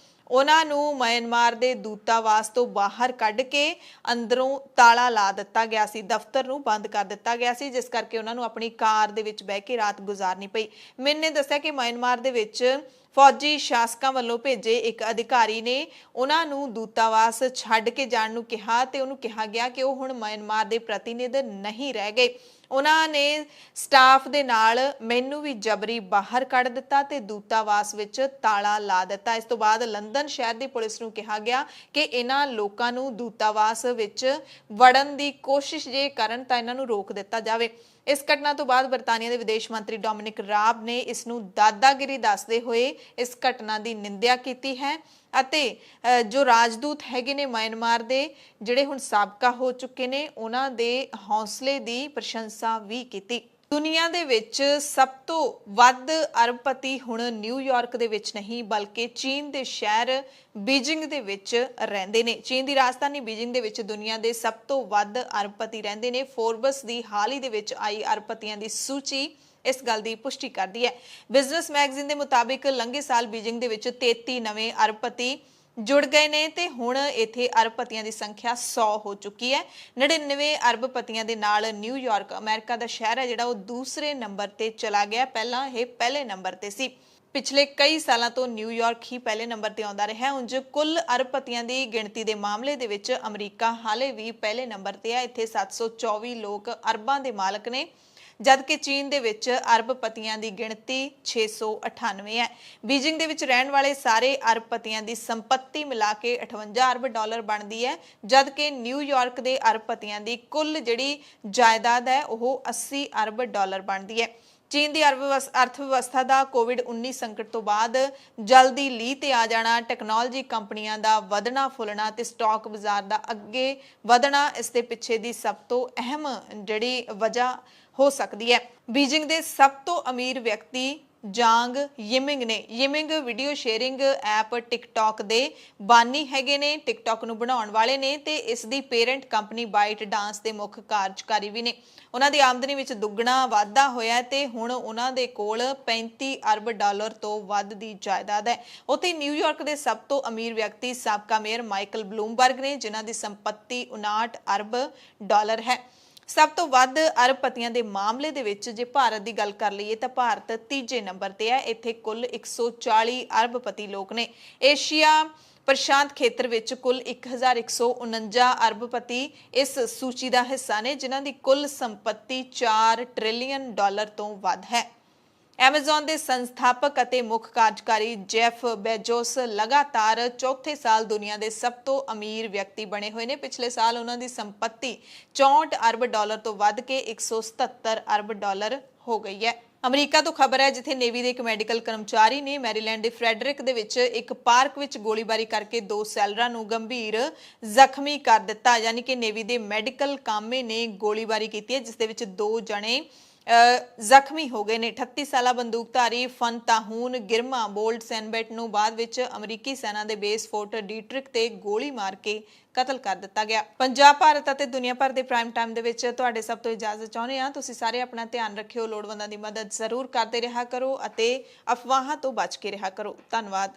ਉਹਨਾਂ ਨੂੰ ਮਿਆਂਮਾਰ ਦੇ ਦੂਤਾਵਾਸ ਤੋਂ ਬਾਹਰ ਕੱਢ ਕੇ ਅੰਦਰੋਂ ਤਾਲਾ ਲਾ ਦਿੱਤਾ ਗਿਆ ਸੀ, ਦਫ਼ਤਰ ਨੂੰ ਬੰਦ ਕਰ ਦਿੱਤਾ ਗਿਆ ਸੀ, ਜਿਸ ਕਰਕੇ ਉਹਨਾਂ ਨੂੰ ਆਪਣੀ ਕਾਰ ਦੇ ਵਿੱਚ ਬਹਿ ਕੇ ਰਾਤ ਗੁਜ਼ਾਰਨੀ ਪਈ। ਮਿਨ ਨੇ ਦੱਸਿਆ ਕਿ ਮਿਆਂਮਾਰ ਦੇ ਵਿੱਚ ਫੌਜੀ ਸ਼ਾਸਕਾਂ ਵੱਲੋਂ ਭੇਜੇ ਇੱਕ ਅਧਿਕਾਰੀ ਨੇ ਉਹਨਾਂ ਨੂੰ ਦੂਤਾਵਾਸ ਛੱਡ ਕੇ ਜਾਣ ਨੂੰ ਕਿਹਾ ਤੇ ਉਹਨੂੰ ਕਿਹਾ ਗਿਆ ਕਿ ਉਹ ਹੁਣ ਮਿਆਂਮਾਰ ਦੇ ਪ੍ਰਤੀਨਿਧ ਨਹੀਂ ਰਹਿ ਗਏ। ਉਹਨਾਂ ਨੇ ਸਟਾਫ ਦੇ ਨਾਲ ਮੈਨੂੰ ਵੀ ਜਬਰੀ ਬਾਹਰ ਕੱਢ ਦਿੱਤਾ ਤੇ ਦੂਤਾਵਾਸ ਵਿੱਚ ਤਾਲਾ ਲਾ ਦਿੱਤਾ। ਇਸ ਤੋਂ ਬਾਅਦ ਲੰਡਨ ਸ਼ਹਿਰ ਦੀ ਪੁਲਿਸ ਨੂੰ ਕਿਹਾ ਗਿਆ ਕਿ ਇਹਨਾਂ ਲੋਕਾਂ ਨੂੰ ਦੂਤਾਵਾਸ ਵਿੱਚ ਵੜਨ ਦੀ ਕੋਸ਼ਿਸ਼ ਜੇ ਕਰਨ ਤਾਂ ਇਹਨਾਂ ਨੂੰ ਰੋਕ ਦਿੱਤਾ ਜਾਵੇ। ਇਸ ਘਟਨਾ ਤੋਂ ਬਾਅਦ ਬਰਤਾਨੀਆ ਦੇ ਵਿਦੇਸ਼ ਮੰਤਰੀ ਡੋਮਿਨਿਕ ਰਾਬ ਨੇ ਇਸ ਨੂੰ ਦਾਦਾਗਿਰੀ ਦੱਸਦੇ ਹੋਏ ਇਸ ਘਟਨਾ ਦੀ ਨਿੰਦਿਆ ਕੀਤੀ ਹੈ ਅਤੇ ਜੋ ਰਾਜਦੂਤ ਹੈਗੇ ਨੇ ਮਿਆਂਮਾਰ ਦੇ ਜਿਹੜੇ ਹੁਣ ਸਾਬਕਾ ਹੋ ਚੁੱਕੇ ਨੇ ਉਹਨਾਂ ਦੇ ਹੌਸਲੇ ਦੀ ਪ੍ਰਸ਼ੰਸਾ ਵੀ ਕੀਤੀ। ਦੁਨੀਆ ਦੇ ਵਿੱਚ ਸਭ ਤੋਂ ਵੱਧ ਅਰਬਪਤੀ ਹੁਣ ਨਿਊਯਾਰਕ ਦੇ ਵਿੱਚ ਨਹੀਂ ਬਲਕਿ ਚੀਨ ਦੇ ਸ਼ਹਿਰ ਬੀਜਿੰਗ ਦੇ ਵਿੱਚ ਰਹਿੰਦੇ ਨੇ। ਚੀਨ ਦੀ ਰਾਜਧਾਨੀ ਬੀਜਿੰਗ ਦੇ ਵਿੱਚ ਦੁਨੀਆ ਦੇ ਸਭ ਤੋਂ ਵੱਧ ਅਰਬਪਤੀ ਰਹਿੰਦੇ ਨੇ। ਫੋਰਬਸ ਦੀ ਹਾਲ ਹੀ ਦੇ ਵਿੱਚ ਆਈ ਅਰਬਪਤੀਆਂ ਦੀ ਸੂਚੀ ਇਸ ਗੱਲ ਦੀ ਪੁਸ਼ਟੀ ਕਰਦੀ ਹੈ। ਬਿਜ਼ਨਸ ਮੈਗਜ਼ੀਨ ਦੇ ਮੁਤਾਬਿਕ ਲੰਘੇ ਸਾਲ ਬੀਜਿੰਗ ਦੇ ਵਿੱਚ 33 ਨਵੇਂ ਅਰਬਪਤੀ ਜੁੜ ਗਏ ਨੇ ਤੇ ਹੁਣ ਇੱਥੇ ਅਰਬਪਤੀਆਂ ਦੀ ਸੰਖਿਆ 100 ਹੋ ਚੁੱਕੀ ਹੈ। 99 ਅਰਬਪਤੀਆਂ ਦੇ ਨਾਲ ਨਿਊਯਾਰਕ ਅਮਰੀਕਾ ਦਾ ਸ਼ਹਿਰ ਹੈ ਜਿਹੜਾ ਉਹ ਦੂਸਰੇ ਨੰਬਰ ਤੇ ਚਲਾ ਗਿਆ। ਪਹਿਲਾਂ ਇਹ ਪਹਿਲੇ ਨੰਬਰ ਤੇ ਸੀ। ਪਿਛਲੇ ਕਈ ਸਾਲਾਂ ਤੋਂ ਨਿਊਯਾਰਕ ਹੀ ਪਹਿਲੇ ਨੰਬਰ ਤੇ ਆਉਂਦਾ ਰਿਹਾ। ਉਂਝ ਕੁੱਲ ਅਰਬਪਤੀਆਂ ਦੀ ਗਿਣਤੀ ਦੇ ਮਾਮਲੇ ਦੇ ਵਿੱਚ ਅਮਰੀਕਾ ਹਾਲੇ ਵੀ ਪਹਿਲੇ ਨੰਬਰ ਤੇ ਹੈ। ਇੱਥੇ 724 ਲੋਕ ਅਰਬਾਂ ਦੇ ਮਾਲਕ ਨੇ, ਜਦਕਿ ਚੀਨ ਦੇ ਵਿੱਚ ਅਰਬਪਤੀਆਂ ਦੀ ਗਿਣਤੀ 698 ਹੈ। ਬੀजिंग ਦੇ ਵਿੱਚ ਰਹਿਣ ਵਾਲੇ ਸਾਰੇ ਅਰਬਪਤੀਆਂ ਦੀ ਸੰਪत्ति ਮਿਲਾ ਕੇ 58 ਅਰਬ ਡਾਲਰ ਬਣਦੀ ਹੈ, ਜਦਕਿ ਨਿਊਯਾਰਕ ਦੇ ਅਰਬਪਤੀਆਂ ਦੀ ਕੁੱਲ ਜਿਹੜੀ ਜਾਇਦਾਦ ਹੈ ਉਹ 80 ਅਰਬ ਡਾਲਰ ਬਣਦੀ ਹੈ। ਚੀਨ ਦੀ ਅਰਥ ਵਿਵਸਥਾ ਦਾ ਕੋਵਿਡ-19 ਸੰਕਟ ਤੋਂ ਬਾਅਦ ਜਲਦੀ ਲੀਹ ਤੇ ਆ ਜਾਣਾ, ਟੈਕਨੋਲੋਜੀ ਕੰਪਨੀਆਂ ਦਾ ਵਧਣਾ ਫੁੱਲਣਾ ਤੇ ਸਟਾਕ ਬਾਜ਼ਾਰ ਦਾ ਅੱਗੇ ਵਧਣਾ ਇਸ ਦੇ ਪਿੱਛੇ ਦੀ ਸਭ ਤੋਂ ਅਹਿਮ ਜਿਹੜੀ ਵਜ੍ਹਾ ਹੋ ਸਕਦੀ ਹੈ। ਬੀजिंग ਦੇ ਸਭ ਤੋਂ ਅਮੀਰ ਵਿਅਕਤੀ ਜਾਂਗ ਯਿਮਿੰਗ ਨੇ। ਯਿਮਿੰਗ ਵੀਡੀਓ ਸ਼ੇਅਰਿੰਗ ਐਪ ਟਿਕਟੌਕ ਦੇ ਬਾਨੀ ਹੈਗੇ ਨੇ, ਟਿਕਟੌਕ ਨੂੰ ਬਣਾਉਣ ਵਾਲੇ ਨੇ ਤੇ ਇਸ ਦੀ ਪੇਰੈਂਟ ਕੰਪਨੀ ਬਾਈਟ ਡਾਂਸ ਦੇ ਮੁੱਖ ਕਾਰਜਕਾਰੀ ਵੀ ਨੇ। ਉਹਨਾਂ ਦੀ ਆਮਦਨੀ ਵਿੱਚ ਦੁੱਗਣਾ ਵਾਧਾ ਹੋਇਆ ਤੇ ਹੁਣ ਉਹਨਾਂ ਦੇ ਕੋਲ 35 ਅਰਬ ਡਾਲਰ ਤੋਂ ਵੱਧ ਦੀ ਜਾਇਦਾਦ ਹੈ। ਉੱਥੇ ਨਿਊਯਾਰਕ ਦੇ ਸਭ ਤੋਂ ਅਮੀਰ ਵਿਅਕਤੀ ਸਾਬਕਾ ਮੇਅਰ ਮਾਈਕਲ ਬਲੂਮਬਰਗ ਨੇ, ਜਿਨ੍ਹਾਂ ਦੀ ਸੰਪत्ति 59 ਅਰਬ ਡਾਲਰ ਹੈ। ਸਭ ਤੋਂ ਵੱਧ ਅਰਬਪਤੀਆਂ ਦੇ ਮਾਮਲੇ ਦੇ ਵਿੱਚ ਜੇ ਭਾਰਤ ਦੀ ਗੱਲ ਕਰ ਲਈਏ ਤਾਂ ਭਾਰਤ ਤੀਜੇ ਨੰਬਰ ਤੇ ਹੈ। ਇੱਥੇ ਕੁੱਲ 140 ਅਰਬਪਤੀ ਲੋਕ ਨੇ। ਏਸ਼ੀਆ ਪ੍ਰਸ਼ਾਂਤ ਖੇਤਰ ਵਿੱਚ ਕੁੱਲ 1149 ਅਰਬਪਤੀ ਇਸ ਸੂਚੀ ਦਾ ਹਿੱਸਾ ਨੇ, ਜਿਨ੍ਹਾਂ ਦੀ ਕੁੱਲ ਸੰਪत्ति 4 ਟ੍ਰਿਲੀਅਨ ਡਾਲਰ ਤੋਂ ਵੱਧ ਹੈ। ਐਮਾਜ਼ਨ ਦੇ ਸੰਸਥਾਪਕ ਅਤੇ ਮੁੱਖ ਕਾਰਜਕਾਰੀ ਜੈਫ ਬੇਜ਼ੋਸ ਲਗਾਤਾਰ ਚੌਥੇ ਸਾਲ ਦੁਨੀਆ ਦੇ ਸਭ ਤੋਂ ਅਮੀਰ ਵਿਅਕਤੀ ਬਣੇ ਹੋਏ ਨੇ। ਪਿਛਲੇ ਸਾਲ ਉਹਨਾਂ ਦੀ ਸੰਪत्ति 64 ਅਰਬ ਡਾਲਰ ਤੋਂ ਵੱਧ ਕੇ 177 ਅਰਬ ਡਾਲਰ ਹੋ ਗਈ ਹੈ। ਅਮਰੀਕਾ ਤੋਂ ਖਬਰ ਹੈ ਜਿੱਥੇ ਨੇਵੀ ਦੇ ਇੱਕ ਮੈਡੀਕਲ ਕਰਮਚਾਰੀ ਨੇ ਮੈਰੀਲੈਂਡ ਦੇ ਫਰੈਡਰਿਕ ਦੇ ਵਿੱਚ ਇੱਕ ਪਾਰਕ ਵਿੱਚ ਗੋਲੀਬਾਰੀ ਕਰਕੇ 2 ਸੈਲਰਾਂ ਨੂੰ ਗੰਭੀਰ ਜ਼ਖਮੀ ਕਰ ਦਿੱਤਾ। ਯਾਨੀ ਕਿ ਨੇਵੀ ਦੇ ਮੈਡੀਕਲ ਕਾਮੇ ਨੇ ਗੋਲੀਬਾਰੀ ਕੀਤੀ ਹੈ, ਜਿਸ ਦੇ ਵਿੱਚ 2 ਜਣੇ ਜ਼ਖਮੀ ਹੋ ਗਏ ਨੇ। 38 ਸਾਲਾ ਬੰਦੂਕਧਾਰੀ ਫਨਤਾਹੂਨ ਗਿਰਮਾ ਬੋਲਟ ਸੈਨਬੈਟ ਨੂੰ ਬਾਅਦ ਵਿੱਚ ਅਮਰੀਕੀ ਸੈਨਾ ਦੇ ਬੇਸ ਫੋਰਟ ਡੀਟਰਿਕ ਤੇ ਗੋਲੀ ਮਾਰ ਕੇ ਕਤਲ ਕਰ ਦਿੱਤਾ ਗਿਆ। ਪੰਜਾਬ, ਭਾਰਤ ਅਤੇ ਦੁਨੀਆ ਭਰ ਦੇ ਪ੍ਰਾਈਮ ਟਾਈਮ ਦੇ ਵਿੱਚ ਤੁਹਾਡੇ ਸਭ ਤੋਂ ਇਜਾਜ਼ਤ ਚਾਹੁੰਦੇ ਹਾਂ। ਤੁਸੀਂ ਸਾਰੇ ਆਪਣਾ ਧਿਆਨ ਰੱਖਿਓ, ਲੋੜਵੰਦਾਂ ਦੀ ਮਦਦ ਜ਼ਰੂਰ ਕਰਦੇ ਰਿਹਾ ਕਰੋ ਅਤੇ ਅਫਵਾਹਾਂ ਤੋਂ ਬਚ ਕੇ ਰਿਹਾ ਕਰੋ। ਧੰਨਵਾਦ।